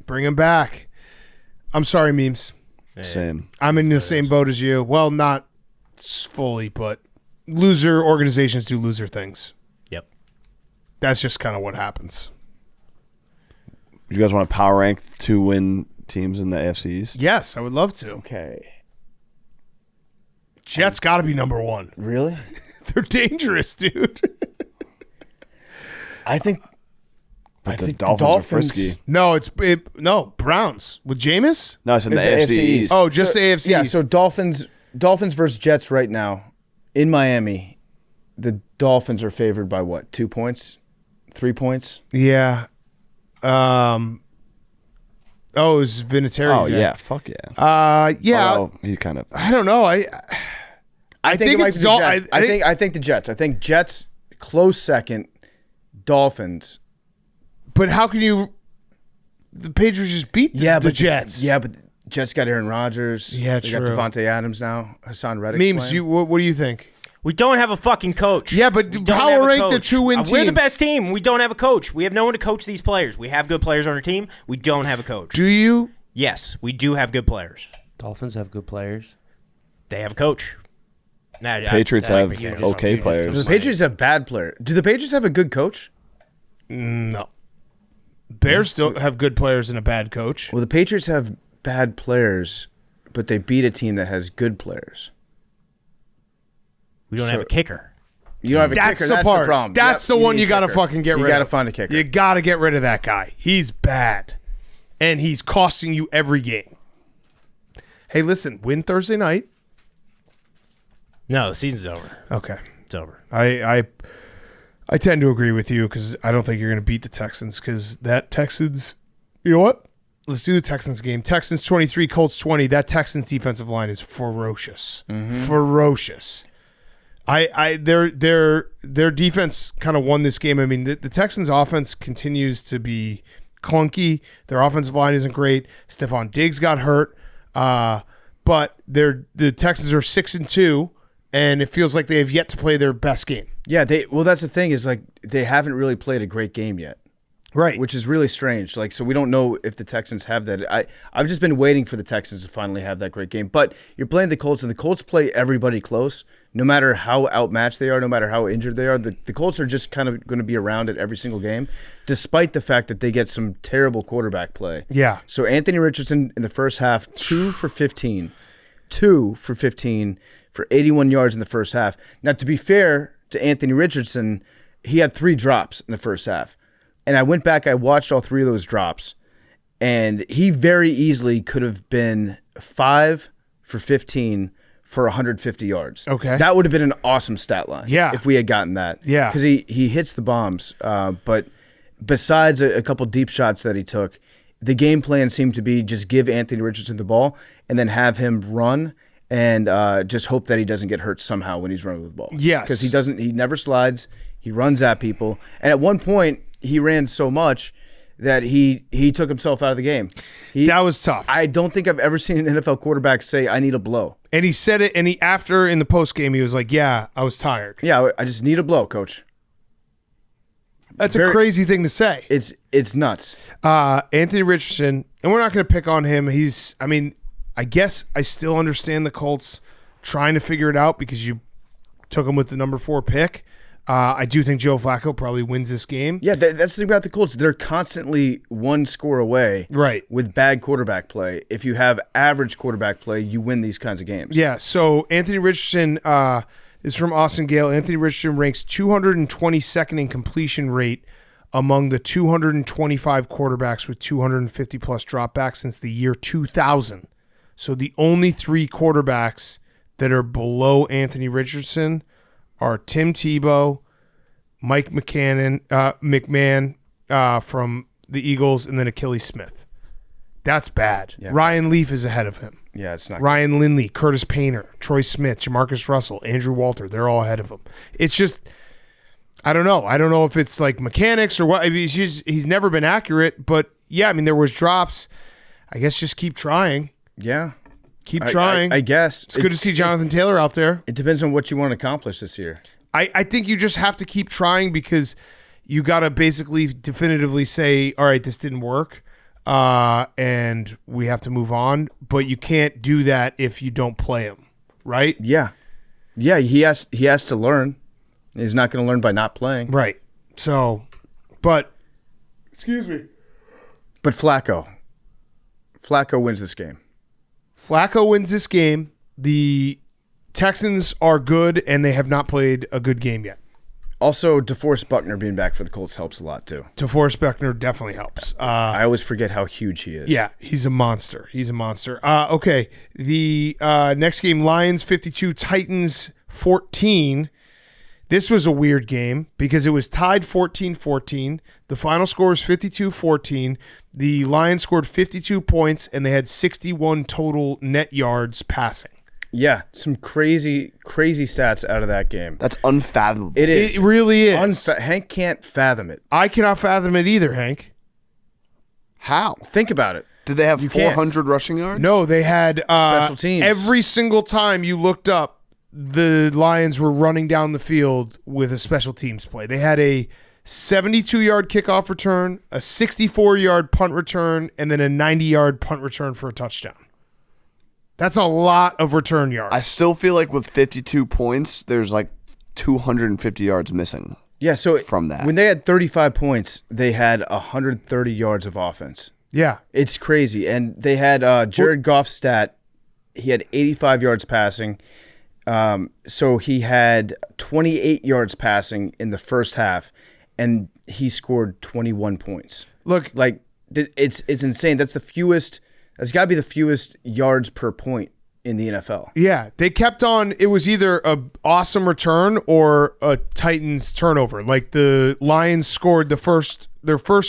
S3: Bring him back. I'm sorry, Memes.
S2: Same.
S3: I'm in the same boat as you. Well, not fully, but loser organizations do loser things.
S5: Yep.
S3: That's just kind of what happens.
S2: You guys want to power rank 2 win teams in the AFC East?
S3: Yes, I would love to.
S6: Okay.
S3: Jets got to be number 1.
S6: Really?
S3: They're dangerous, dude.
S6: I think.
S2: But
S6: I
S2: the
S6: think
S2: Dolphins
S6: the
S2: are
S6: Dolphins.
S2: frisky.
S3: No, Browns with Jameis.
S2: No, it's in the
S6: It's
S2: AFC East.
S3: Oh, just
S6: So-
S3: AFC.
S6: Yeah.
S3: East.
S6: So Dolphins versus Jets right now in Miami. The Dolphins are favored by what? 2 points? 3 points?
S3: Yeah. Oh, it was Vinatieri.
S2: Oh,
S3: today.
S2: yeah. Fuck yeah.
S3: Yeah.
S2: Although, he kind of.
S3: I don't know. I think
S6: it might
S3: it's
S6: be the Jets.
S3: I
S6: I think the Jets. I think Jets close second. Dolphins.
S3: But how can you? The Patriots just beat the Jets.
S6: Yeah, but Jets got Aaron Rodgers.
S3: Yeah,
S6: they
S3: true.
S6: got Devontae Adams now. Hassan Reddick.
S3: Memes. What do you think?
S5: We don't have a fucking coach.
S3: Yeah, but
S5: We don't
S3: power
S5: have a
S3: rank the
S5: coach.
S3: 2 win
S5: We're the
S3: teams.
S5: best team. We don't have a coach. We have no one to coach these players. We have good players on our team. We don't have a coach.
S3: Do you?
S5: Yes, we do have good players.
S4: Dolphins have good players.
S5: They have a coach. Nah,
S2: Patriots have
S5: you just-
S2: okay
S5: you just
S2: players.
S5: took
S6: The
S5: my-
S6: Patriots have bad players. Do the Patriots have a good coach?
S3: No. Bears still have good players and a bad coach.
S6: Well, the Patriots have bad players, but they beat a team that has good players.
S5: We don't have a kicker.
S6: You don't have a
S3: That's
S6: kicker.
S3: the
S6: That's
S3: part.
S6: the problem.
S3: That's
S6: Yep,
S3: the one
S6: need
S3: you
S6: a
S3: got to
S6: kicker.
S3: fucking get rid of.
S6: You got to find a kicker.
S3: You got to get rid of that guy. He's bad. And he's costing you every game. Hey, listen, win Thursday night.
S5: No, the season's over.
S3: Okay.
S5: It's over.
S3: I tend to agree with you because I don't think you're going to beat the Texans because that Texans, you know what? Let's do the Texans game. Texans 23, Colts 20. That Texans defensive line is ferocious. Ferocious. Their defense kind of won this game. I mean, the Texans offense continues to be clunky. Their offensive line isn't great. Stephon Diggs got hurt. But the Texans are 6-2, and it feels like they have yet to play their best game.
S6: Yeah, that's the thing is like they haven't really played a great game yet.
S3: Right.
S6: Which is really strange. Like, so we don't know if the Texans have that. I've just been waiting for the Texans to finally have that great game. But you're playing the Colts, and the Colts play everybody close, no matter how outmatched they are, no matter how injured they are. The Colts are just kind of going to be around at every single game, despite the fact that they get some terrible quarterback play.
S3: Yeah.
S6: So Anthony Richardson in the first half, 2 for 15. 2 for 15 for 81 yards in the first half. Now, to be fair to Anthony Richardson, he had 3 drops in the first half. And I went back, I watched all 3 of those drops, and he very easily could have been 5 for 15 for 150 yards.
S3: Okay.
S6: That would have been an awesome stat line.
S3: Yeah.
S6: If we had gotten that.
S3: Yeah.
S6: Because he hits the bombs. But besides a couple deep shots that he took, the game plan seemed to be just give Anthony Richardson the ball and then have him run and just hope that he doesn't get hurt somehow when he's running with the ball.
S3: Yes.
S6: Because he never slides. He runs at people. And at one point, he ran so much that he took himself out of the game.
S3: That was tough.
S6: I don't think I've ever seen an NFL quarterback say, I need a blow.
S3: And he said it, and after in the post game, he was like, "Yeah, I was tired."
S6: Yeah, I just need a blow, coach.
S3: That's a crazy thing to say.
S6: It's nuts.
S3: Anthony Richardson, and we're not going to pick on him. I guess I still understand the Colts trying to figure it out because you took him with the number 4 pick. I do think Joe Flacco probably wins this game.
S6: Yeah, that's the thing about the Colts. They're constantly one score away with bad quarterback play. If you have average quarterback play, you win these kinds of games.
S3: Yeah, so Anthony Richardson is from Austin Gale. Anthony Richardson ranks 222nd in completion rate among the 225 quarterbacks with 250-plus dropbacks since the year 2000. So the only 3 quarterbacks that are below Anthony Richardson are Tim Tebow, Mike McMahon from the Eagles, and then Achilles Smith. That's bad. Yeah. Ryan Leaf is ahead of him.
S6: Yeah, it's not
S3: Ryan good. Lindley, Curtis Painter, Troy Smith, Jamarcus Russell, Andrew Walter, they're all ahead of him. It's just, I don't know. I don't know if it's like mechanics or what. He's never been accurate, but yeah, there was drops. I guess just keep trying.
S6: Yeah.
S3: Keep trying.
S6: I guess.
S3: It's good to see Jonathan Taylor out there.
S6: It depends on what you want to accomplish this year.
S3: I think you just have to keep trying because you got to basically definitively say, all right, this didn't work, and we have to move on. But you can't do that if you don't play him, right?
S6: Yeah. Yeah, he has to learn. He's not going to learn by not playing.
S3: Right. So, but, excuse me.
S6: But Flacco wins this game.
S3: Flacco wins this game. The Texans are good, and they have not played a good game yet.
S6: Also, DeForest Buckner being back for the Colts helps a lot, too.
S3: DeForest Buckner definitely helps.
S6: I always forget how huge he is.
S3: Yeah, he's a monster. Okay, the next game, Lions 52, Titans 14. This was a weird game because it was tied 14-14. The final score is 52-14. The Lions scored 52 points, and they had 61 total net yards passing.
S6: Yeah, some crazy stats out of that game.
S2: That's unfathomable.
S6: It is.
S3: It really is.
S6: Hank can't fathom it.
S3: I cannot fathom it either, Hank.
S2: How?
S6: Think about it.
S2: Did they have
S6: You
S2: 400 rushing yards?
S3: No, they had
S6: Special teams.
S3: Every single time you looked up, the Lions were running down the field with a special teams play. They had a 72-yard kickoff return, a 64-yard punt return, and then a 90-yard punt return for a touchdown. That's a lot of return yards.
S2: I still feel like with 52 points, there's like 250 yards missing.
S6: Yeah, so
S2: from that.
S6: When they had 35 points, they had 130 yards of offense.
S3: Yeah.
S6: It's crazy. And they had Jared Goff's stat. He had 85 yards passing. So he had 28 yards passing in the first half, and he scored 21 points.
S3: Look,
S6: like it's insane. That's the fewest. That's got to be the fewest yards per point in the NFL.
S3: Yeah, they kept on. It was either an awesome return or a Titans turnover. Like the Lions scored their first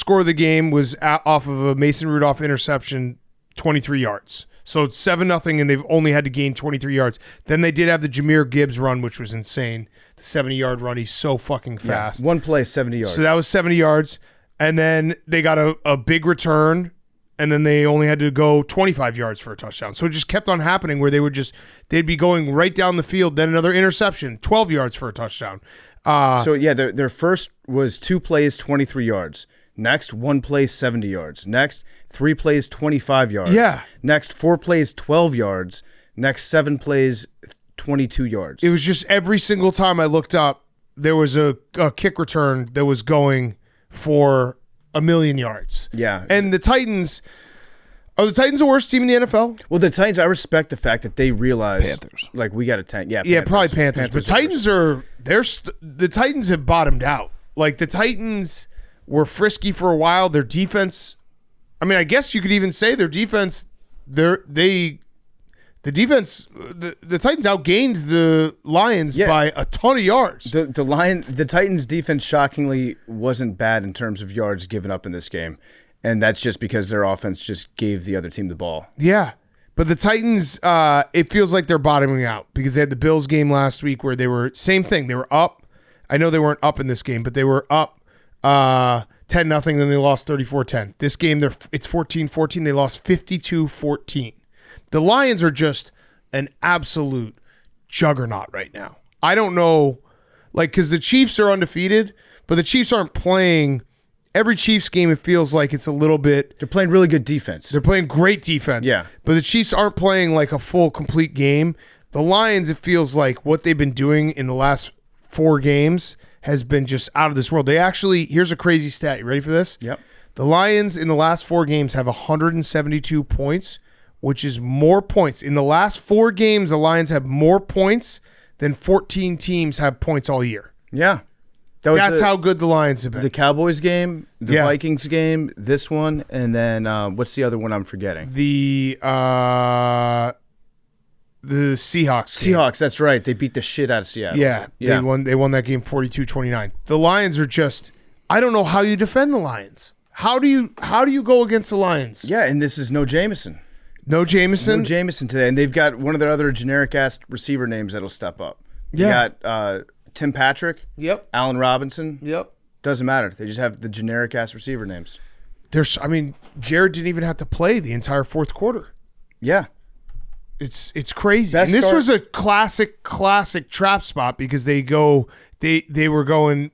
S3: score of the game was off of a Mason Rudolph interception, 23 yards. So it's 7-0, and they've only had to gain 23 yards. Then they did have the Jahmyr Gibbs run, which was insane. The 70-yard run. He's so fucking fast.
S6: Yeah, one play, 70 yards.
S3: So that was 70 yards. And then they got a big return, and then they only had to go 25 yards for a touchdown. So it just kept on happening where they'd be going right down the field, then another interception, 12 yards for a touchdown.
S6: Their first was 2 plays, 23 yards. Next, 1 play, 70 yards. Next, 3 plays, 25 yards.
S3: Yeah.
S6: Next, 4 plays, 12 yards. Next, 7 plays, 22 yards.
S3: It was just every single time I looked up, there was a kick return that was going for 1,000,000 yards.
S6: Yeah.
S3: And the Titans, are the Titans the worst team in the NFL?
S6: Well, the Titans, I respect the fact that they realize
S2: Panthers.
S6: Like we got a tank. Yeah,
S3: Panthers. Probably Panthers. But Titans the Titans have bottomed out. Like the Titans were frisky for a while. Their defense, I mean, I guess you could even say their defense, they The defense, the Titans outgained the Lions by a ton of yards.
S6: The Titans defense shockingly wasn't bad in terms of yards given up in this game. And that's just because their offense just gave the other team the ball.
S3: Yeah. But the Titans, it feels like they're bottoming out because they had the Bills game last week where they were, same thing, they were up. I know they weren't up in this game, but they were up 10-0, then they lost 34-10. This game, it's 14-14. They lost 52-14. The Lions are just an absolute juggernaut right now. I don't know, because the Chiefs are undefeated, but the Chiefs aren't playing. Every Chiefs game, it feels like it's a little bit.
S6: They're playing really good defense.
S3: They're playing great defense.
S6: Yeah.
S3: But the Chiefs aren't playing like a full, complete game. The Lions, it feels like what they've been doing in the last 4 games has been just out of this world. They actually, here's a crazy stat. You ready for this?
S6: Yep.
S3: The Lions in the last 4 games have 172 points, which is more points. In the last 4 games, the Lions have more points than 14 teams have points all year.
S6: Yeah.
S3: That's how good the Lions have been.
S6: The Cowboys game, the Vikings game, this one, and then what's the other one I'm forgetting?
S3: The Seahawks game.
S6: Seahawks, that's right. They beat the shit out of Seattle.
S3: Yeah. They won that game 42-29. The Lions are just, I don't know how you defend the Lions. How do you go against the Lions?
S6: Yeah, and this is no Jameson.
S3: No Jameson?
S6: No Jameson today. And they've got one of their other generic-ass receiver names that'll step up.
S3: Yeah.
S6: You got Tim Patrick.
S3: Yep.
S6: Allen Robinson.
S3: Yep.
S6: Doesn't matter. They just have the generic-ass receiver names.
S3: Jared didn't even have to play the entire fourth quarter.
S6: Yeah.
S3: It's crazy.
S6: Best
S3: and this
S6: start-
S3: was a classic trap spot because they were going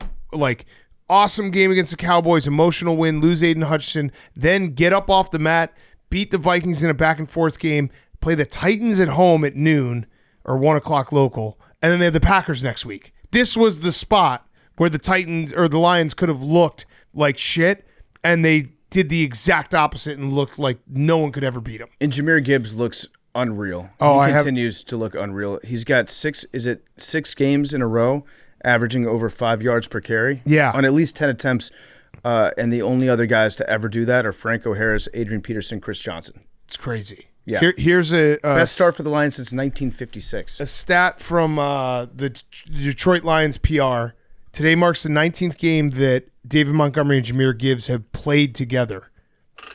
S3: awesome game against the Cowboys, emotional win, lose Aiden Hutchinson, then get up off the mat, beat the Vikings in a back and forth game, play the Titans at home at noon or 1 o'clock local, and then they have the Packers next week. This was the spot where the Titans or the Lions could have looked like shit, and they did the exact opposite and looked like no one could ever beat them.
S6: And Jahmyr Gibbs looks unreal. He continues to look unreal. He's got 6 games in a row averaging over 5 yards per carry.
S3: Yeah.
S6: On at least 10 attempts. And the only other guys to ever do that are Franco Harris, Adrian Peterson, Chris Johnson.
S3: It's crazy.
S6: Yeah.
S3: Here's a
S6: best start for the Lions since 1956.
S3: A stat from the Detroit Lions PR. Today marks the 19th game that David Montgomery and Jahmyr Gibbs have played together.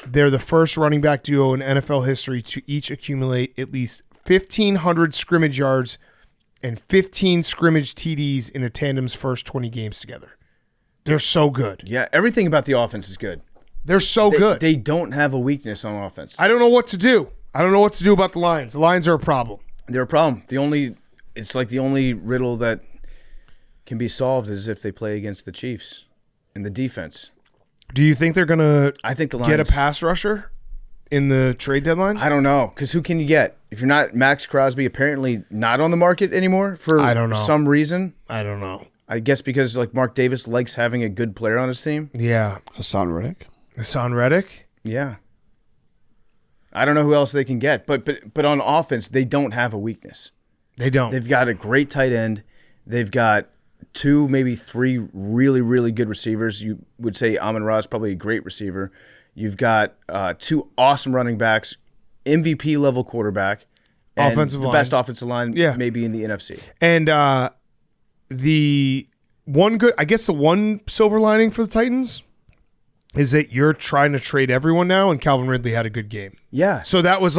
S3: They're the first running back duo in NFL history to each accumulate at least 1,500 scrimmage yards and 15 scrimmage TDs in a tandem's first 20 games together. They're so good.
S6: Yeah, everything about the offense is good.
S3: They're so good.
S6: They don't have a weakness on offense.
S3: I don't know what to do. I don't know what to do about the Lions. The Lions are a problem.
S6: They're a problem. It's like the only riddle that can be solved is if they play against the Chiefs and the defense.
S3: Do you think they're going to get a pass rusher in the trade deadline?
S6: I don't know, because who can you get? If you're not Max Crosby, apparently not on the market anymore for some reason.
S3: I don't know.
S6: I guess because Mark Davis likes having a good player on his team.
S3: Yeah.
S2: Hassan Reddick?
S6: Yeah. I don't know who else they can get, but on offense, they don't have a weakness.
S3: They don't.
S6: They've got a great tight end. They've got 2, maybe 3 really, really good receivers. You would say Amon-Ra is probably a great receiver. You've got 2 awesome running backs, MVP level quarterback, and
S3: offensive line.
S6: Best offensive line maybe in the NFC.
S3: And the one silver lining for the Titans is that you're trying to trade everyone now, and Calvin Ridley had a good game.
S6: Yeah.
S3: So that was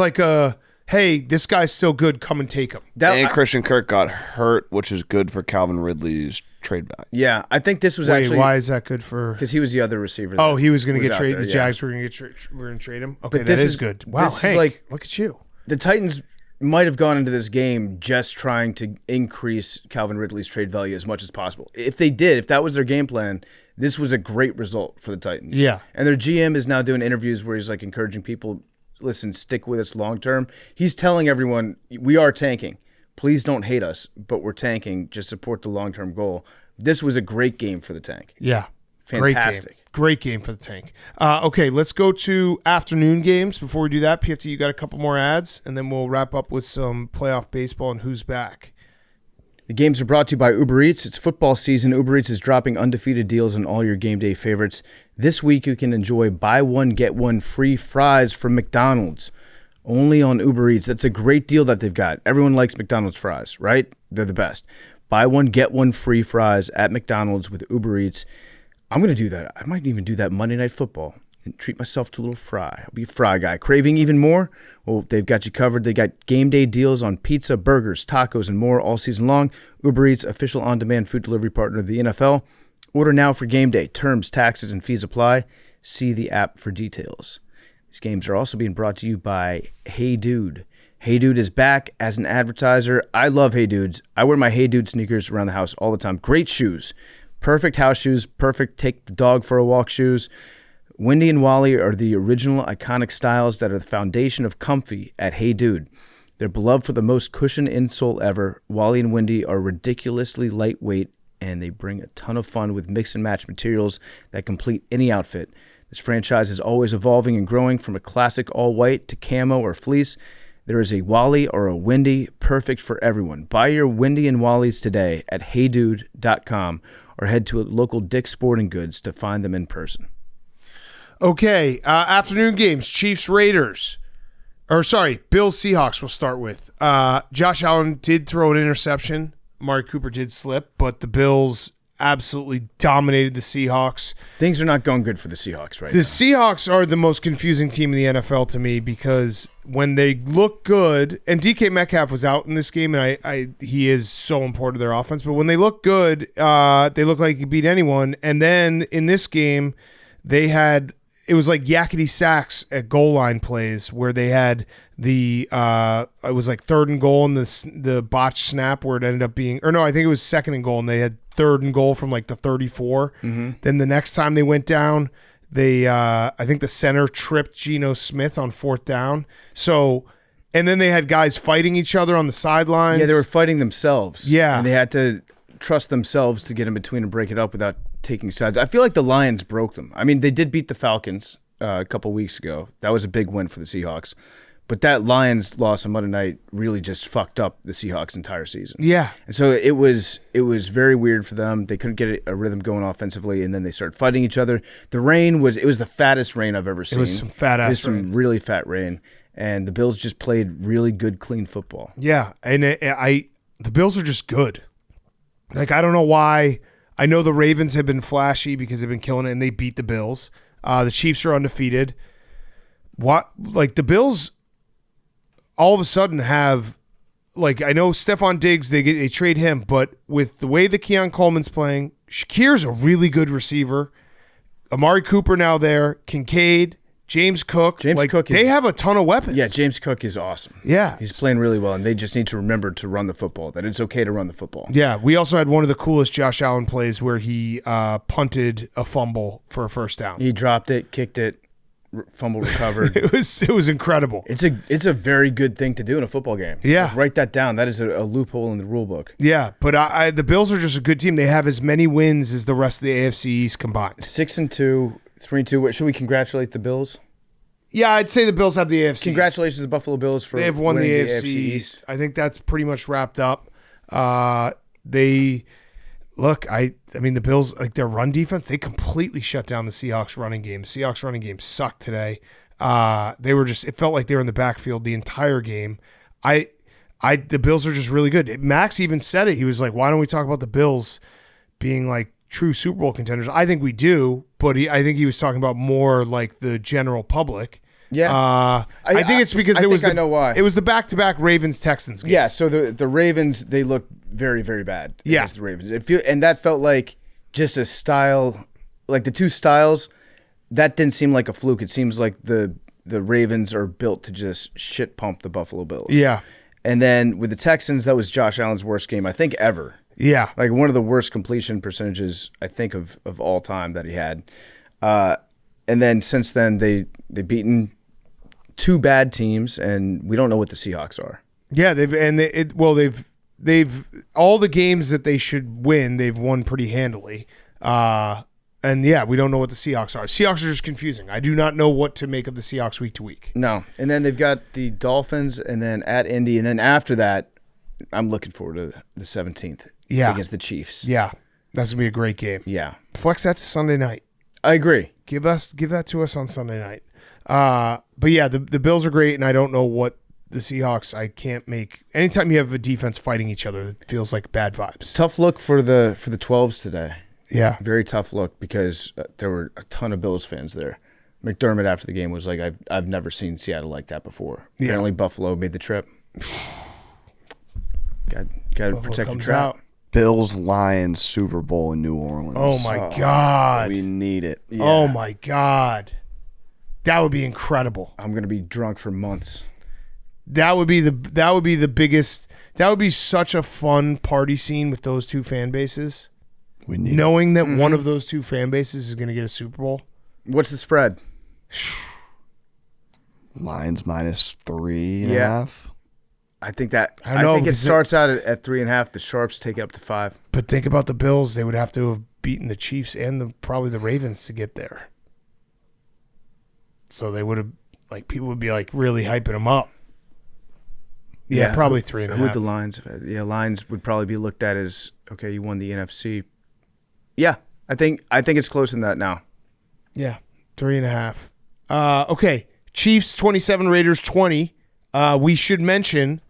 S3: hey, this guy's still good. Come and take him.
S2: Christian Kirk got hurt, which is good for Calvin Ridley's trade back.
S6: Yeah, I think this was
S3: why is that good for?
S6: Because he was the other receiver.
S3: Oh, he was going to get traded. The Jags were going to trade him. Okay, that is good. Wow, Hank, look at you.
S6: The Titans might have gone into this game just trying to increase Calvin Ridley's trade value as much as possible. If they did, if that was their game plan, this was a great result for the Titans.
S3: Yeah.
S6: And their GM is now doing interviews where he's encouraging people, listen, stick with us long term. He's telling everyone, we are tanking. Please don't hate us, but we're tanking. Just support the long-term goal. This was a great game for the tank.
S3: Yeah.
S6: Fantastic.
S3: Great game for the tank. Okay, let's go to afternoon games. Before we do that, PFT, you got a couple more ads, and then we'll wrap up with some playoff baseball and who's back.
S6: The games are brought to you by Uber Eats. It's football season. Uber Eats is dropping undefeated deals on all your game day favorites. This week, you can enjoy buy one, get one free fries from McDonald's. only on Uber Eats. That's a great deal that they've got. Everyone likes McDonald's fries, right? They're the best. Buy one, get one free fries at McDonald's with Uber Eats. I'm going to do that. I might even do that Monday Night Football and treat myself to a little fry. I'll be a fry guy. Craving even more? Well, they've got you covered. They got game day deals on pizza, burgers, tacos, and more all season long. Uber Eats, official on-demand food delivery partner of the NFL. Order now for game day. Terms, taxes, and fees apply. See the app for details. These games are also being brought to you by Hey Dude. Hey Dude is back as an advertiser. I love Hey Dudes. I wear my Hey Dude sneakers around the house all the time. Great shoes. Perfect house shoes. Perfect take the dog for a walk shoes. Wendy and Wally are the original iconic styles that are the foundation of comfy at Hey Dude. They're beloved for the most cushioned insole ever. Wally and Wendy are ridiculously lightweight, and they bring a ton of fun with mix and match materials that complete any outfit. This franchise is always evolving and growing, from a classic all-white to camo or fleece. There is a Wally or a Wendy, perfect for everyone. Buy your Wendy and Wallies today at heydude.com or head to a local Dick's Sporting Goods to find them in person.
S3: Okay, afternoon games, Chiefs-Raiders. Bills-Seahawks we'll start with. Josh Allen did throw an interception. Amari Cooper did slip, but the Bills absolutely dominated the Seahawks.
S6: Things are not going good for the Seahawks right now.
S3: The Seahawks are the most confusing team in the NFL to me, because when they look good, and DK Metcalf was out in this game, and he is so important to their offense, but when they look good, they look like he could beat anyone. And then in this game, it was like yakety sacks at goal line plays where they had it was like 3rd and goal, and the botched snap where it ended up being, or no, I think it was 2nd and goal, and they had 3rd and goal from like the 34. Mm-hmm. Then the next time they went down, I think the center tripped Geno Smith on 4th down. So, and then they had guys fighting each other on the sidelines.
S6: Yeah, they were fighting themselves.
S3: Yeah.
S6: And they had to trust themselves to get in between and break it up without taking sides. I feel like the Lions broke them. I mean, they did beat the Falcons a couple weeks ago. That was a big win for the Seahawks. But that Lions loss on Monday night really just fucked up the Seahawks' entire season.
S3: Yeah.
S6: And so it was very weird for them. They couldn't get a rhythm going offensively, and then they started fighting each other. The rain was the fattest rain I've ever seen.
S3: It was some fat ass rain.
S6: Some really fat rain. And the Bills just played really good, clean football.
S3: Yeah. And the Bills are just good. Like, I don't know why. I know the Ravens have been flashy because they've been killing it, and they beat the Bills. The Chiefs are undefeated. The Bills all of a sudden have, like, I know Stephon Diggs, they trade him, but with the way that Keon Coleman's playing, Shakir's a really good receiver. Amari Cooper now there, Kincaid, James Cook. They have a ton of weapons.
S6: Yeah, James Cook is awesome.
S3: Yeah.
S6: He's playing really well, and they just need to remember to run the football, that it's okay to run the football.
S3: Yeah, we also had one of the coolest Josh Allen plays where he punted a fumble for a 1st down.
S6: He dropped it, kicked it, fumble recovered.
S3: It was incredible.
S6: It's a very good thing to do in a football game.
S3: Yeah.
S6: Write that down. That is a loophole in the rule book.
S3: Yeah, but the Bills are just a good team. They have as many wins as the rest of the AFC East combined.
S6: 6-2, 3-2. Should we congratulate the Bills?
S3: Yeah, I'd say the Bills have the AFC
S6: Congratulations
S3: East.
S6: to the Buffalo Bills for
S3: They have won the
S6: winning
S3: AFC East. I think that's pretty much wrapped up. The Bills, like, their run defense, they completely shut down the Seahawks running game. The Seahawks running game sucked today. It felt like they were in the backfield the entire game. The Bills are just really good. Max even said it. He was like, why don't we talk about the Bills being like true Super Bowl contenders? I think we do, but I think he was talking about more like the general public.
S6: Yeah.
S3: I think it's because
S6: I know why.
S3: It was the back-to-back Ravens-Texans game.
S6: Yeah, so the Ravens, they look very, very bad against the Ravens. And that felt like just a style, like the two styles, that didn't seem like a fluke. It seems like the Ravens are built to just shit pump the Buffalo Bills.
S3: Yeah.
S6: And then with the Texans, that was Josh Allen's worst game, I think, ever.
S3: Yeah.
S6: Like one of the worst completion percentages, I think, of all time that he had. And then since then, they've beaten 2 bad teams, and we don't know what the Seahawks are.
S3: Yeah, they've all the games that they should win, they've won pretty handily. And yeah, we don't know what the Seahawks are. Seahawks are just confusing. I do not know what to make of the Seahawks week to week.
S6: No. And then they've got the Dolphins, and then at Indy, and then after that, I'm looking forward to the 17th against the Chiefs.
S3: Yeah, that's gonna be a great game.
S6: Yeah.
S3: Flex that to Sunday night.
S6: I agree.
S3: Give that to us on Sunday night. But yeah, the Bills are great, and I don't know what the Seahawks. I can't make. Anytime you have a defense fighting each other, it feels like bad vibes.
S6: Tough look for the 12s today.
S3: Yeah,
S6: very tough look because there were a ton of Bills fans there. McDermott after the game was like, I've never seen Seattle like that before. Yeah. Apparently Buffalo made the trip. Got to protect your trout.
S2: Bills Lions Super Bowl in New Orleans.
S3: Oh my God,
S2: we need it.
S3: Yeah. Oh my God, that would be incredible.
S6: I'm gonna be drunk for months.
S3: That would be the biggest. That would be such a fun party scene with those two fan bases. Knowing that one of those two fan bases is going to get a Super Bowl.
S6: What's the spread?
S2: Lions -3.5.
S6: I think it starts out at 3.5. The Sharps take it up to 5.
S3: But think about the Bills; they would have to have beaten the Chiefs and probably the Ravens to get there. So they would have people would be really hyping them up. Yeah, probably 3.5.
S6: Who would the Lions have had? Yeah, Lions would probably be looked at as, okay, you won the NFC. Yeah, I think it's close in that now.
S3: Yeah, 3.5. Okay, Chiefs 27, Raiders 20. We should mention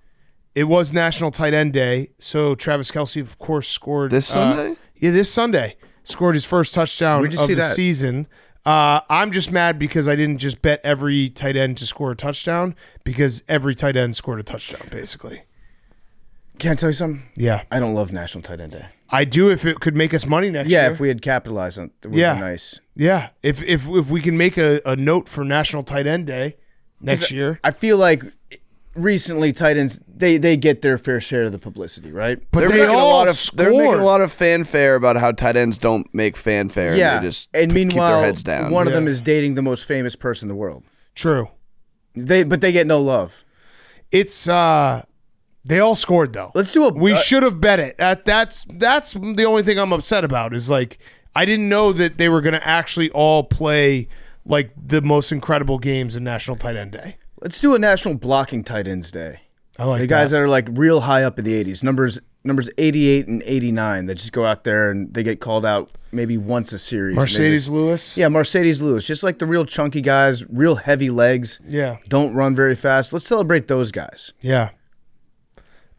S3: it was National Tight End Day, so Travis Kelce, of course, scored
S2: this Sunday.
S3: This Sunday scored his first touchdown of the season. I'm just mad because I didn't just bet every tight end to score a touchdown because every tight end scored a touchdown, basically.
S6: Can I tell you something?
S3: Yeah.
S6: I don't love National Tight End Day.
S3: I do if it could make us money next year.
S6: Yeah, if we had capitalized on it, it would be nice.
S3: Yeah, if we can make a note for National Tight End Day next year.
S6: I feel like recently tight ends, they get their fair share of the publicity, right?
S3: But
S2: they're making a lot of fanfare about how tight ends don't make fanfare.
S6: Yeah,
S2: and they just
S6: and meanwhile,
S2: keep their heads down.
S6: One of them is dating the most famous person in the world.
S3: True.
S6: But they get no love.
S3: It's they all scored though.
S6: Let's do
S3: We should have bet it. That's the only thing I'm upset about is I didn't know that they were going to actually all play the most incredible games in National Tight End Day.
S6: Let's do a National Blocking Tight Ends Day.
S3: I like
S6: the guys that are real high up in the 80s. Numbers 88 and 89 that just go out there and they get called out maybe once a series.
S3: Mercedes Lewis?
S6: Yeah, Mercedes Lewis. Just like the real chunky guys, real heavy legs.
S3: Yeah.
S6: Don't run very fast. Let's celebrate those guys.
S3: Yeah.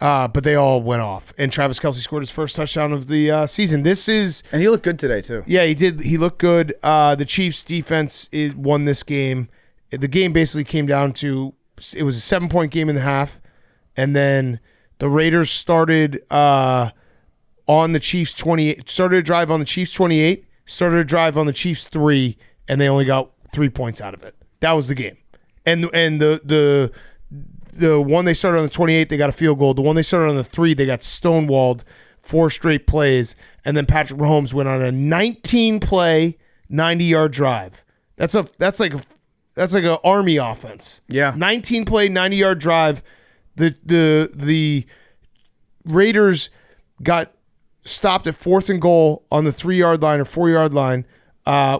S3: But they all went off. And Travis Kelce scored his first touchdown of the season.
S6: And he looked good today, too.
S3: Yeah, he did. He looked good. The Chiefs' defense won this game. The game basically came down to, it was a 7-point game in the half. And then the Raiders started on the Chiefs 28, started a drive on the Chiefs 28, started a drive on the Chiefs 3, and they only got 3 points out of it. That was the game. And the one they started on the 28, they got a field goal. The one they started on the 3, they got stonewalled 4 straight plays. And then Patrick Mahomes went on a 19-play, 90-yard drive. That's like an Army offense.
S6: Yeah.
S3: 19-play, 90-yard drive. The Raiders got stopped at 4th and goal on the 3-yard line or 4-yard line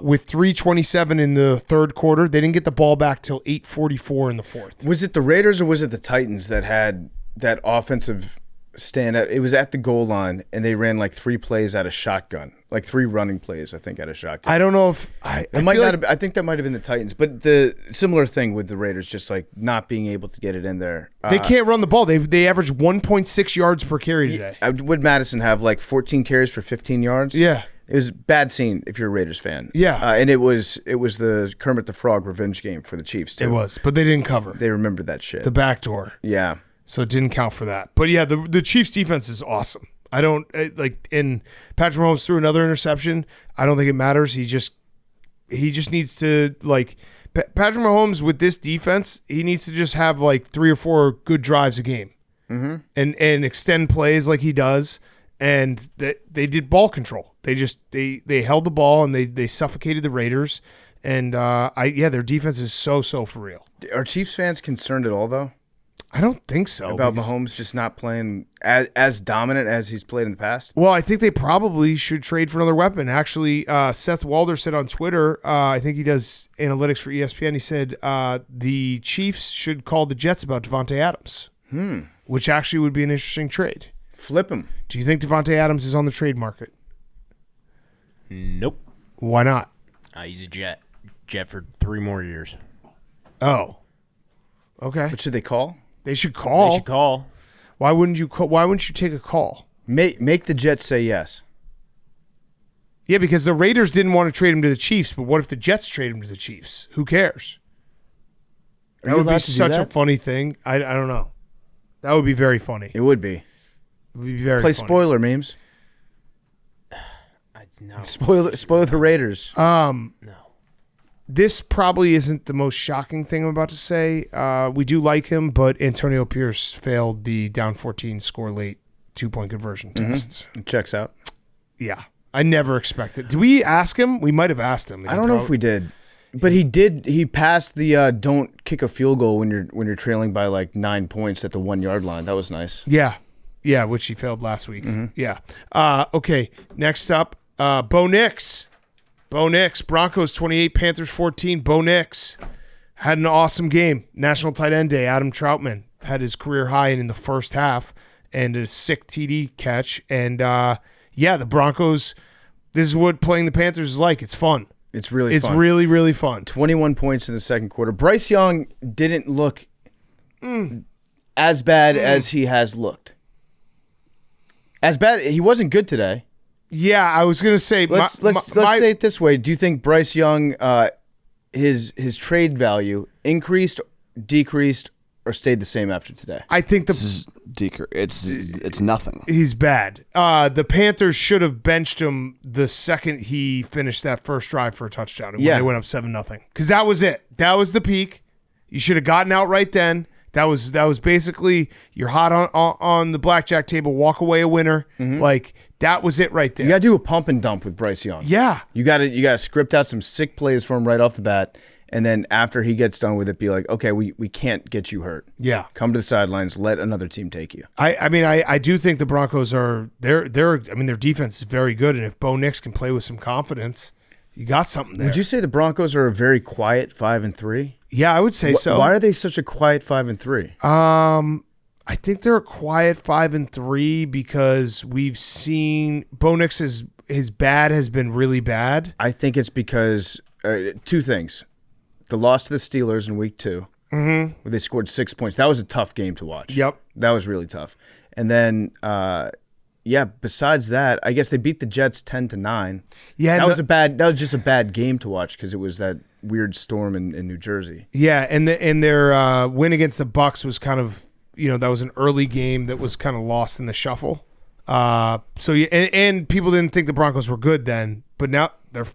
S3: with 3:27 in the third quarter. They didn't get the ball back till 8:44 in the fourth.
S6: Was it the Raiders or was it the Titans that had that offensive stand at? It was at the goal line, and they ran 3 plays out of shotgun, 3 running plays, I think, out of shotgun.
S3: I don't know if I
S6: think that might have been the Titans, but the similar thing with the Raiders, just not being able to get it in there.
S3: They can't run the ball. They average 1.6 yards per carry today.
S6: Would Madison have 14 carries for 15 yards?
S3: Yeah.
S6: It was a bad scene if you're a Raiders fan.
S3: Yeah.
S6: And it was the Kermit the Frog revenge game for the Chiefs, too.
S3: It was, but they didn't cover.
S6: They remembered that shit.
S3: The back door.
S6: Yeah.
S3: So it didn't count for that. But yeah, the Chiefs defense is awesome. I don't and Patrick Mahomes threw another interception. I don't think it matters. He just needs to Patrick Mahomes with this defense, he needs to just have 3 or 4 good drives a game. Mm-hmm. And extend plays like he does. And they did ball control. They held the ball and they suffocated the Raiders. And their defense is so for real.
S6: Are Chiefs fans concerned at all though?
S3: I don't think so.
S6: About Mahomes just not playing as dominant as he's played in the past?
S3: Well, I think they probably should trade for another weapon. Actually, Seth Walder said on Twitter, I think he does analytics for ESPN, he said the Chiefs should call the Jets about Devontae Adams, which actually would be an interesting trade.
S6: Flip him.
S3: Do you think Devontae Adams is on the trade market?
S5: Nope.
S3: Why not?
S5: He's a Jet for 3 more years.
S3: Oh. Okay.
S6: But should they call?
S3: They should call.
S5: They should call.
S3: Why wouldn't you call? Why wouldn't you take a call?
S6: Make the Jets say yes.
S3: Yeah, because the Raiders didn't want to trade him to the Chiefs, but what if the Jets trade him to the Chiefs? Who cares? That would be such a funny thing. I don't know. That would be very funny.
S6: It would be.
S3: It would be very
S6: Play
S3: funny.
S6: spoiler memes.
S5: No.
S6: Spoil the Raiders.
S5: No.
S3: This probably isn't the most shocking thing I'm about to say. We do like him, but Antonio Pierce failed the down 14 score late 2-point conversion tests.
S6: It checks out.
S3: Yeah. I never expected. Did we ask him? We might have asked him.
S6: I don't know if we did. But he did. He passed the don't kick a field goal when you're trailing by like 9 points at the 1 yard line. That was nice.
S3: Yeah, which he failed last week. Yeah. Okay. Next up, Bo Nix. Broncos 28, Panthers 14. Bo Nix had an awesome game. National Tight End Day. Adam Troutman had his career high in the first half and a sick TD catch. And the Broncos. This is what playing the Panthers is like. It's fun.
S6: It's really
S3: It's
S6: fun.
S3: really, really fun.
S6: 21 points in the second quarter. Bryce Young didn't look as bad as he has looked. As bad. He wasn't good today.
S3: Yeah, I was gonna say.
S6: Let's say it this way. Do you think Bryce Young, his trade value increased, decreased, or stayed the same after today?
S3: I think
S2: It's nothing.
S3: he's bad. The Panthers should have benched him the second he finished that first drive for a touchdown. And when they went up 7-0, because that was it. That was the peak. You should have gotten out right then. That was basically you're hot on the blackjack table. Walk away a winner. Like that was it right there.
S6: You got to do a pump and dump with Bryce Young.
S3: Yeah.
S6: You got to script out some sick plays for him right off the bat, and then after he gets done with it, be like, okay, we can't get you hurt.
S3: Yeah.
S6: Come to the sidelines. Let another team take you.
S3: I do think the Broncos are their defense is very good, and if Bo Nix can play with some confidence, you got something there.
S6: Would you say the Broncos are a very quiet 5-3?
S3: Yeah, I would say so.
S6: Why are they such a quiet 5-3?
S3: I think they're a quiet 5-3 because we've seen Bo Nix his bad has been really bad.
S6: I think it's because two things: the loss to the Steelers in Week 2, where they scored 6 points. That was a tough game to watch.
S3: Yep,
S6: that was really tough. And then, besides that, I guess they beat the Jets 10-9.
S3: Yeah,
S6: that was just a bad game to watch because it was that weird storm in New Jersey.
S3: Yeah, and their win against the Bucs was kind of, that was an early game that was kind of lost in the shuffle. And people didn't think the Broncos were good then, but now they're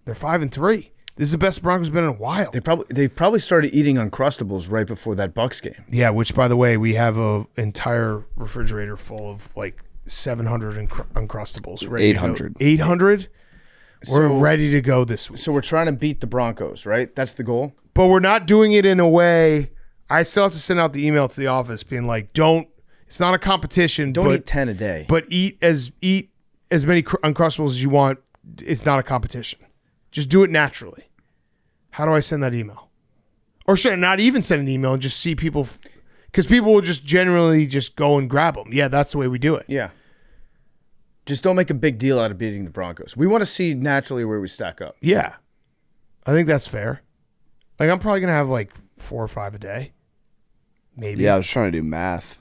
S3: 5-3. This is the best Broncos been in a while.
S6: They probably started eating Uncrustables right before that Bucs game.
S3: Yeah, which by the way, we have an entire refrigerator full of like 700 Uncrustables.
S2: 800.
S3: 800. We're ready to go this week.
S6: So we're trying to beat the Broncos, right? That's the goal.
S3: But we're not doing it in a way. I still have to send out the email to the office being like, it's not a competition.
S6: Don't eat 10 a day.
S3: But eat as many Uncrustables as you want. It's not a competition. Just do it naturally. How do I send that email? Or should I not even send an email and just see people? Because people will just generally just go and grab them. Yeah, that's the way we do it.
S6: Yeah. Just don't make a big deal out of beating the Broncos. We want to see naturally where we stack up.
S3: Yeah. I think that's fair. Like, I'm probably going to have like 4 or 5 a day. Maybe.
S2: Yeah, I was trying to do math.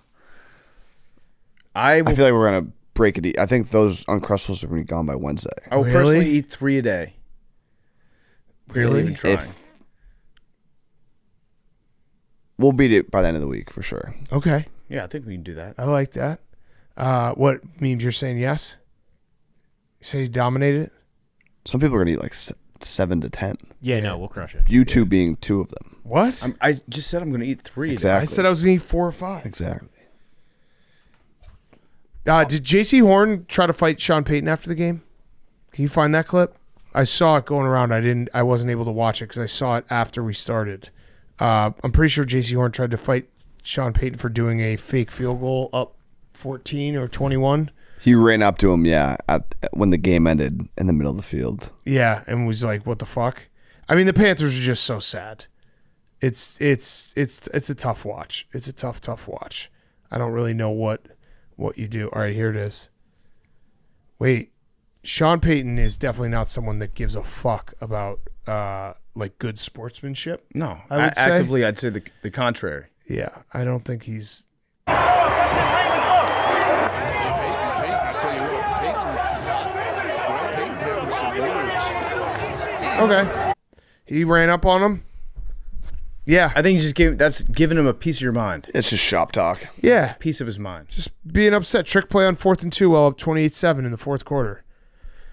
S6: I
S2: feel like we're going to break it. I think those Uncrustables are going to be gone by Wednesday.
S6: I will personally eat 3 a day.
S3: Really?
S6: Even trying.
S2: We'll beat it by the end of the week for sure.
S3: Okay.
S6: Yeah, I think we can do that.
S3: I like that. What means you're saying yes? You say you dominated it?
S2: Some people are going to eat like 7 to 10.
S5: Yeah, no, we'll crush it.
S2: You two being 2 of them.
S3: What?
S6: I just said I'm going to eat 3
S2: Exactly.
S3: I said I was going to eat 4 or 5.
S2: Exactly.
S3: Did J.C. Horn try to fight Sean Payton after the game? Can you find that clip? I saw it going around. I wasn't able to watch it because I saw it after we started. I'm pretty sure J.C. Horn tried to fight Sean Payton for doing a fake field goal up 14 or 21.
S2: He ran up to him, when the game ended in the middle of the field.
S3: Yeah, and was like, "What the fuck?" I mean, the Panthers are just so sad. It's a tough watch. It's a tough watch. I don't really know what you do. All right, here it is. Wait, Sean Payton is definitely not someone that gives a fuck about like good sportsmanship.
S6: No,
S3: I would say.
S6: actively, I'd say the contrary.
S3: Yeah, I don't think he's. Okay. He ran up on him. Yeah.
S6: I think that's giving him a piece of your mind.
S2: It's just shop talk.
S3: Yeah.
S6: Piece of his mind.
S3: Just being upset. Trick play on 4th and 2 while up 28-7 in the fourth quarter.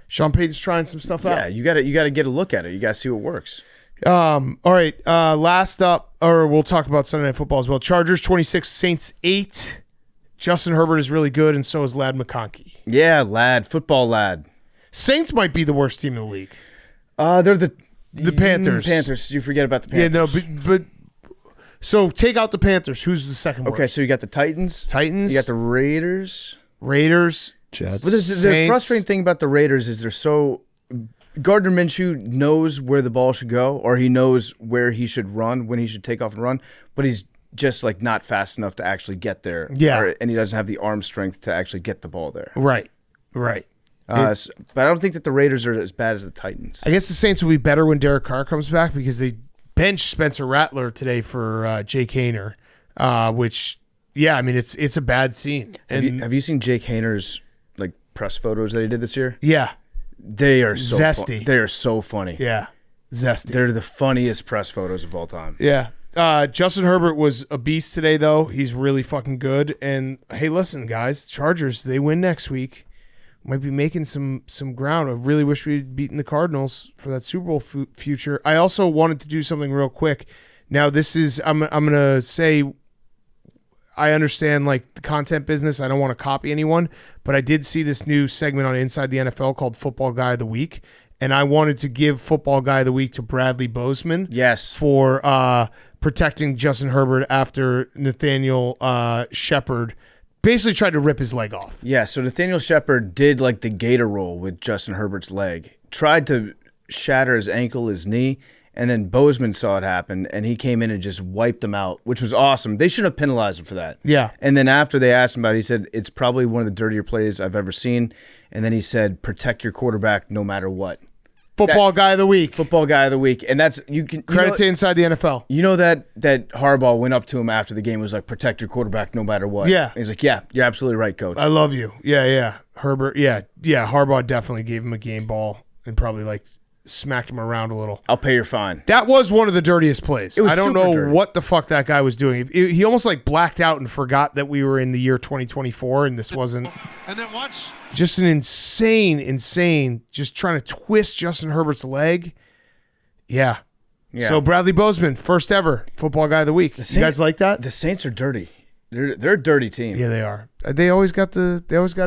S3: Sean Payton's trying some stuff out.
S6: Yeah, you got to get a look at it. You got to see what works.
S3: All right. Last up, or we'll talk about Sunday Night Football as well. Chargers 26, Saints 8. Justin Herbert is really good, and so is Lad McConkey.
S6: Yeah, lad. Football lad.
S3: Saints might be the worst team in the league.
S6: They're the
S3: Panthers.
S6: Panthers. You forget about the Panthers.
S3: Yeah, no, but so take out the Panthers. Who's the second worst?
S6: Okay, so you got the Titans.
S3: Titans.
S6: You got the Raiders.
S2: Jets.
S6: But the frustrating thing about the Raiders is they're so Gardner Minshew knows where the ball should go, or he knows where he should run, when he should take off and run, but he's just like not fast enough to actually get there.
S3: Yeah.
S6: And he doesn't have the arm strength to actually get the ball there.
S3: Right.
S6: But I don't think that the Raiders are as bad as the Titans.
S3: I guess the Saints will be better when Derek Carr comes back because they benched Spencer Rattler today for Jake Haener, which, yeah, I mean, it's a bad scene. And
S6: Have you seen Jake Hayner's like press photos that he did this year?
S3: yeah,
S6: They are so
S3: zesty.
S6: They are so funny.
S3: Yeah, zesty.
S6: They're the funniest press photos of all time.
S3: Yeah. Justin Herbert was a beast today, though. He's really fucking good. And hey, listen, guys, Chargers, they win next week. Might be making some ground. I really wish we'd beaten the Cardinals for that Super Bowl future. I also wanted to do something real quick. Now, this is I'm gonna say I understand like the content business. I don't want to copy anyone, but I did see this new segment on Inside the NFL called Football Guy of the Week, and I wanted to give Football Guy of the Week to Bradley Bozeman.
S6: Yes.
S3: For protecting Justin Herbert after Nathaniel Shepard basically tried to rip his leg off.
S6: Yeah, so Nathaniel Shepard did like the gator roll with Justin Herbert's leg. Tried to shatter his ankle, his knee, and then Bozeman saw it happen, and he came in and just wiped him out, which was awesome. They should have penalized him for that.
S3: Yeah.
S6: And then after they asked him about it, he said, it's probably one of the dirtier plays I've ever seen. And then he said, protect your quarterback no matter what.
S3: Football Guy of the Week.
S6: Football Guy of the Week. And that's,
S3: Credit to Inside the NFL.
S6: You know that Harbaugh went up to him after the game and was like, protect your quarterback no matter what.
S3: Yeah.
S6: He's like, yeah, you're absolutely right, coach.
S3: I love you. Yeah. Herbert, yeah. Harbaugh definitely gave him a game ball and probably like smacked him around a little.
S6: I'll pay your fine.
S3: That was one of the dirtiest plays.
S6: It was
S3: I don't
S6: super
S3: know
S6: dirty.
S3: what the fuck that guy was doing. He almost like blacked out and forgot that we were in the year 2024 and this wasn't.
S9: And then watch.
S3: Just an insane, just trying to twist Justin Herbert's leg. Yeah. So Bradley Bozeman, first ever Football Guy of the Week. You guys like that?
S6: The Saints are dirty. They're a dirty team.
S3: Yeah, they are. They always got it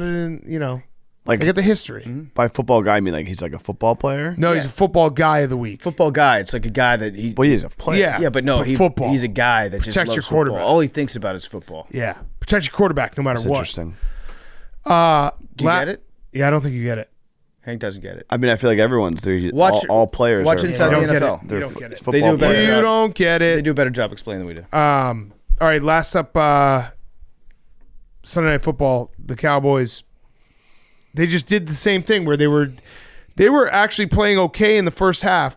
S3: in, you know.
S2: Like,
S3: I get the history.
S2: by football guy, I mean like he's like a football player?
S3: No, he's a Football Guy of the Week.
S6: Football guy. It's like a guy that he.
S2: Well, he's a player.
S3: Yeah,
S6: but no,
S3: but football.
S6: He's a guy that
S3: Protect
S6: just loves
S3: your quarterback.
S6: football. All he thinks about is football.
S3: Yeah. Protect your quarterback no matter
S2: That's
S3: what.
S2: interesting.
S6: Do you get it?
S3: Yeah, I don't think you get it.
S6: Hank doesn't get it.
S2: I mean, I feel like everyone's there.
S6: Watch-
S2: All players.
S6: watch
S2: are,
S6: Inside
S3: You
S6: the
S3: don't get
S6: NFL.
S3: it.
S2: they're
S3: You don't get it.
S2: football
S6: They do a better
S2: players.
S3: You
S6: job.
S3: don't get
S6: They
S3: it.
S6: do a better job explaining than we do.
S3: All right, last up, Sunday Night Football, the Cowboys. They just did the same thing where they were actually playing okay in the first half.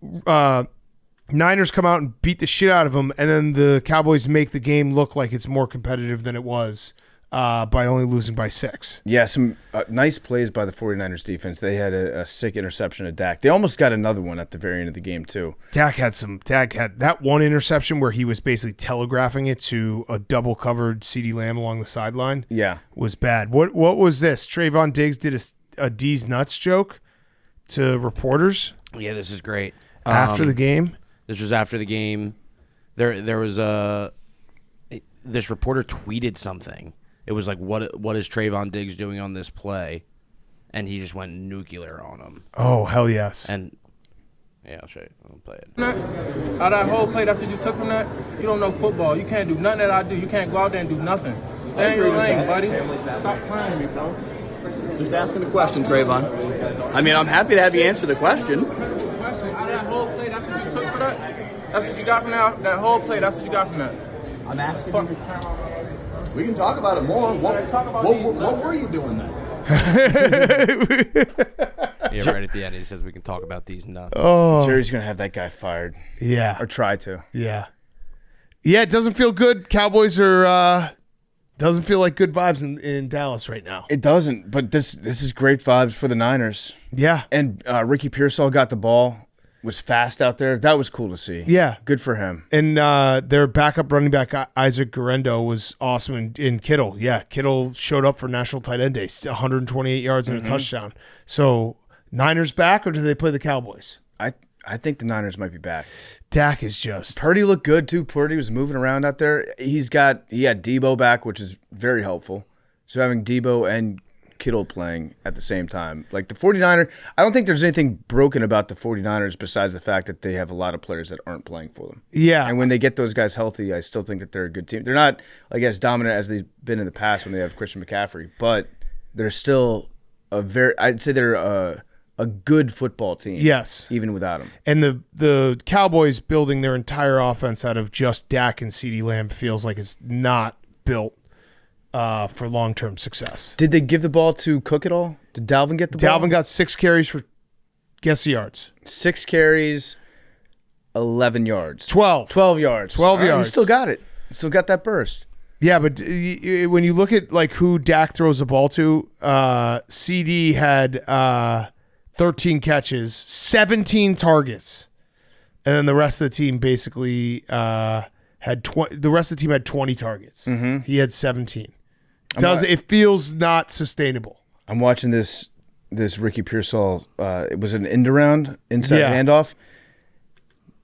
S3: Niners come out and beat the shit out of them, and then the Cowboys make the game look like it's more competitive than it was by only losing by 6.
S6: Yeah, some nice plays by the 49ers defense. They had a sick interception of Dak. They almost got another one at the very end of the game, too.
S3: Dak had that one interception where he was basically telegraphing it to a double-covered CeeDee Lamb along the sideline.
S6: Yeah.
S3: Was bad. What was this? Trayvon Diggs did a D's nuts joke to reporters
S4: Yeah, this is great.
S3: after the game.
S4: This was after the game. There was this reporter tweeted something. It was like, what is Trayvon Diggs doing on this play? And he just went nuclear on him.
S3: Oh, hell yes.
S4: And yeah, I'll show you. I'll play it.
S7: Out of that whole play, that's what you took from that? You don't know football. You can't do nothing that I do. You can't go out there and do nothing. Stay in your lane, buddy. Stop playing me, bro.
S10: Just asking a question, Trayvon. I mean, I'm happy to have you answer the question.
S7: Out of that whole play, that's what you took for that? That's what you got from that whole play, that's what you got from that?
S10: I'm asking you. We can talk about it more. What were you doing then?
S4: Yeah, right at the end, he says we can talk about these nuts.
S3: Oh,
S6: Jerry's gonna have that guy fired.
S3: yeah,
S6: Or try to.
S3: yeah. It doesn't feel good. Cowboys are doesn't feel like good vibes in Dallas right now.
S6: It doesn't, but this is great vibes for the Niners.
S3: Yeah,
S6: And Ricky Pearsall got the ball, was fast out there. That was cool to see.
S3: yeah.
S6: Good for him.
S3: And their backup running back, Isaac Guerrero, was awesome in Kittle. Yeah, Kittle showed up for National Tight End Day, 128 yards and a touchdown. So, Niners back, or do they play the Cowboys?
S6: I think the Niners might be back.
S3: Dak is just...
S6: Purdy looked good, too. Purdy was moving around out there. He had Debo back, which is very helpful. So, having Debo and Kittle playing at the same time. Like the 49ers, I don't think there's anything broken about the 49ers besides the fact that they have a lot of players that aren't playing for them.
S3: Yeah.
S6: And when they get those guys healthy, I still think that they're a good team. They're not, I guess, dominant as they've been in the past when they have Christian McCaffrey, but they're still I'd say they're a good football team.
S3: Yes.
S6: Even without him.
S3: And the Cowboys building their entire offense out of just Dak and CeeDee Lamb feels like it's not built for long-term success.
S6: Did they give the ball to Cook at all? Did Dalvin get the ball?
S3: Dalvin got 6 carries for, guess the yards.
S6: 6 carries, 11 yards.
S3: 12.
S6: 12 yards.
S3: 12
S6: All right,
S3: yards.
S6: He still got it. Still got that burst.
S3: Yeah, but when you look at like who Dak throws the ball to, CD had 13 catches, 17 targets, and then the rest of the team basically had 20. The rest of the team had 20 targets. Mm-hmm. He had 17. It feels not sustainable.
S6: I'm watching this Ricky Pearsall. It was an end around inside handoff.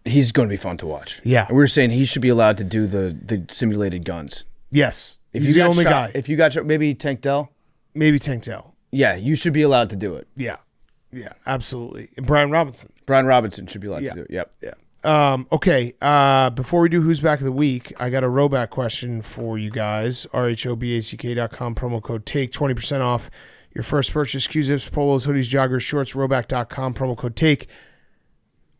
S6: He's going to be fun to watch.
S3: Yeah,
S6: and we were saying he should be allowed to do the simulated guns.
S3: Yes,
S6: He's the only guy. If you got shot, maybe Tank Dell.
S3: Maybe Tank Dell.
S6: Yeah, you should be allowed to do it.
S3: Yeah, absolutely. And Brian Robinson.
S6: Brian Robinson should be allowed to do it. Yep.
S3: Yeah. Okay. Before we do Who's Back of the Week, I got a rowback question for you guys. RHOBACK.com, promo code TAKE, 20% off your first purchase. Q-zips, polos, hoodies, joggers, shorts, rowback.com, promo code TAKE.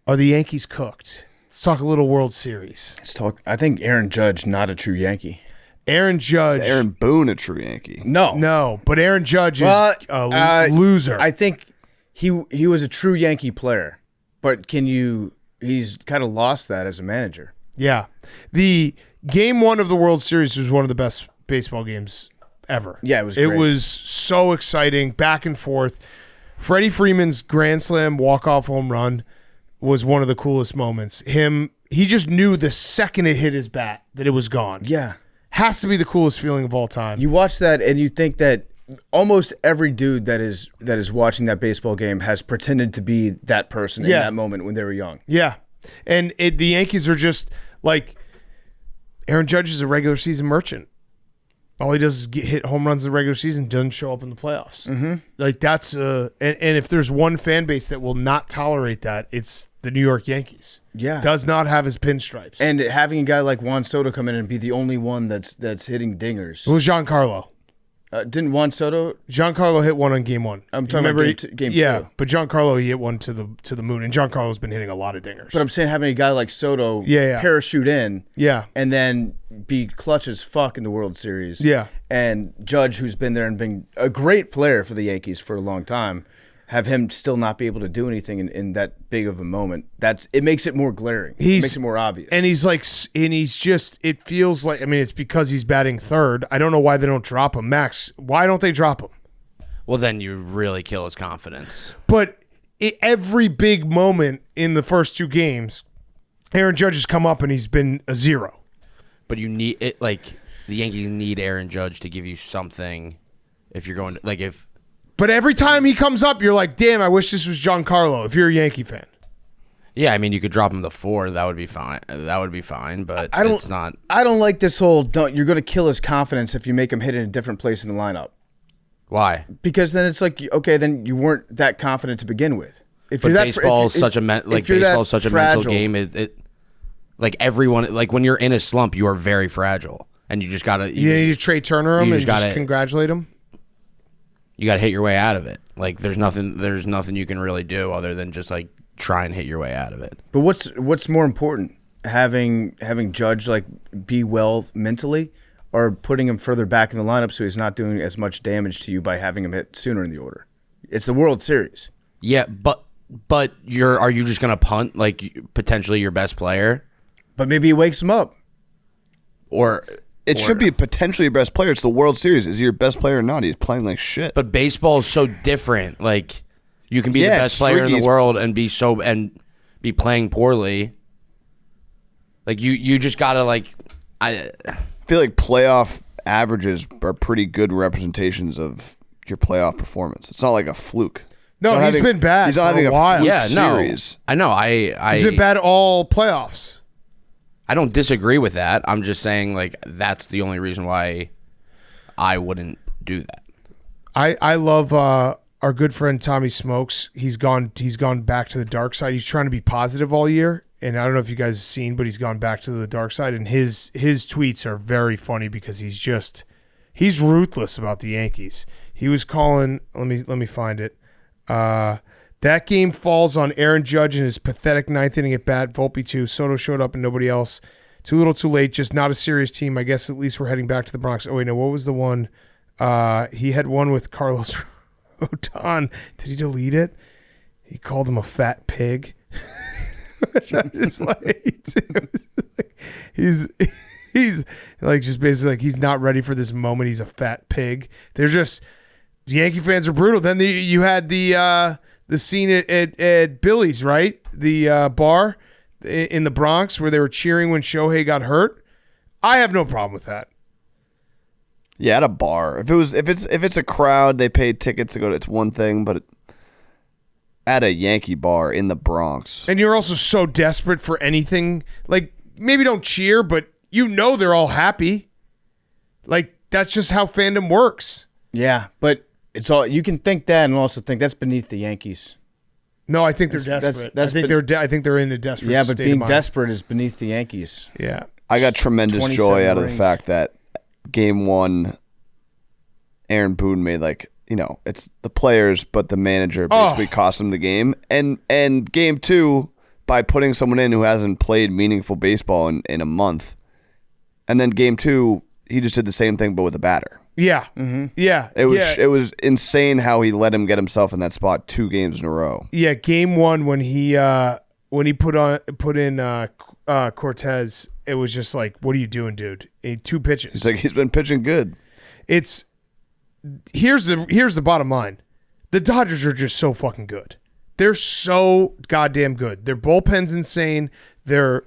S3: Are the Yankees cooked? Let's talk a little World Series.
S6: Let's talk. I think Aaron Judge, not a true Yankee.
S3: Aaron Judge.
S2: Is Aaron Boone a true Yankee?
S6: No,
S3: but Aaron Judge is a loser.
S6: I think he was a true Yankee player, but he's kind of lost that as a manager.
S3: Yeah. The game 1 of the World Series was one of the best baseball games ever.
S6: Yeah, it was
S3: great.
S6: It
S3: was so exciting, back and forth. Freddie Freeman's grand slam walk-off home run was one of the coolest moments. He just knew the second it hit his bat that it was gone.
S6: Yeah.
S3: Has to be the coolest feeling of all time.
S6: You watch that and you think that almost every dude that is watching that baseball game has pretended to be that person in that moment when they were young.
S3: Yeah. And the Yankees are just like, Aaron Judge is a regular season merchant. All he does is hit home runs in the regular season, doesn't show up in the playoffs. Mm-hmm. Like that's and if there's one fan base that will not tolerate that, it's the New York Yankees.
S6: Yeah,
S3: does not have his pinstripes.
S6: And having a guy like Juan Soto come in and be the only one that's hitting dingers.
S3: It was Giancarlo.
S6: Didn't Juan Soto?
S3: Giancarlo hit one on game 1.
S6: I'm talking about game 2.
S3: Yeah, but Giancarlo, he hit one to the moon, and Giancarlo's been hitting a lot of dingers.
S6: But I'm saying having a guy like Soto parachute in, and then be clutch as fuck in the World Series.
S3: Yeah,
S6: and Judge, who's been there and been a great player for the Yankees for a long time, have him still not be able to do anything in that big of a moment. It makes it more glaring. It makes it more obvious.
S3: And he's just, it feels like, I mean, it's because he's batting third. I don't know why they don't drop him. Max, why don't they drop him?
S4: Well, then you really kill his confidence.
S3: But every big moment in the first 2 games, Aaron Judge has come up and he's been a 0.
S4: But you need it, like the Yankees need Aaron Judge to give you something if you're going to, like if.
S3: But every time he comes up, you're like, damn, I wish this was Giancarlo, if you're a Yankee fan.
S4: Yeah, I mean, you could drop him to 4. That would be fine. But it's not.
S6: I don't like this whole, you're going to kill his confidence if you make him hit in a different place in the lineup.
S4: Why?
S6: Because then it's like, okay, then you weren't that confident to begin with.
S4: Baseball's such a mental game. It like everyone, like when you're in a slump, you are very fragile, and you just gotta.
S3: You need to Trey Turner him and just congratulate him.
S4: You got to hit your way out of it. Like there's nothing you can really do other than just like try and hit your way out of it.
S6: But what's more important, having Judge like be well mentally, or putting him further back in the lineup so he's not doing as much damage to you by having him hit sooner in the order? It's the World Series.
S4: Yeah, but are you just gonna punt like potentially your best player?
S6: But maybe he wakes him up.
S2: It should be potentially your best player. It's the World Series. Is he your best player or not? He's playing like shit.
S4: But baseball is so different. Like you can be the best player in the world and be playing poorly. Like you just gotta like. I
S2: feel like playoff averages are pretty good representations of your playoff performance. It's not like a fluke.
S3: No, he's been bad.
S2: He's not having a
S3: while.
S2: series.
S4: I know.
S3: He's been bad all playoffs.
S4: I don't disagree with that. I'm just saying like that's the only reason why I wouldn't do that.
S3: I love our good friend Tommy Smokes. He's gone back to the dark side. He's trying to be positive all year. And I don't know if you guys have seen, but he's gone back to the dark side. And his tweets are very funny because he's ruthless about the Yankees. He was calling. Let me find it. That game falls on Aaron Judge and his pathetic ninth inning at bat. Volpe too. Soto showed up and nobody else. Too little, too late. Just not a serious team. I guess at least we're heading back to the Bronx. Oh wait, no. What was the one? He had one with Carlos Rodon. Did he delete it? He called him a fat pig. Just like he's like just basically like he's not ready for this moment. He's a fat pig. They're just the Yankee fans are brutal. Then you had the scene at Billy's, right? The bar in the Bronx where they were cheering when Shohei got hurt. I have no problem with that.
S2: Yeah, at a bar. If it's a crowd, they paid tickets to go to. It's one thing, but at a Yankee bar in the Bronx,
S3: and you're also so desperate for anything. Like maybe don't cheer, but they're all happy. Like that's just how fandom works.
S6: Yeah, but it's all you can think that, and also think that's beneath the Yankees.
S3: No, I think they're desperate. I think they're in a desperate.
S6: Yeah, but
S3: state
S6: being
S3: of
S6: desperate is beneath the Yankees.
S3: Yeah,
S2: I got tremendous joy out of the fact that Game 1, Aaron Boone made it's the players, but the manager basically cost them the game. And Game 2, by putting someone in who hasn't played meaningful baseball in a month, and then Game 2, he just did the same thing but with a batter.
S3: Yeah, yeah.
S2: It was insane how he let him get himself in that spot 2 games in a row.
S3: Yeah, Game 1 when he put in Cortez, it was just like, what are you doing, dude? 2 pitches.
S2: He's like, he's been pitching good.
S3: Here's the bottom line. The Dodgers are just so fucking good. They're so goddamn good. Their bullpen's insane. Their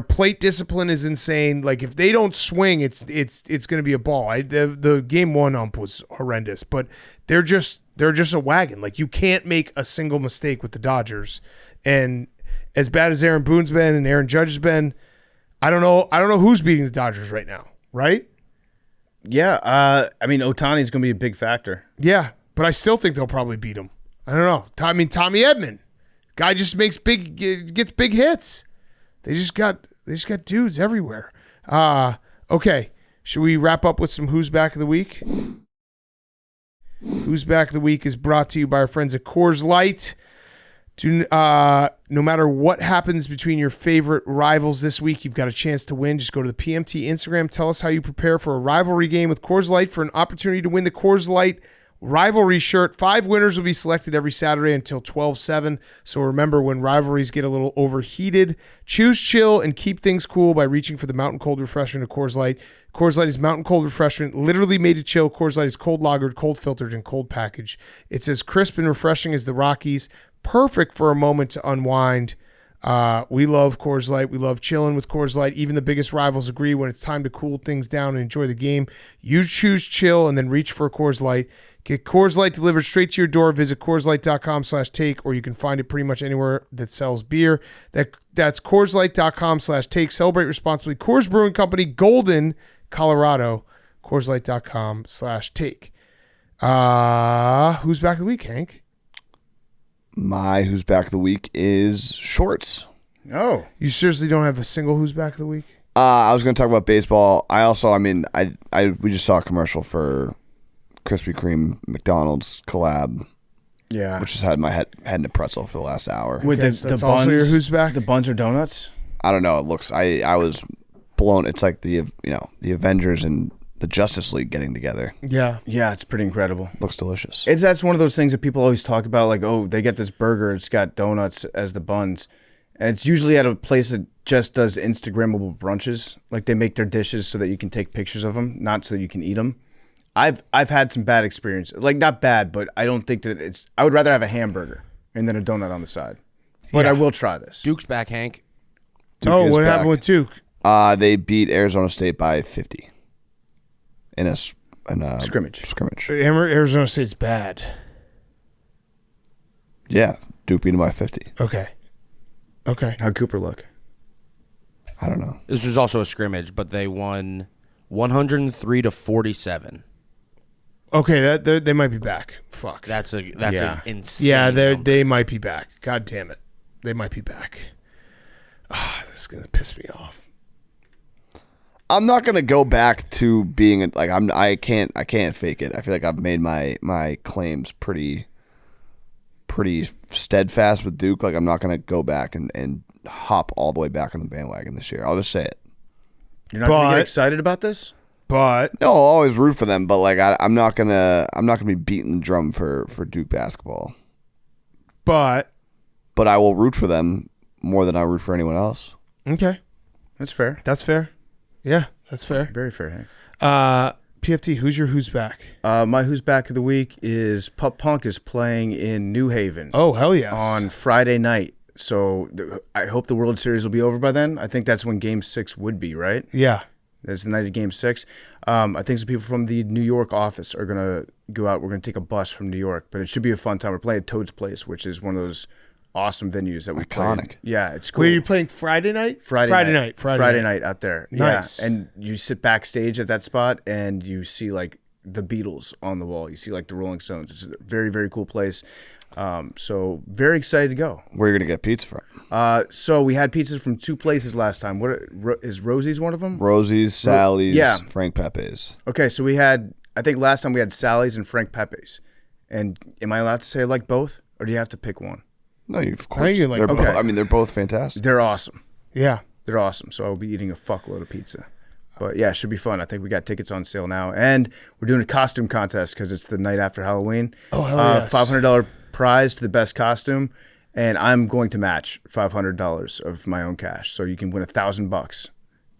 S3: plate discipline is insane. Like if they don't swing, it's going to be a ball. The Game 1 ump was horrendous, but they're just a wagon. Like you can't make a single mistake with the Dodgers. And as bad as Aaron Boone's been and Aaron Judge has been, I don't know who's beating the Dodgers right now, right?
S6: Yeah, I mean Ohtani's going to be a big factor.
S3: Yeah, but I still think they'll probably beat him. I don't know. Tommy Edman, guy just gets big hits. They just got dudes everywhere. Okay, should we wrap up with some Who's Back of the Week? Who's Back of the Week is brought to you by our friends at Coors Light. No matter what happens between your favorite rivals this week, you've got a chance to win. Just go to the PMT Instagram. Tell us how you prepare for a rivalry game with Coors Light for an opportunity to win the Coors Light rivalry shirt. 5 winners will be selected every Saturday until 12/7. So remember, when rivalries get a little overheated, choose chill and keep things cool by reaching for the Mountain Cold refreshment of Coors Light. Coors Light is Mountain Cold refreshment, literally made to chill. Coors Light is cold lagered, cold filtered, and cold packaged. It's as crisp and refreshing as the Rockies. Perfect for a moment to unwind. We love Coors Light. We love chilling with Coors Light. Even the biggest rivals agree when it's time to cool things down and enjoy the game. You choose chill and then reach for a Coors Light. Get Coors Light delivered straight to your door. Visit CoorsLight.com/take, or you can find it pretty much anywhere that sells beer. That's CoorsLight.com/take. Celebrate responsibly. Coors Brewing Company, Golden, Colorado. CoorsLight.com/take. Who's back of the week, Hank?
S2: My Who's Back of the Week is shorts.
S6: Oh.
S3: You seriously don't have a single Who's Back of the Week?
S2: I was going to talk about baseball. We just saw a commercial for Krispy Kreme McDonald's collab.
S6: Yeah.
S2: Which has had my head in a pretzel for the last hour.
S6: With
S3: that's
S6: the buns,
S3: also your Who's Back?
S6: The buns or donuts?
S2: I don't know. It looks. I was blown. It's like the Avengers in the Justice League getting together.
S3: Yeah.
S6: Yeah, it's pretty incredible.
S2: Looks delicious.
S6: That's one of those things that people always talk about, like, oh, they get this burger, it's got donuts as the buns. And it's usually at a place that just does Instagrammable brunches. Like, they make their dishes so that you can take pictures of them, not so you can eat them. I've had some bad experiences. Like, not bad, but I don't think that it's... I would rather have a hamburger and then a donut on the side. But I will try this.
S4: Duke's back, Hank.
S3: Duke what happened with Duke?
S2: They beat Arizona State by 50 in a
S6: Scrimmage.
S3: Arizona State's bad.
S2: Yeah, Duke beat them by 50.
S3: Okay.
S6: How'd Cooper look?
S2: I don't know.
S4: This was also a scrimmage, but they won 103-47.
S3: Okay, they might be back. Fuck.
S4: That's an insane.
S3: Yeah,
S4: number.
S3: they might be back. God damn it, they might be back. This is gonna piss me off.
S2: I'm not gonna go back to being like I can't fake it. I feel like I've made my claims pretty steadfast with Duke. Like, I'm not gonna go back and hop all the way back on the bandwagon this year. I'll just say it.
S6: You're not gonna get excited about this?
S3: But
S2: no, I'll always root for them. But like, I'm not gonna be beating the drum for Duke basketball.
S3: But
S2: I will root for them more than I root for anyone else.
S3: Okay,
S6: that's fair.
S3: Yeah, that's fair.
S6: Very fair, Hank.
S3: PFT, who's back?
S6: My who's back of the week is Pup Punk is playing in New Haven.
S3: Oh, hell yes.
S6: On Friday night. So I hope the World Series will be over by then. I think that's when Game 6 would be, right?
S3: Yeah.
S6: That's the night of Game 6. I think some people from the New York office are going to go out. We're going to take a bus from New York, but it should be a fun time. We're playing at Toad's Place, which is one of those awesome venues that we play. Yeah, it's cool.
S3: Wait, you're playing Friday night? Friday night
S6: out there.
S3: Nice.
S6: Yeah, and you sit backstage at that spot and you see like the Beatles on the wall. You see like the Rolling Stones. It's a very, very cool place. So very excited to go.
S2: Where are you gonna get pizza from?
S6: So we had pizzas from 2 places last time. What is Rosie's one of them?
S2: Rosie's, Sally's, Frank Pepe's.
S6: Okay, so I think last time we had Sally's and Frank Pepe's. And am I allowed to say I like both, or do you have to pick one?
S2: No, of course. They're both fantastic.
S6: They're awesome.
S3: Yeah,
S6: they're awesome. So I'll be eating a fuckload of pizza. But yeah, it should be fun. I think we got tickets on sale now, and we're doing a costume contest because it's the night after Halloween.
S3: Oh hell yes!
S6: $500 prize to the best costume, and I'm going to match $500 of my own cash, so you can win $1,000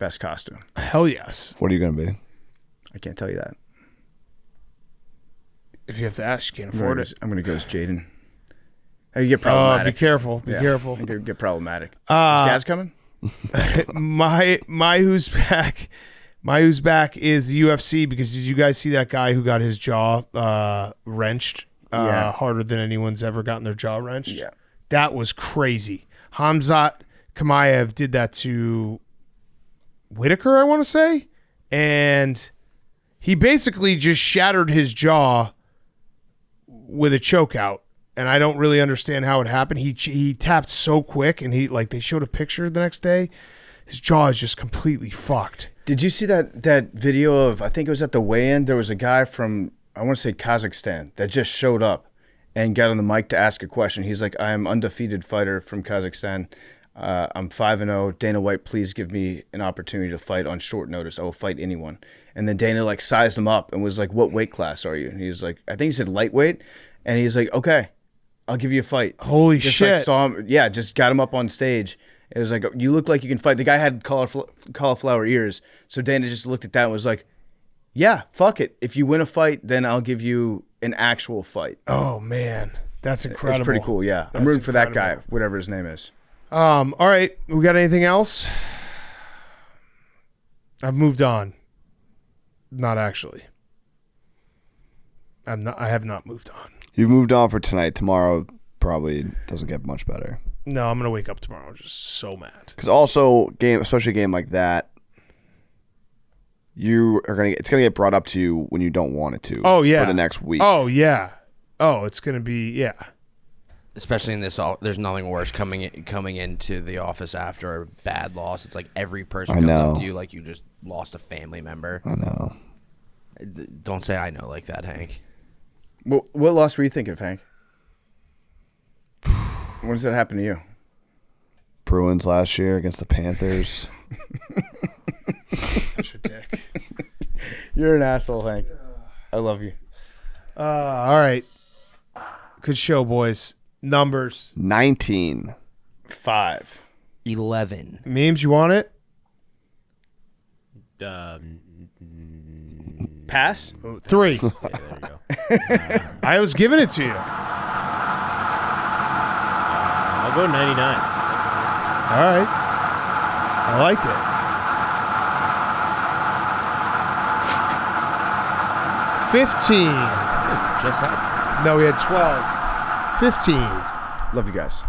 S6: best costume.
S3: Hell yes!
S2: What are you gonna be?
S6: I can't tell you that.
S3: If you have to ask, you can't afford it.
S6: I'm gonna go as Jaden. You get problematic.
S3: Be careful. Be careful.
S6: Get problematic. Is Gaz coming?
S3: my who's back. My who's back is the UFC, because did you guys see that guy who got his jaw wrenched harder than anyone's ever gotten their jaw wrenched?
S6: Yeah.
S3: That was crazy. Hamzat Chimaev did that to Whitaker, I want to say, and he basically just shattered his jaw with a chokeout. And I don't really understand how it happened. He tapped so quick, and they showed a picture the next day. His jaw is just completely fucked.
S6: Did you see that video of, I think it was at the weigh-in, there was a guy from, I want to say Kazakhstan, that just showed up and got on the mic to ask a question. He's like, I am undefeated fighter from Kazakhstan. I'm 5-0. Dana White, please give me an opportunity to fight on short notice. I will fight anyone. And then Dana sized him up and was like, what weight class are you? And he was like, I think he said lightweight. And he's like, okay, I'll give you a fight.
S3: Holy
S6: just
S3: shit.
S6: Saw him, just got him up on stage. It was like, you look like you can fight. The guy had cauliflower ears. So Dana just looked at that and was like, yeah, fuck it. If you win a fight, then I'll give you an actual fight.
S3: Oh, man. That's incredible.
S6: It's pretty cool, yeah. I'm rooting for that guy, whatever his name is.
S3: All right. We got anything else? I've moved on. Not actually. I have not moved on.
S2: You've moved on for tonight. Tomorrow probably doesn't get much better.
S3: No, I'm gonna wake up tomorrow just so mad.
S2: Because also, especially a game like that, it's gonna get brought up to you when you don't want it to.
S3: Oh yeah.
S2: For the next week.
S3: Oh yeah. Oh, it's gonna be
S4: Especially in this, there's nothing worse coming into the office after a bad loss. It's like every person comes up to you like you just lost a family member.
S2: I know.
S4: Don't say I know like that, Hank.
S6: What loss were you thinking of, Hank? When does that happen to you?
S2: Bruins last year against the Panthers.
S3: Such a dick.
S6: You're an asshole, Hank. I love you.
S3: All right. Good show, boys. Numbers.
S2: 19.
S3: 5.
S5: 11.
S3: Memes, you want it?
S6: Pass?
S3: 3.
S5: Yeah, there you go.
S3: I was giving it to you.
S5: I'll go 99.
S3: All right. I like it. 15.
S5: Just had
S3: No, we had 12. 15.
S6: Love you guys.